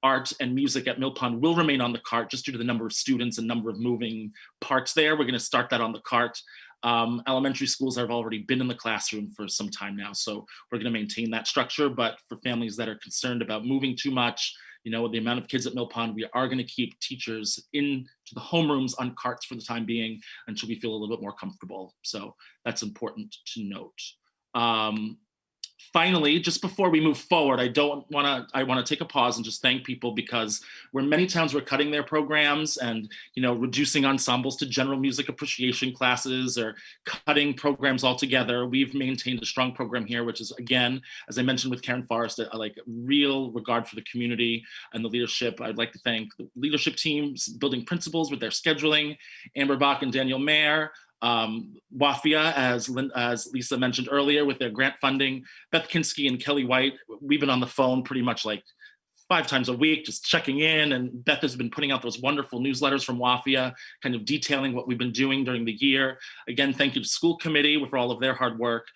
Art and music at Mill Pond will remain on the cart just due to the number of students and number of moving parts there. We're going to start that on the cart. Elementary schools have already been in the classroom for some time now, so we're going to maintain that structure. But for families that are concerned about moving too much, you know, the amount of kids at Mill Pond, we are going to keep teachers into the homerooms on carts for the time being until we feel a little bit more comfortable. So that's important to note. Finally, just before we move forward, I want to take a pause and just thank people, because where many towns were cutting their programs and, you know, reducing ensembles to general music appreciation classes or cutting programs altogether, we've maintained a strong program here, which is, again, as I mentioned with Karen Forrest, like real regard for the community and the leadership. I'd like to thank the leadership teams, building principals with their scheduling, Amber Bach and Daniel Mayer, WAFIA, as Lisa mentioned earlier, with their grant funding, Beth Kinski and Kelly White. We've been on the phone pretty much like 5 times a week, just checking in, and Beth has been putting out those wonderful newsletters from WAFIA, kind of detailing what we've been doing during the year. Again, thank you to school committee for all of their hard work.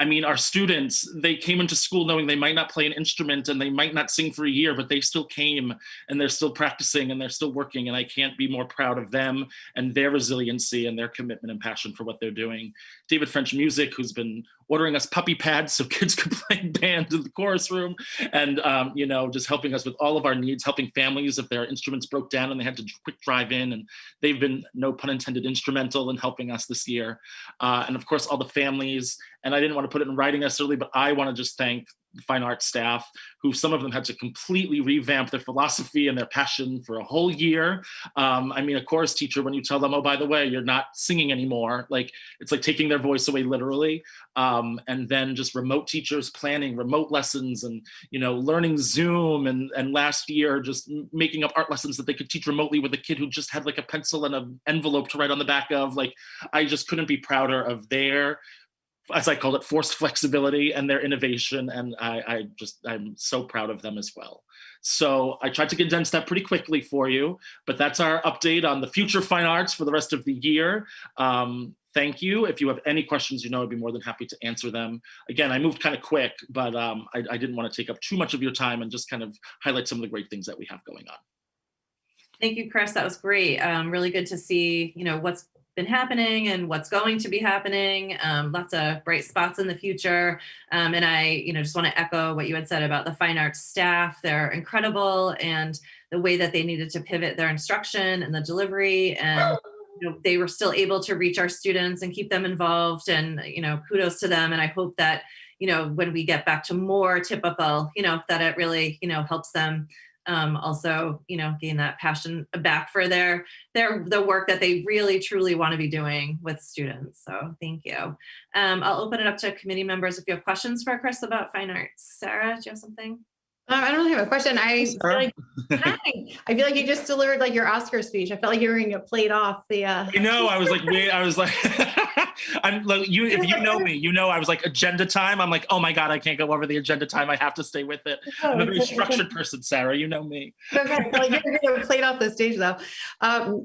I mean, our students, they came into school knowing they might not play an instrument and they might not sing for a year, but they still came and they're still practicing and they're still working. And I can't be more proud of them and their resiliency and their commitment and passion for what they're doing. David French Music, who's been ordering us puppy pads so kids could play band in the chorus room, and you know, just helping us with all of our needs, helping families if their instruments broke down and they had to quick drive in. And they've been, no pun intended, instrumental in helping us this year. And of course, all the families, and I didn't want to put it in writing necessarily, but I want to just thank fine arts staff, who some of them had to completely revamp their philosophy and their passion for a whole year. I mean, a chorus teacher, when you tell them, oh, by the way, you're not singing anymore, like it's like taking their voice away literally. And then just remote teachers planning remote lessons and, learning Zoom, and last year just making up art lessons that they could teach remotely with a kid who just had like a pencil and an envelope to write on the back of. Like, I just couldn't be prouder of their, as I called it, forced flexibility and their innovation. And I'm so proud of them as well. So I tried to condense that pretty quickly for you, but that's our update on the future fine arts for the rest of the year. Thank you. If you have any questions, I'd be more than happy to answer them. Again, I moved kind of quick, but I didn't want to take up too much of your time and just kind of highlight some of the great things that we have going on. Thank you, Chris. That was great. Really good to see, what's been happening and what's going to be happening. Lots of bright spots in the future. And I, just want to echo what you had said about the fine arts staff. They're incredible, and the way that they needed to pivot their instruction and the delivery, and they were still able to reach our students and keep them involved, and kudos to them. And I hope that when we get back to more typical, that it really helps them also gain that passion back for the work that they really truly want to be doing with students. So thank you. I'll open it up to committee members if you have questions for Chris about fine arts. Sarah, do you have something? I don't have a question. I feel like you just delivered like your Oscar speech. I felt like you were going to get played off the. I know. I was like, wait. I was like, I'm like, you. If you know me, I was like, agenda time. I'm like, oh my god, I can't go over the agenda time. I have to stay with it. I'm a very structured person, Sarah. You know me. Okay, well, you're going to get played off the stage though.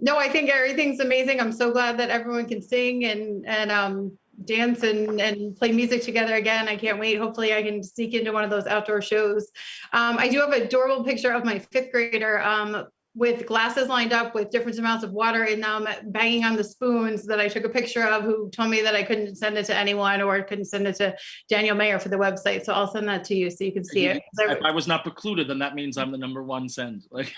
No, I think everything's amazing. I'm so glad that everyone can sing and dance and play music together again. I can't wait. Hopefully I can sneak into one of those outdoor shows. I do have an adorable picture of my 5th grader with glasses lined up with different amounts of water in them, banging on the spoons that I took a picture of, who told me that I couldn't send it to anyone or couldn't send it to Daniel Mayer for the website. So I'll send that to you so you can see it. If I was not precluded, then that means I'm the #1 send. Like,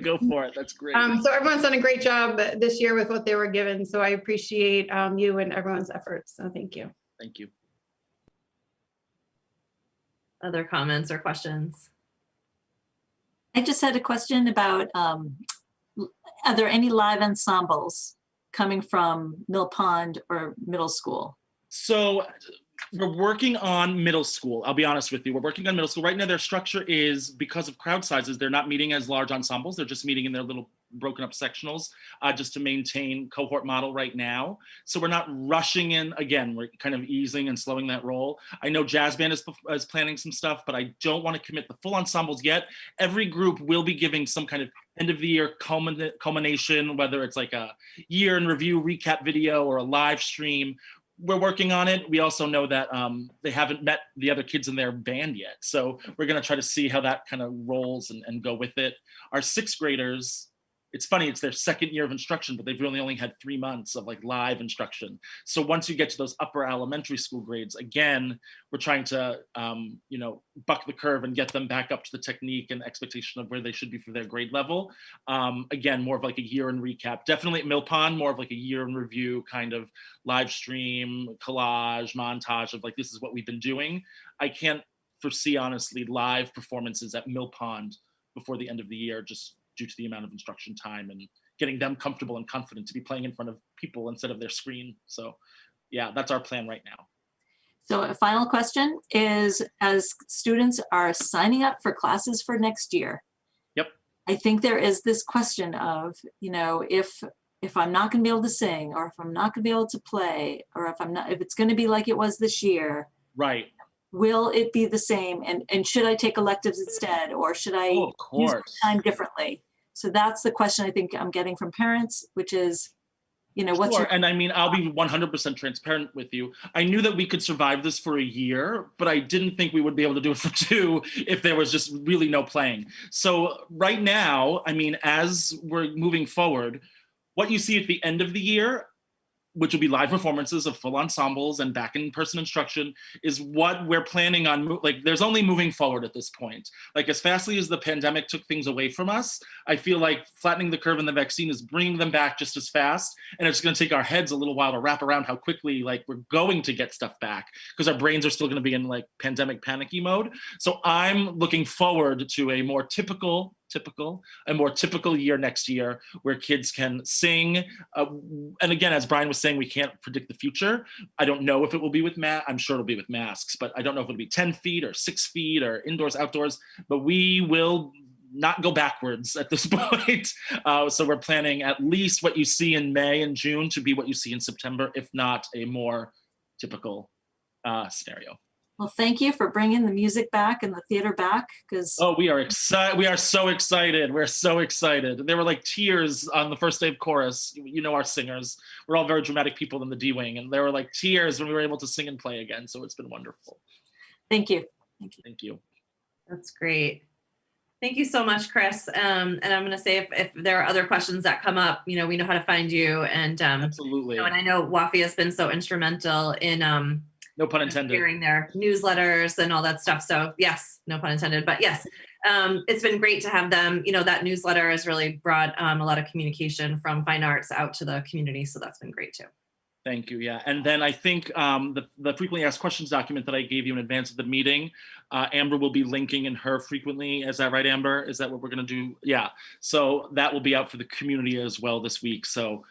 go for it. That's great. So everyone's done a great job this year with what they were given. So I appreciate you and everyone's efforts. So thank you. Thank you. Other comments or questions? I just had a question about, are there any live ensembles coming from Mill Pond or middle school? So we're working on middle school. I'll be honest with you. We're working on middle school. Right now, their structure is, because of crowd sizes, they're not meeting as large ensembles. They're just meeting in their little broken up sectionals, just to maintain cohort model right now. So we're not rushing in. Again, we're kind of easing and slowing that roll. I know jazz band is planning some stuff, but I don't want to commit the full ensembles yet. Every group will be giving some kind of end of the year culmination, whether it's like a year in review recap video or a live stream. We're working on it. We also know that they haven't met the other kids in their band yet. So we're going to try to see how that kind of rolls and go with it. Our 6th graders, it's funny, it's their 2nd year of instruction, but they've really only had 3 months of like live instruction. So once you get to those upper elementary school grades, again, we're trying to, buck the curve and get them back up to the technique and expectation of where they should be for their grade level. Again, more of like a year in recap. Definitely at Mill Pond, more of like a year in review kind of live stream, collage, montage of like, this is what we've been doing. I can't foresee, honestly, live performances at Mill Pond before the end of the year, just due to the amount of instruction time and getting them comfortable and confident to be playing in front of people instead of their screen. So yeah, that's our plan right now. So a final question is, as students are signing up for classes for next year, yep, I think there is this question of, if I'm not going to be able to sing, or if I'm not going to be able to play, or if it's going to be like it was this year, right? Will it be the same? And should I take electives instead, or should I use my time differently? So that's the question I think I'm getting from parents, which is, what's sure. And I mean, I'll be 100% transparent with you. I knew that we could survive this for a year, but I didn't think we would be able to do it for 2 if there was just really no playing. So right now, I mean, as we're moving forward, what you see at the end of the year, which will be live performances of full ensembles and back in-person instruction, is what we're planning on. Like, there's only moving forward at this point. Like, as fastly as the pandemic took things away from us, I feel like flattening the curve in the vaccine is bringing them back just as fast. And it's going to take our heads a little while to wrap around how quickly, like, we're going to get stuff back, because our brains are still going to be in like pandemic panicky mode. So I'm looking forward to a more typical year next year, where kids can sing. And again, as Brian was saying, we can't predict the future. I don't know if it will be with I'm sure it'll be with masks, but I don't know if it'll be 10 feet or 6 feet or indoors, outdoors, but we will not go backwards at this point. So we're planning at least what you see in May and June to be what you see in September, if not a more typical scenario. Well, thank you for bringing the music back and the theater back, because we are excited. We are so excited. We're so excited. There were like tears on the first day of chorus. You know, our singers, we're all very dramatic people in the D wing, and there were like tears when we were able to sing and play again. So it's been wonderful. Thank you. Thank you. That's great. Thank you so much, Chris. And I'm going to say, if there are other questions that come up, we know how to find you. And absolutely. And I know Wafi has been so instrumental in no pun intended, sharing their newsletters and all that stuff. So yes, no pun intended, but yes, it's been great to have them. That newsletter has really brought a lot of communication from fine arts out to the community. So that's been great too. Thank you. Yeah. And then I think the frequently asked questions document that I gave you in advance of the meeting, Amber will be linking in her frequently. Is that right, Amber? Is that what we're going to do? Yeah. So that will be out for the community as well this week. So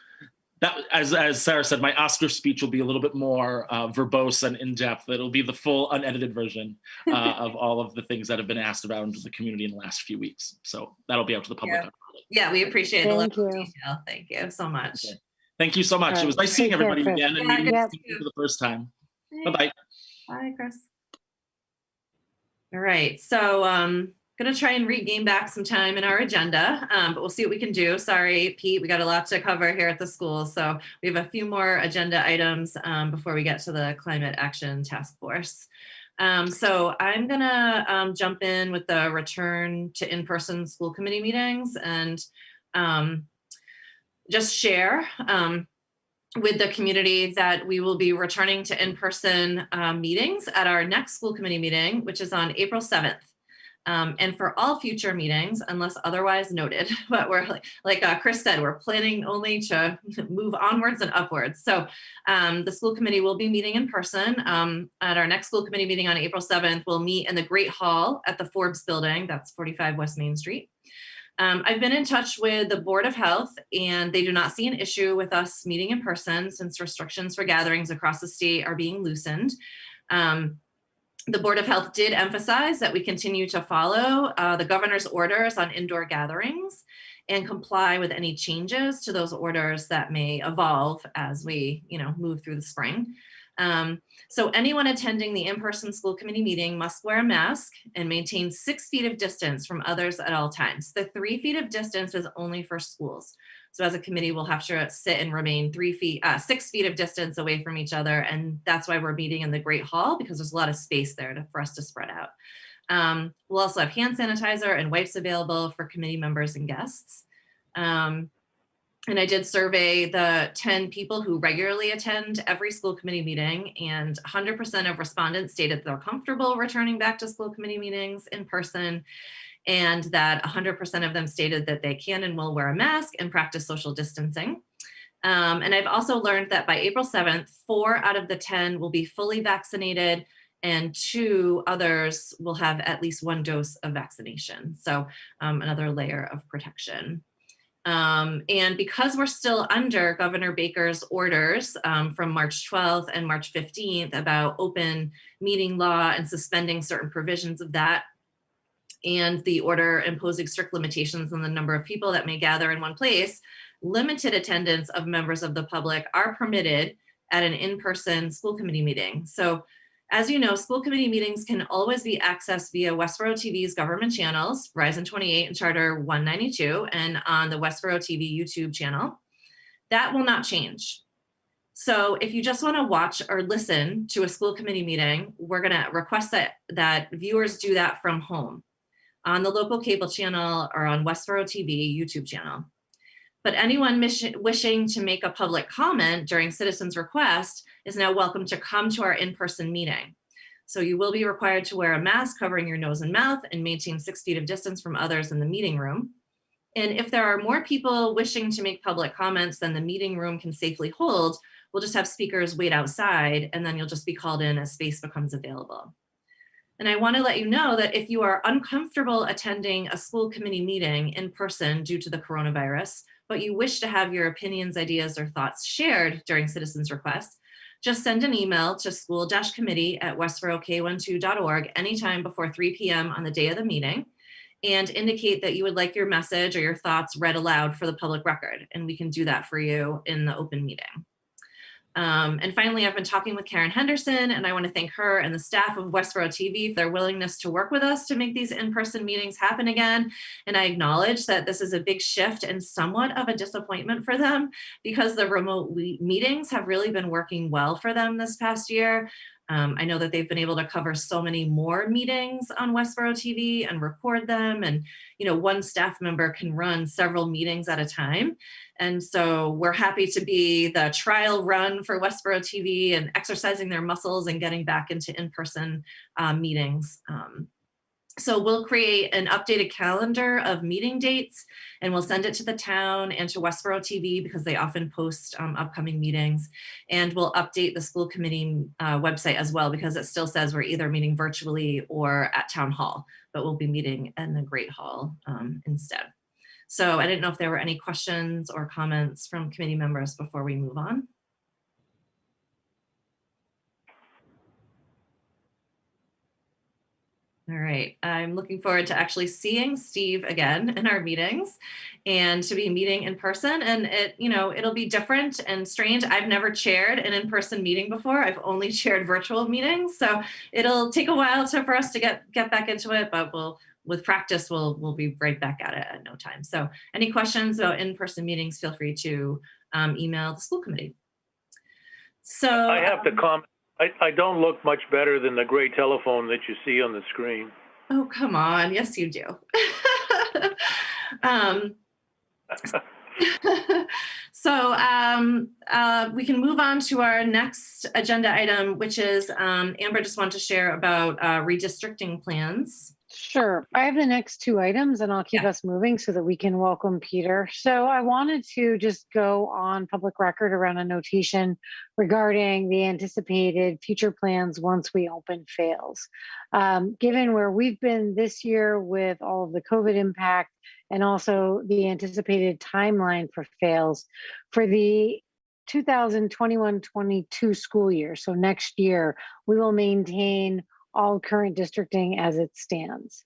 that, as Sarah said, my Oscar speech will be a little bit more verbose and in-depth. It'll be the full unedited version of all of the things that have been asked about into the community in the last few weeks. So that'll be out to the public. Yeah, we appreciate the level of detail. Thank you so much. Okay. Thank you so much. It was nice seeing everybody again and meeting you for the first time. Bye-bye. Bye, Chris. All right, so going to try and regain back some time in our agenda, but we'll see what we can do. Sorry, Pete, we got a lot to cover here at the school. So we have a few more agenda items before we get to the Climate Action Task Force. So I'm going to jump in with the return to in-person school committee meetings and just share with the community that we will be returning to in-person meetings at our next school committee meeting, which is on April 7th. And for all future meetings, unless otherwise noted, but we're like Chris said, we're planning only to move onwards and upwards. So the school committee will be meeting in person at our next school committee meeting on April 7th. We'll meet in the Great Hall at the Forbes building. That's 45 West Main Street. I've been in touch with the Board of Health, and they do not see an issue with us meeting in person since restrictions for gatherings across the state are being loosened. The Board of Health did emphasize that we continue to follow the governor's orders on indoor gatherings and comply with any changes to those orders that may evolve as we, move through the spring. So anyone attending the in-person school committee meeting must wear a mask and maintain 6 feet of distance from others at all times. The 3 feet of distance is only for schools. So as a committee, we'll have to sit and remain 6 feet of distance away from each other. And that's why we're meeting in the Great Hall, because there's a lot of space there for us to spread out. We'll also have hand sanitizer and wipes available for committee members and guests. And I did survey the 10 people who regularly attend every school committee meeting, and 100% of respondents stated they're comfortable returning back to school committee meetings in person, and that 100% of them stated that they can and will wear a mask and practice social distancing. And I've also learned that by April 7th, 4 out of the 10 will be fully vaccinated, and 2 others will have at least 1 dose of vaccination. So another layer of protection. And because we're still under Governor Baker's orders from March 12th and March 15th about open meeting law and suspending certain provisions of that, and the order imposing strict limitations on the number of people that may gather in one place, limited attendance of members of the public are permitted at an in-person school committee meeting. So as you know, school committee meetings can always be accessed via Westborough TV's government channels, Verizon 28 and Charter 192, and on the Westborough TV YouTube channel. That will not change. So if you just want to watch or listen to a school committee meeting, we're going to request that viewers do that from home on the local cable channel or on Westborough TV YouTube channel. But anyone wishing to make a public comment during citizens' request is now welcome to come to our in-person meeting. So you will be required to wear a mask covering your nose and mouth and maintain 6 feet of distance from others in the meeting room. And if there are more people wishing to make public comments than the meeting room can safely hold, we'll just have speakers wait outside, and then you'll just be called in as space becomes available. And I want to let you know that if you are uncomfortable attending a school committee meeting in person due to the coronavirus, but you wish to have your opinions, ideas, or thoughts shared during citizens' requests, just send an email to school-committee@westboroughk12.org anytime before 3 p.m. on the day of the meeting, and indicate that you would like your message or your thoughts read aloud for the public record. And we can do that for you in the open meeting. And finally, I've been talking with Karen Henderson, and I want to thank her and the staff of Westborough TV for their willingness to work with us to make these in-person meetings happen again. And I acknowledge that this is a big shift and somewhat of a disappointment for them, because the remote meetings have really been working well for them this past year. I know that they've been able to cover so many more meetings on Westborough TV and record them. And, you know, one staff member can run several meetings at a time. And so we're happy to be the trial run for Westborough TV and exercising their muscles and getting back into in-person meetings. So we'll create an updated calendar of meeting dates, and we'll send it to the town and to Westborough TV because they often post upcoming meetings. And we'll update the school committee website as well, because it still says we're either meeting virtually or at town hall, but we'll be meeting in the Great Hall instead. So I didn't know if there were any questions or comments from committee members before we move on. All right, I'm looking forward to actually seeing Steve again in our meetings and to be meeting in person. And it'll be different and strange. I've never chaired an in-person meeting before. I've only chaired virtual meetings. So it'll take a while for us to get back into it, but with practice, we'll be right back at it at no time. So any questions about in-person meetings, feel free to email the school committee. So I have to comment. I don't look much better than the gray telephone that you see on the screen. Oh, come on. Yes, you do. So we can move on to our next agenda item, which is Amber just wanted to share about redistricting plans. Sure. I have the next 2 items, and I'll keep us moving so that we can welcome Peter. So I wanted to just go on public record around a notation regarding the anticipated future plans once we open fails. Given where we've been this year with all of the COVID impact and also the anticipated timeline for fails for the 2021-22 school year, so next year, we will maintain all current districting as it stands.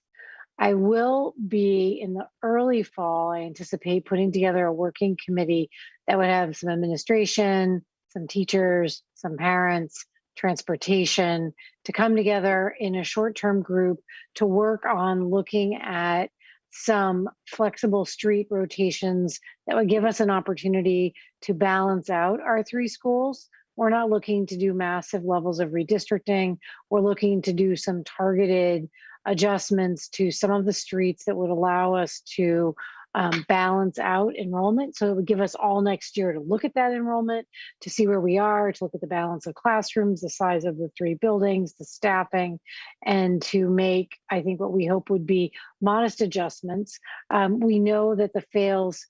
I will be in the early fall, I anticipate putting together a working committee that would have some administration, some teachers, some parents, transportation, to come together in a short-term group to work on looking at some flexible street rotations that would give us an opportunity to balance out our 3 schools. We're not looking to do massive levels of redistricting. We're looking to do some targeted adjustments to some of the streets that would allow us to balance out enrollment. So it would give us all next year to look at that enrollment, to see where we are, to look at the balance of classrooms, the size of the 3 buildings, the staffing, and to make, I think, what we hope would be modest adjustments. We know that the fails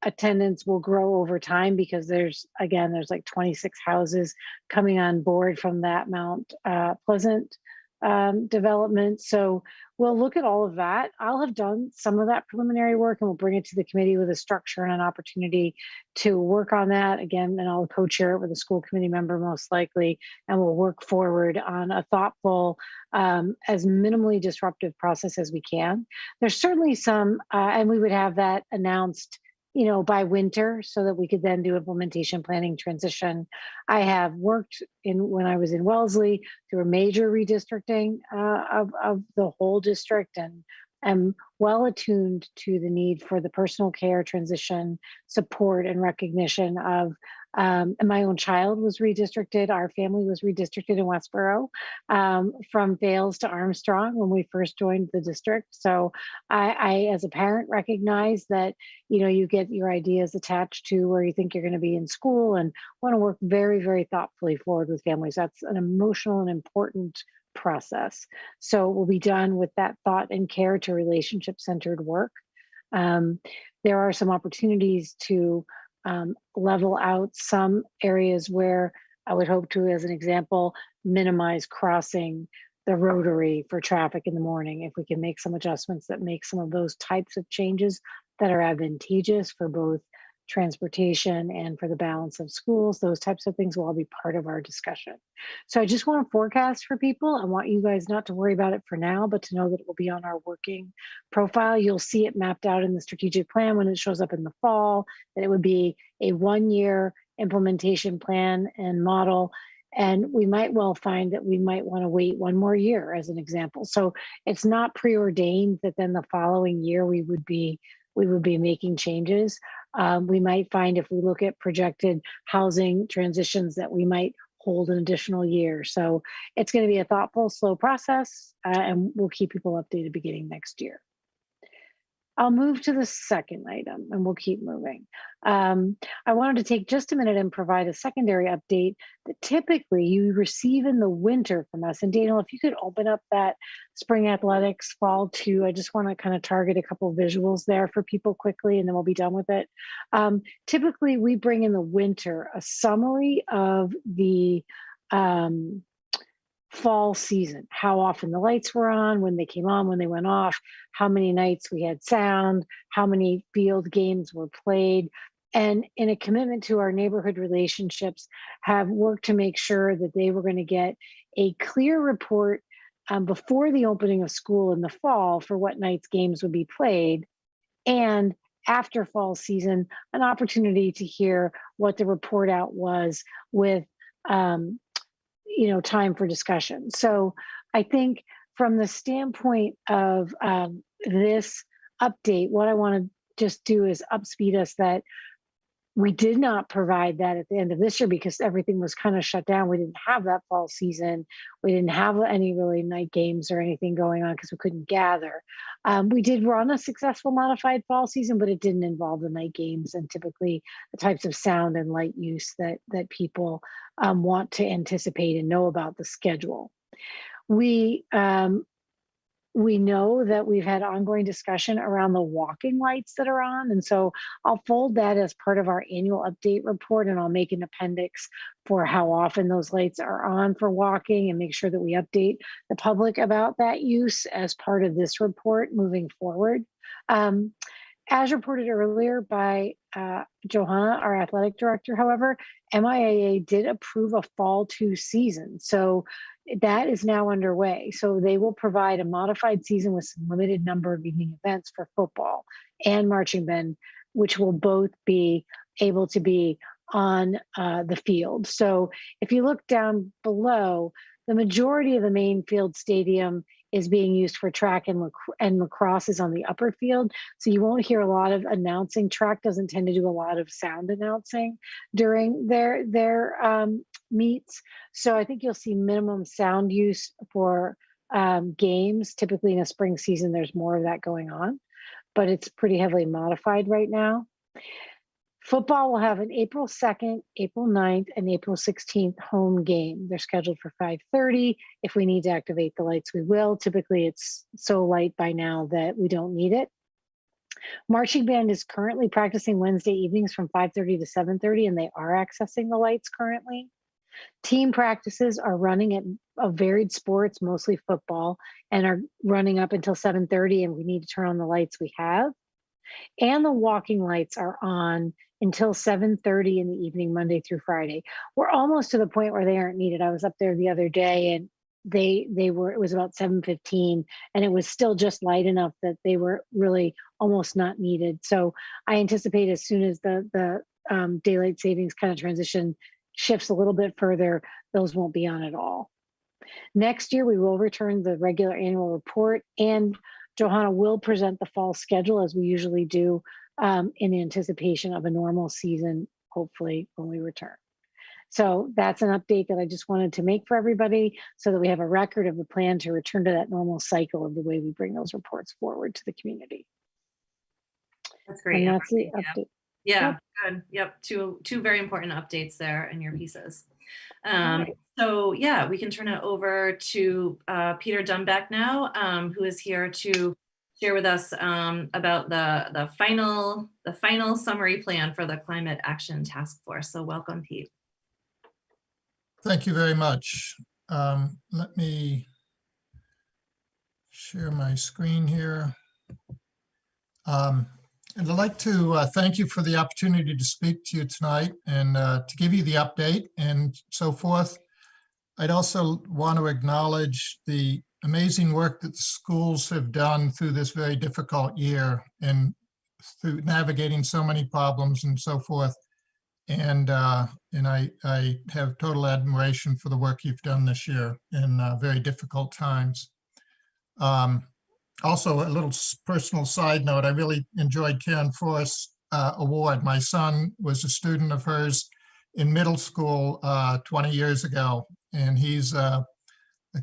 attendance will grow over time because there's like 26 houses coming on board from that Mount Pleasant development. So we'll look at all of that. I'll have done some of that preliminary work, and we'll bring it to the committee with a structure and an opportunity to work on that again. And I'll co-chair it with a school committee member most likely, and we'll work forward on a thoughtful, as minimally disruptive process as we can. There's certainly some, and we would have that announced by winter so that we could then do implementation planning transition. I have worked when I was in Wellesley through a major redistricting of the whole district, and am well attuned to the need for the personal care transition support and recognition of And my own child was redistricted. Our family was redistricted in Westborough from Fales to Armstrong when we first joined the district. So I, as a parent, recognize that, you get your ideas attached to where you think you're going to be in school and want to work very, very thoughtfully forward with families. That's an emotional and important process. So we'll be done with that thought and care to relationship-centered work. There are some opportunities to level out some areas where I would hope to, as an example, minimize crossing the rotary for traffic in the morning. If we can make some adjustments that make some of those types of changes that are advantageous for both transportation and for the balance of schools, those types of things will all be part of our discussion. So I just want to forecast for people. I want you guys not to worry about it for now, but to know that it will be on our working profile. You'll see it mapped out in the strategic plan when it shows up in the fall, that it would be a 1-year implementation plan and model. And we might well find that we might want to wait 1 more year as an example. So it's not preordained that then the following year we would be making changes. We might find, if we look at projected housing transitions, that we might hold an additional year. So it's going to be a thoughtful, slow process, and we'll keep people updated beginning next year. I'll move to the second item and we'll keep moving. I wanted to take just a minute and provide a secondary update that typically you receive in the winter from us. And Daniel, if you could open up that spring athletics, fall 2, I just want to kind of target a couple of visuals there for people quickly, and then we'll be done with it. Typically, we bring in the winter a summary of the fall season, how often the lights were on, when they came on, when they went off, how many nights we had sound, how many field games were played, and in a commitment to our neighborhood relationships, have worked to make sure that they were going to get a clear report before the opening of school in the fall for what nights games would be played, and after fall season, an opportunity to hear what the report out was with time for discussion. So I think from the standpoint of this update, what I want to just do is upspeed us that we did not provide that at the end of this year because everything was kind of shut down. We didn't have that fall season. We didn't have any really night games or anything going on because we couldn't gather. We did run a successful modified fall season, but it didn't involve the night games and typically the types of sound and light use that people want to anticipate and know about the schedule. We know that we've had ongoing discussion around the walking lights that are on. And so I'll fold that as part of our annual update report, and I'll make an appendix for how often those lights are on for walking and make sure that we update the public about that use as part of this report moving forward. As reported earlier by Johanna, our athletic director, however, MIAA did approve a fall 2 season. So that is now underway. So they will provide a modified season with some limited number of evening events for football and marching band, which will both be able to be on the field. So if you look down below, the majority of the main field stadium is being used for track, and lacrosse is on the upper field. So you won't hear a lot of announcing. Track doesn't tend to do a lot of sound announcing during their meets. So I think you'll see minimum sound use for games. Typically in a spring season, there's more of that going on, but it's pretty heavily modified right now. Football will have an April 2nd, April 9th, and April 16th home game. They're scheduled for 5:30. If we need to activate the lights, we will. Typically, it's so light by now that we don't need it. Marching band is currently practicing Wednesday evenings from 5:30 to 7:30, and they are accessing the lights currently. Team practices are running at varied sports, mostly football, and are running up until 7:30, and we need to turn on the lights we have. And the walking lights are on until 7:30 in the evening, Monday through Friday. We're almost to the point where they aren't needed. I was up there the other day and it was about 7:15 and it was still just light enough that they were really almost not needed. So I anticipate as soon as the daylight savings kind of transition shifts a little bit further, those won't be on at all. Next year, we will return the regular annual report, and Johanna will present the fall schedule as we usually do in anticipation of a normal season hopefully when we return. So that's an update that I just wanted to make for everybody so that we have a record of the plan to return to that normal cycle of the way we bring those reports forward to the community. That's great. And that's the update. Yeah, good. Yep, two very important updates there in your pieces. Right. So yeah, we can turn it over to Peter Dumbeck now, who is here to share with us about the final summary plan for the Climate Action Task Force. So welcome, Pete. Thank you very much. Let me share my screen here. And I'd like to thank you for the opportunity to speak to you tonight and to give you the update and so forth. I'd also want to acknowledge the amazing work that the schools have done through this very difficult year and through navigating so many problems and so forth. And I have total admiration for the work you've done this year in very difficult times. Also, a little personal side note, I really enjoyed Karen Forrest's award. My son was a student of hers in middle school 20 years ago, and he's a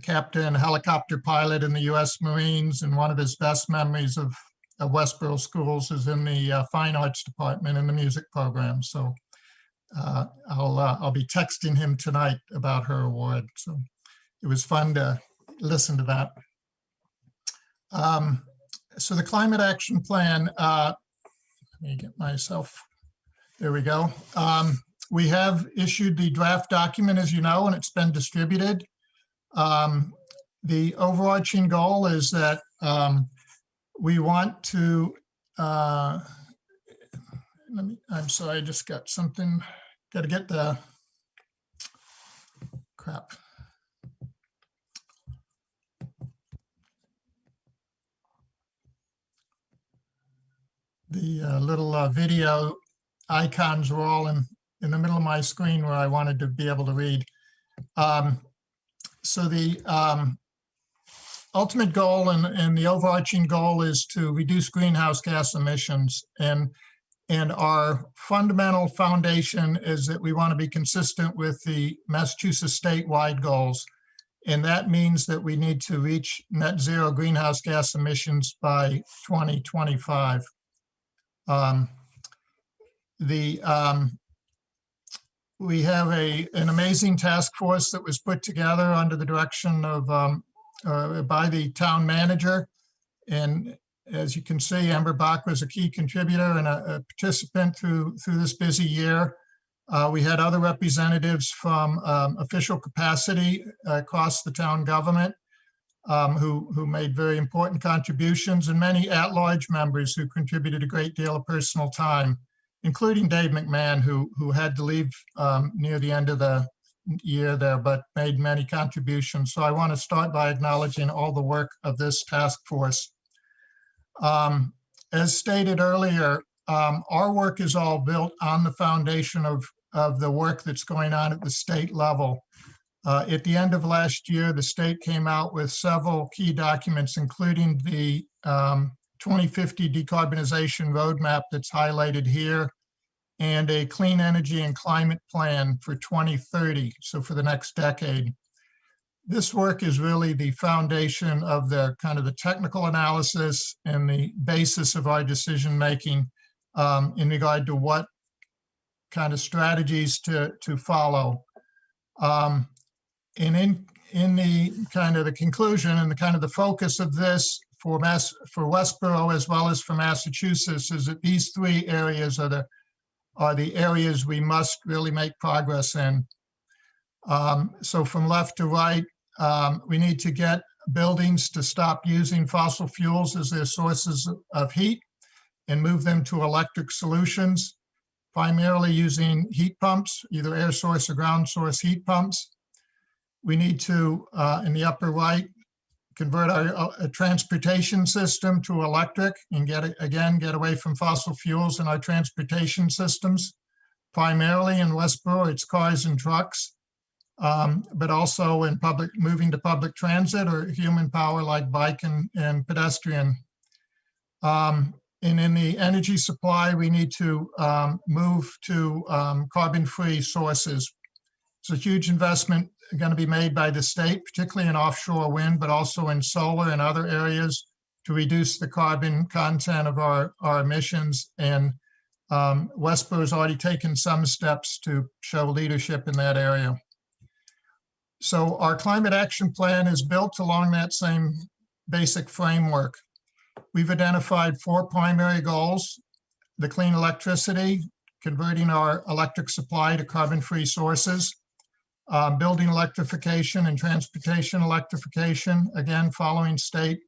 captain, helicopter pilot in the U.S. Marines, and one of his best memories of Westborough schools is in the fine arts department in the music program. So I'll be texting him tonight about her award. So it was fun to listen to that. So the Climate Action Plan, let me get myself, there we go. We have issued the draft document, as you know, and it's been distributed. The overarching goal is that we want to, I'm sorry, I just got something, got to get the, crap. The little video icons were all in the middle of my screen where I wanted to be able to read. So the ultimate goal and the overarching goal is to reduce greenhouse gas emissions. And our fundamental foundation is that we want to be consistent with the Massachusetts statewide goals. And that means that we need to reach net zero greenhouse gas emissions by 2025. We have an amazing task force that was put together under the direction of by the town manager. And as you can see, Amber Bach was a key contributor and a participant through this busy year. We had other representatives from official capacity across the town government who made very important contributions, and many at-large members who contributed a great deal of personal time, including Dave McMahon, who had to leave near the end of the year there, but made many contributions. So I want to start by acknowledging all the work of this task force. As stated earlier, our work is all built on the foundation of the work that's going on at the state level. At the end of last year, the state came out with several key documents, including the 2050 decarbonization roadmap that's highlighted here, and a clean energy and climate plan for 2030, so for the next decade. This work is really the foundation of the kind of the technical analysis and the basis of our decision-making in regard to what kind of strategies to follow. And in the kind of the conclusion and the kind of the focus of this for Westborough as well as for Massachusetts is that these three areas are the areas we must really make progress in. So from left to right, we need to get buildings to stop using fossil fuels as their sources of heat and move them to electric solutions, primarily using heat pumps, either air source or ground source heat pumps. We need to, in the upper right, convert our transportation system to electric and get away from fossil fuels in our transportation systems. Primarily in Westborough, it's cars and trucks, but also in moving to public transit or human power like bike and pedestrian. And in the energy supply, we need to move to carbon-free sources. It's a huge investment going to be made by the state, particularly in offshore wind, but also in solar and other areas to reduce the carbon content of our emissions. And Westborough has already taken some steps to show leadership in that area. So our climate action plan is built along that same basic framework. We've identified 4 primary goals: the clean electricity, converting our electric supply to carbon-free sources, building electrification and transportation electrification, again, following state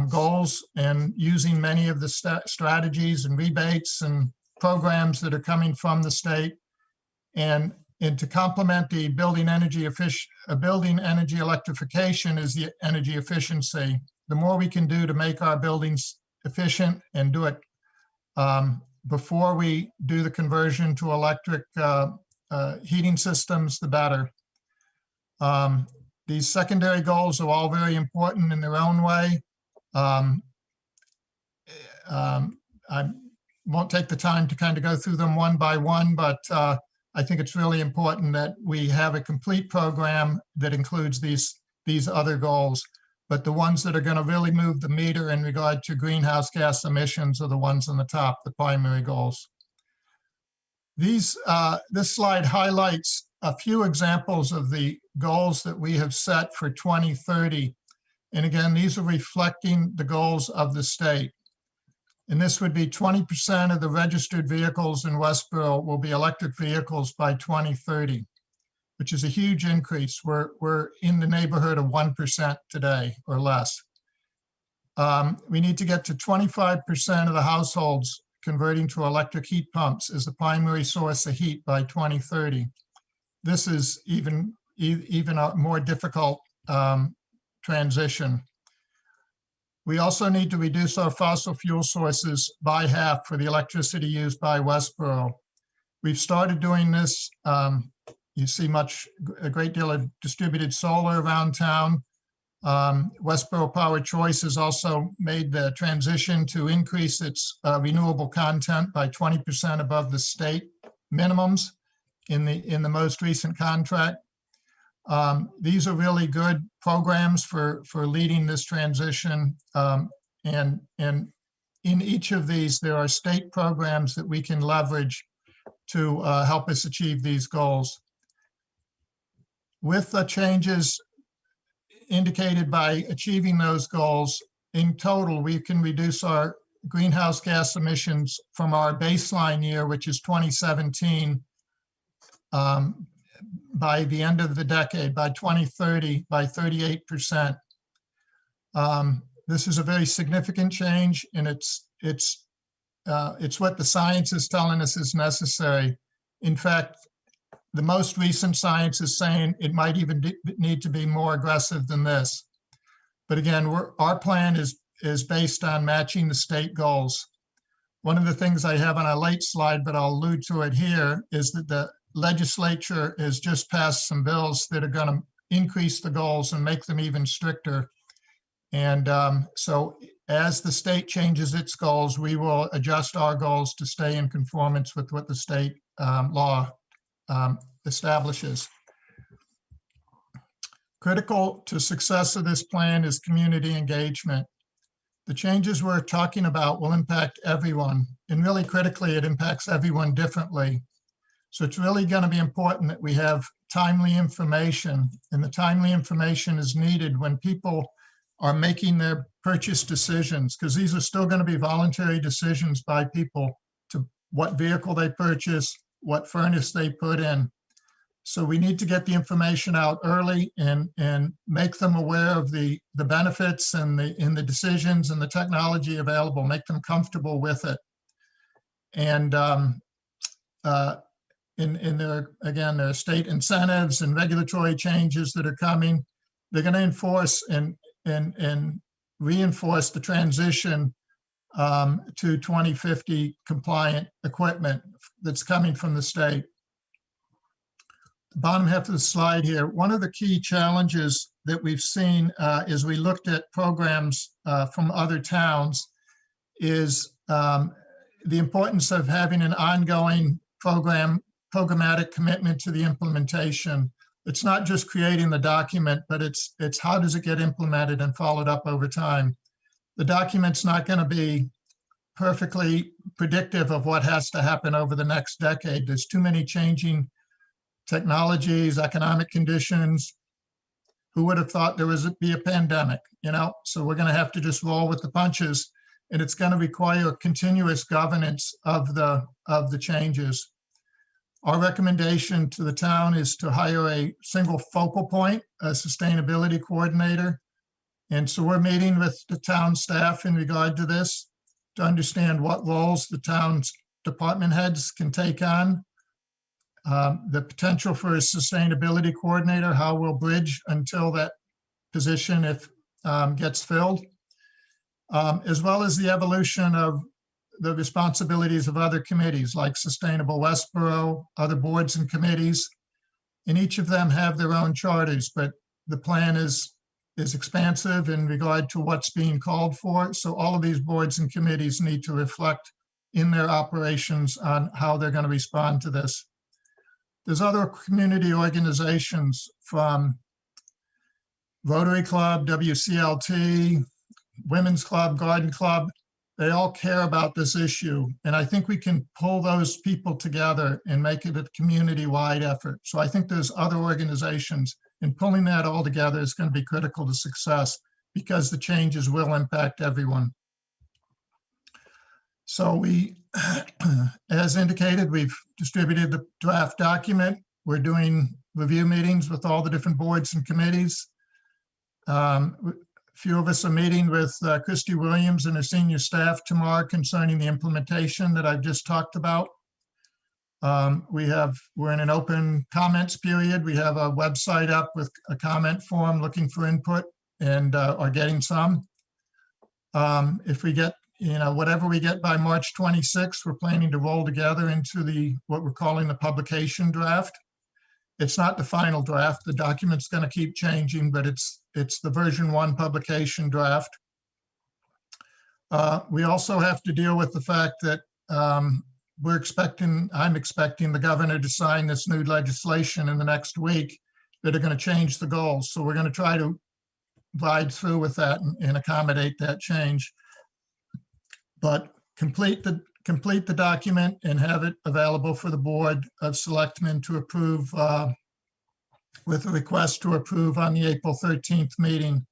goals and using many of the strategies and rebates and programs that are coming from the state. And to complement the building energy electrification is the energy efficiency. The more we can do to make our buildings efficient and do it before we do the conversion to electric heating systems, the better. These secondary goals are all very important in their own way. I won't take the time to kind of go through them one by one, but I think it's really important that we have a complete program that includes these other goals. But the ones that are going to really move the meter in regard to greenhouse gas emissions are the ones on the top, the primary goals. This slide highlights a few examples of the goals that we have set for 2030. And again, these are reflecting the goals of the state. And this would be 20% of the registered vehicles in Westborough will be electric vehicles by 2030, which is a huge increase. We're in the neighborhood of 1% today or less. We need to get to 25% of the households converting to electric heat pumps as the primary source of heat by 2030. This is even a more difficult transition. We also need to reduce our fossil fuel sources by half for the electricity used by Westborough. We've started doing this. You see a great deal of distributed solar around town. Westborough Power Choice has also made the transition to increase its renewable content by 20% above the state minimums in the most recent contract. These are really good programs for leading this transition. And in each of these, there are state programs that we can leverage to help us achieve these goals. With the changes indicated by achieving those goals, in total, we can reduce our greenhouse gas emissions from our baseline year, which is 2017, by the end of the decade, by 2030, by 38%. This is a very significant change, and it's what the science is telling us is necessary. In fact, the most recent science is saying it might even need to be more aggressive than this. But again, our plan is based on matching the state goals. One of the things I have on a late slide, but I'll allude to it here, is that the legislature has just passed some bills that are going to increase the goals and make them even stricter. And so as the state changes its goals, we will adjust our goals to stay in conformance with what the state law establishes. Critical to success of this plan is community engagement. The changes we're talking about will impact everyone, and really critically, it impacts everyone differently. So it's really going to be important that we have timely information, and the timely information is needed when people are making their purchase decisions, because these are still going to be voluntary decisions by people to what vehicle they purchase, what furnace they put in. So we need to get the information out early and make them aware of the benefits and the decisions and the technology available, make them comfortable with it. And there are state incentives and regulatory changes that are coming. They're going to enforce and reinforce the transition to 2050 compliant equipment that's coming from the state. The bottom half of the slide here, one of the key challenges that we've seen as we looked at programs from other towns is the importance of having an ongoing programmatic commitment to the implementation. It's not just creating the document, but it's how does it get implemented and followed up over time. The document's not going to be perfectly predictive of what has to happen over the next decade. There's too many changing technologies, economic conditions. Who would have thought there was be a pandemic, you know? So we're going to have to just roll with the punches, and it's going to require continuous governance of the changes. Our recommendation to the town is to hire a single focal point, a sustainability coordinator. And so we're meeting with the town staff in regard to this to understand what roles the town's department heads can take on. The potential for a sustainability coordinator, how we'll bridge until that position gets filled, as well as the evolution of the responsibilities of other committees like Sustainable Westborough, other boards and committees, and each of them have their own charters, but the plan is expansive in regard to what's being called for. So all of these boards and committees need to reflect in their operations on how they're going to respond to this. There's other community organizations from Rotary Club, WCLT, Women's Club, Garden Club. They all care about this issue. And I think we can pull those people together and make it a community-wide effort. So I think there's other organizations, and pulling that all together is going to be critical to success because the changes will impact everyone. So we, as indicated, we've distributed the draft document. We're doing review meetings with all the different boards and committees. A few of us are meeting with Christy Williams and her senior staff tomorrow concerning the implementation that I've just talked about. We're in an open comments period. We have a website up with a comment form looking for input and are getting some. If we get, whatever we get by March 26th, we're planning to roll together into what we're calling the publication draft. It's not the final draft. The document's going to keep changing, but it's the version 1 publication draft. We also have to deal with the fact that I'm expecting the governor to sign this new legislation in the next week that are going to change the goals. So we're going to try to ride through with that and accommodate that change. But complete the document and have it available for the Board of Selectmen to approve with a request to approve on the April 13th meeting,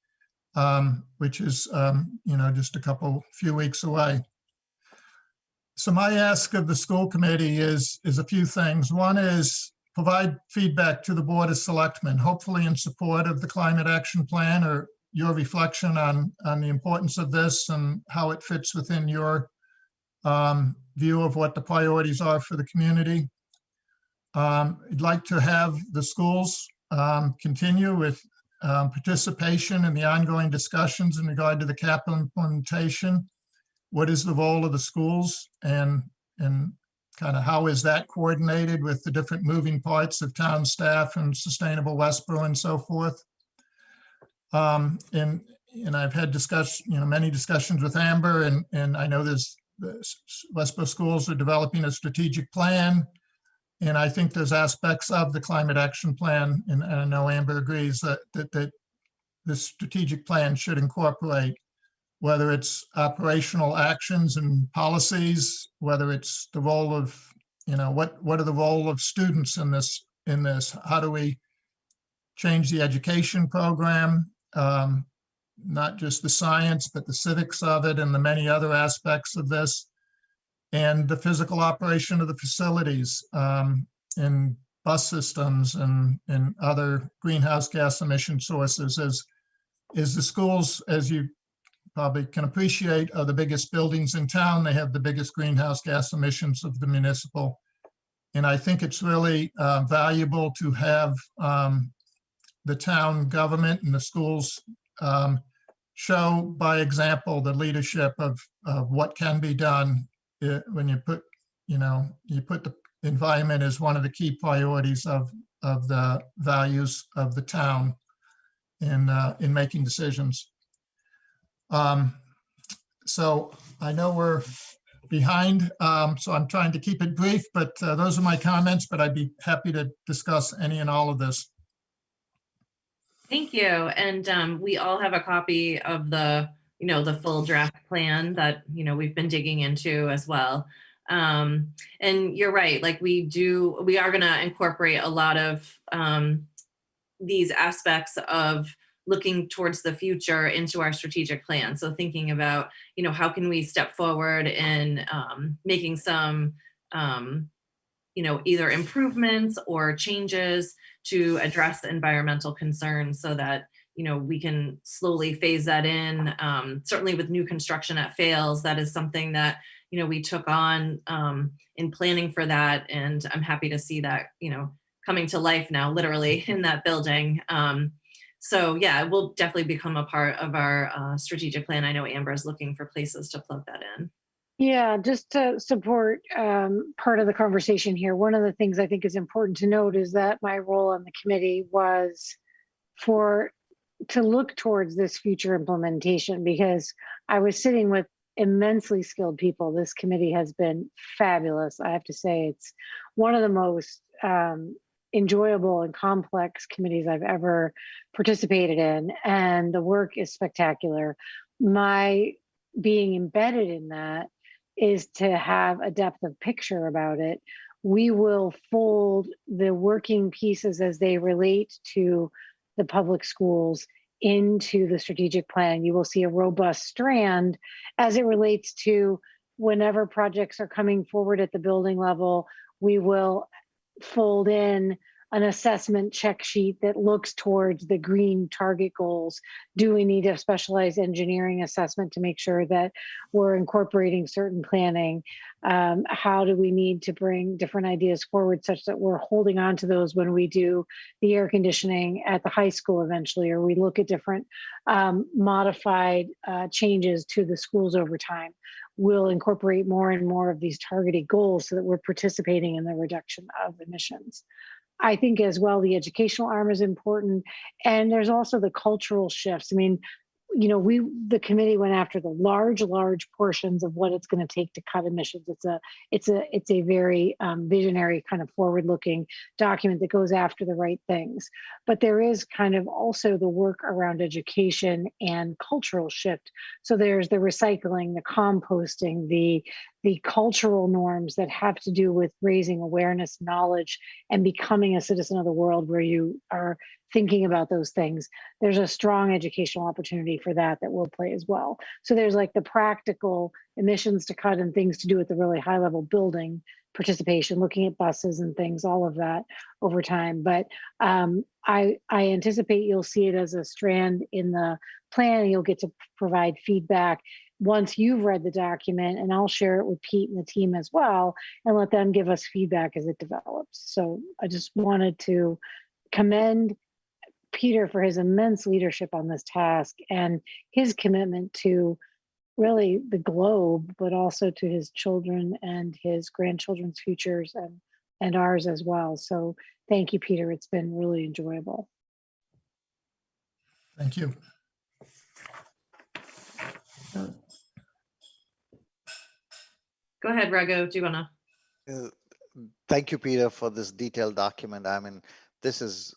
which is, just a few weeks away. So my ask of the school committee is a few things. One is provide feedback to the Board of Selectmen, hopefully in support of the Climate Action Plan or your reflection on the importance of this and how it fits within your view of what the priorities are for the community. I'd like to have the schools continue with participation in the ongoing discussions in regard to the capital implementation. What is the role of the schools and kind of how is that coordinated with the different moving parts of town staff and Sustainable Westborough and so forth. And I've had many discussions with Amber, and I know the Westborough schools are developing a strategic plan. And I think there's aspects of the Climate Action Plan, and I know Amber agrees that the strategic plan should incorporate, whether it's operational actions and policies, whether it's the role of, what are the role of students in this? How do we change the education program? Not just the science, but the civics of it and the many other aspects of this, and the physical operation of the facilities and bus systems and other greenhouse gas emission sources. Is the schools, as you probably can appreciate, are the biggest buildings in town. They have the biggest greenhouse gas emissions of the municipal. And I think it's really valuable to have the town government and the schools show by example the leadership of what can be done when you put the environment as one of the key priorities of the values of the town in making decisions. So I know we're behind, so I'm trying to keep it brief, but those are my comments, but I'd be happy to discuss any and all of this. Thank you. And we all have a copy of the, the full draft plan that, we've been digging into as well. And you're right, like we are going to incorporate a lot of these aspects of looking towards the future into our strategic plan. So thinking about, how can we step forward in making some, either improvements or changes to address environmental concerns so that, we can slowly phase that in. Certainly with new construction at Fales, that is something that, we took on in planning for that. And I'm happy to see that, coming to life now, literally in that building. So yeah, it will definitely become a part of our strategic plan. I know Amber is looking for places to plug that in. Yeah, just to support part of the conversation here, one of the things I think is important to note is that my role on the committee was to look towards this future implementation, because I was sitting with immensely skilled people. This committee has been fabulous. I have to say, it's one of the most enjoyable and complex committees I've ever participated in, and the work is spectacular. My being embedded in that is to have a depth of picture about it. We will fold the working pieces as they relate to the public schools into the strategic plan. You will see a robust strand as it relates to whenever projects are coming forward at the building level. We will fold in an assessment check sheet that looks towards the green target goals. Do we need a specialized engineering assessment to make sure that we're incorporating certain planning? How do we need to bring different ideas forward such that we're holding on to those when we do the air conditioning at the high school eventually, or we look at different modified changes to the schools over time? We'll incorporate more and more of these targeted goals so that we're participating in the reduction of emissions. I think as well, the educational arm is important. And there's also the cultural shifts. I mean, the committee went after the large portions of what it's going to take to cut emissions. It's a very visionary kind of forward-looking document that goes after the right things. But there is kind of also the work around education and cultural shift. So there's the recycling, the composting, the cultural norms that have to do with raising awareness, knowledge, and becoming a citizen of the world where you are thinking about those things. There's a strong educational opportunity for that will play as well. So there's like the practical emissions to cut and things to do at the really high level building participation, looking at buses and things, all of that over time. But I anticipate you'll see it as a strand in the plan. You'll get to provide feedback once you've read the document, and I'll share it with Pete and the team as well and let them give us feedback as it develops. So I just wanted to commend Peter for his immense leadership on this task and his commitment to really the globe, but also to his children and his grandchildren's futures and ours as well. So thank you, Peter. It's been really enjoyable. Thank you. Go ahead, Raghu. Do you want to? Thank you, Peter, for this detailed document. I mean, this is,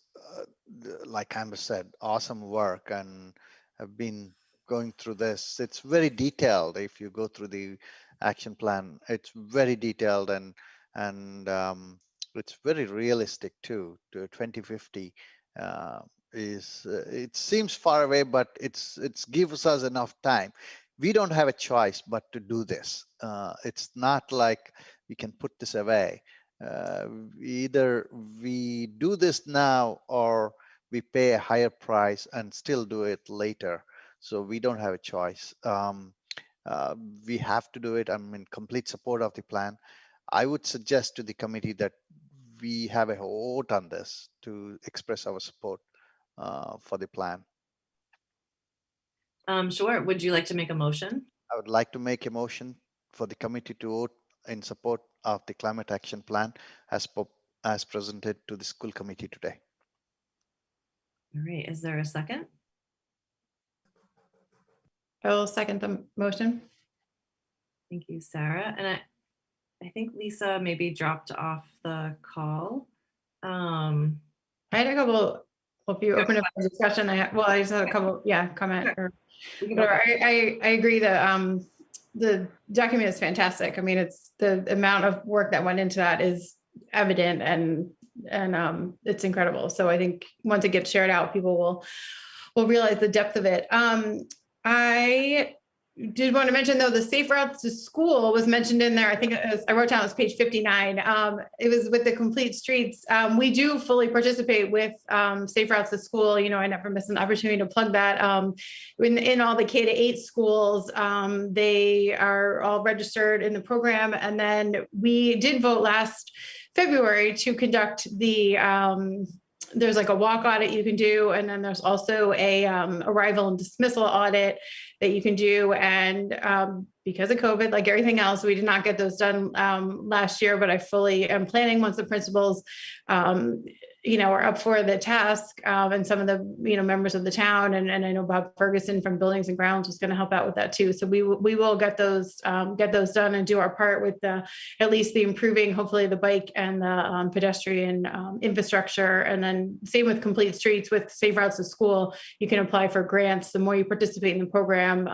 like Amber said, awesome work, and I've been going through this. It's very detailed. If you go through the action plan, it's very detailed and it's very realistic too. To 2050 it seems far away, but it's gives us enough time. We don't have a choice but to do this. It's not like we can put this away. Either we do this now or we pay a higher price and still do it later. So we don't have a choice. We have to do it. I'm in complete support of the plan. I would suggest to the committee that we have a vote on this to express our support for the plan. Sure. Would you like to make a motion? I would like to make a motion for the committee to vote in support of the climate action plan as presented to the school committee today. All right. Is there a second? I will second the motion. Thank you, Sarah. And I think Lisa maybe dropped off the call. I had a couple, if you open up the discussion, I just had a couple, comment. Sure. I agree that the document is fantastic. I mean, it's the amount of work that went into that is evident and it's incredible. So I think once it gets shared out, people will realize the depth of it. I did want to mention though, the safe routes to school was mentioned in there. I think I wrote down it was page 59. It was with the complete streets. We do fully participate with safe routes to school. You know, I never miss an opportunity to plug that. In all the K-8 schools, they are all registered in the program. And then we did vote last February to conduct the there's like a walk audit you can do, and then there's also a arrival and dismissal audit that you can do. And because of COVID, like everything else, we did not get those done last year, but I fully am planning once the principals are up for the task, and some of the members of the town, and I know Bob Ferguson from Buildings and Grounds was going to help out with that too. So we will get those done and do our part with at least the improving, hopefully, the bike and the pedestrian infrastructure. And then same with complete streets, with safe routes to school, you can apply for grants. The more you participate in the program,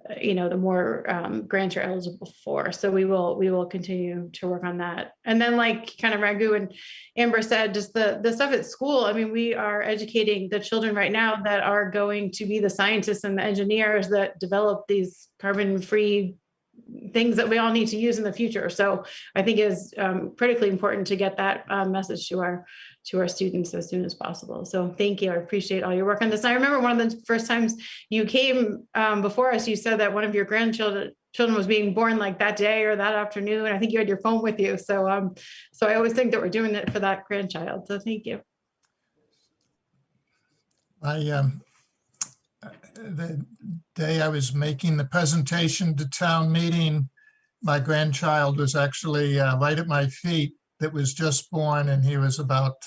the more grants you're eligible for. So we will continue to work on that. And then, like kind of Raghu and Amber said, just the stuff at school. I mean, we are educating the children right now that are going to be the scientists and the engineers that develop these carbon-free things that we all need to use in the future. So I think it is critically important to get that message to our students as soon as possible. So thank you. I appreciate all your work on this. I remember one of the first times you came before us, you said that one of your grandchildren was being born like that day or that afternoon. I think you had your phone with you. So I always think that we're doing it for that grandchild. So thank you. The day I was making the presentation to town meeting, my grandchild was actually right at my feet, that was just born, and he was about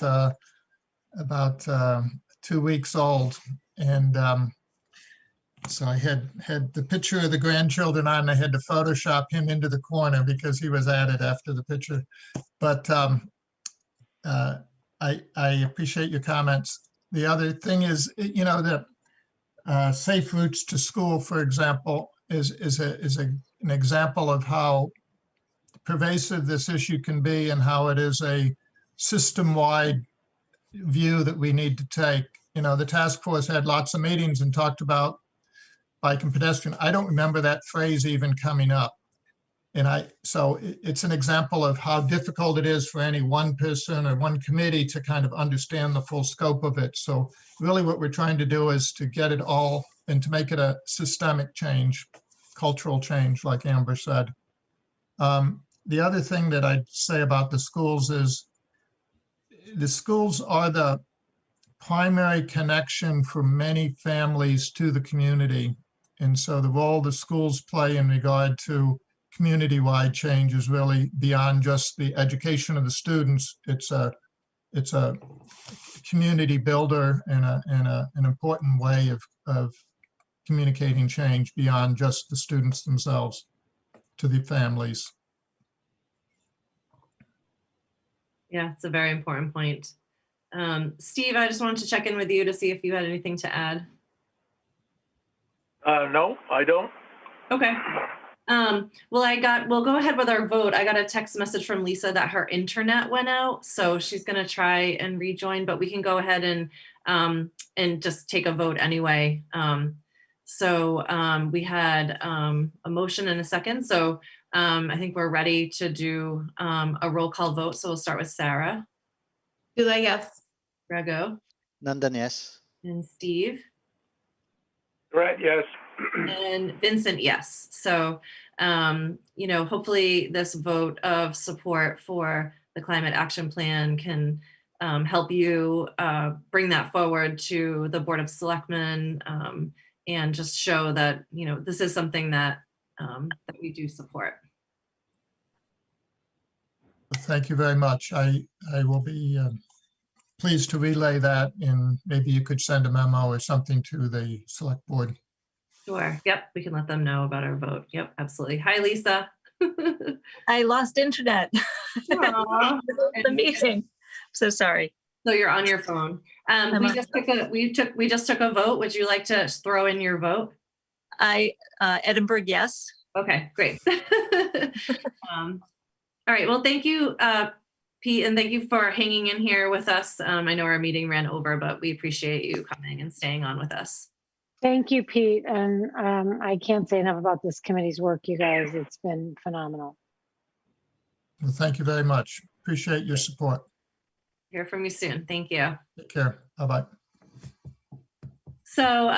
2 weeks old. And so I had the picture of the grandchildren on, and I had to Photoshop him into the corner because he was added after the picture. But I appreciate your comments. The other thing is, that safe routes to school, for example, is an example of how pervasive this issue can be and how it is a system-wide view that we need to take. The task force had lots of meetings and talked about bike and pedestrian. I don't remember that phrase even coming up. So it's an example of how difficult it is for any one person or one committee to kind of understand the full scope of it. So really what we're trying to do is to get it all and to make it a systemic change, cultural change, like Amber said. The other thing that I'd say about the schools is the schools are the primary connection for many families to the community. And so the role the schools play in regard to community-wide change is really beyond just the education of the students. It's a community builder and an important way of communicating change beyond just the students themselves to the families. Yeah, it's a very important point. Steve, I just wanted to check in with you to see if you had anything to add. No, I don't. Okay. We'll go ahead with our vote. I got a text message from Lisa that her internet went out, so she's gonna try and rejoin, but we can go ahead and just take a vote anyway. We had a motion and a second, so I think we're ready to do a roll call vote. So we'll start with Sarah. Dula, yes. Raghu. Nandan, yes. And Steve. Brett, yes. And Vincent, yes. So, hopefully this vote of support for the climate action plan can help you bring that forward to the Board of Selectmen and just show that, this is something that we do support. Thank you very much. I will be pleased to relay that, and maybe you could send a memo or something to the select board. Sure. Yep. We can let them know about our vote. Yep. Absolutely. Hi, Lisa. I lost internet. Aw. The meeting. So sorry. So you're on your phone. We just took a vote. Would you like to throw in your vote? Edinburgh, yes. Okay, great. All right. Well, thank you, Pete, and thank you for hanging in here with us. I know our meeting ran over, but we appreciate you coming and staying on with us. Thank you, Pete. And I can't say enough about this committee's work, you guys. It's been phenomenal. Well, thank you very much. Appreciate your support. Hear from you soon. Thank you. Take care. Bye-bye. So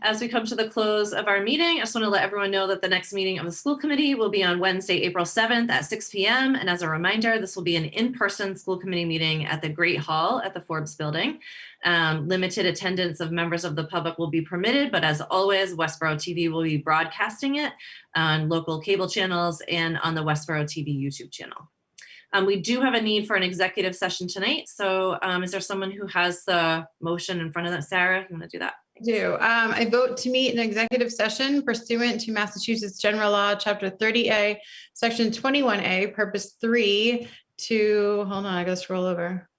as we come to the close of our meeting, I just want to let everyone know that the next meeting of the school committee will be on Wednesday, April 7th at 6 p.m. And as a reminder, this will be an in-person school committee meeting at the Great Hall at the Forbes Building. Limited attendance of members of the public will be permitted, but as always, Westborough TV will be broadcasting it on local cable channels and on the Westborough TV YouTube channel. We do have a need for an executive session tonight. So is there someone who has the motion in front of them? Sarah, you want to do that? I do. I vote to meet in executive session pursuant to Massachusetts General Law, Chapter 30A, Section 21A, Purpose 3 to, hold on, I gotta scroll over.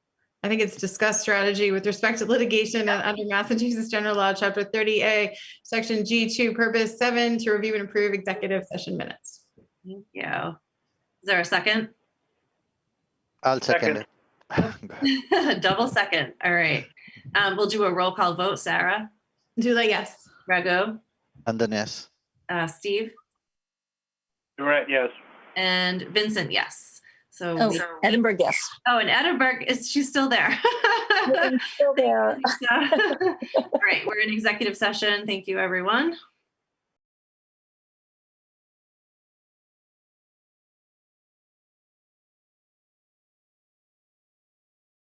I think it's discuss strategy with respect to litigation under Massachusetts General Law, Chapter 30A, Section G2, Purpose 7 to review and approve executive session minutes. Thank you. Is there a second? I'll second it. Double second. All right. We'll do a roll call vote. Sarah? Dula, yes. Raghu? And then yes. Steve? Durant, yes. And Vincent, yes. So Edinburgh, yes. Oh, and Edinburgh, she's still there. I'm still there. All right, we're in executive session. Thank you, everyone.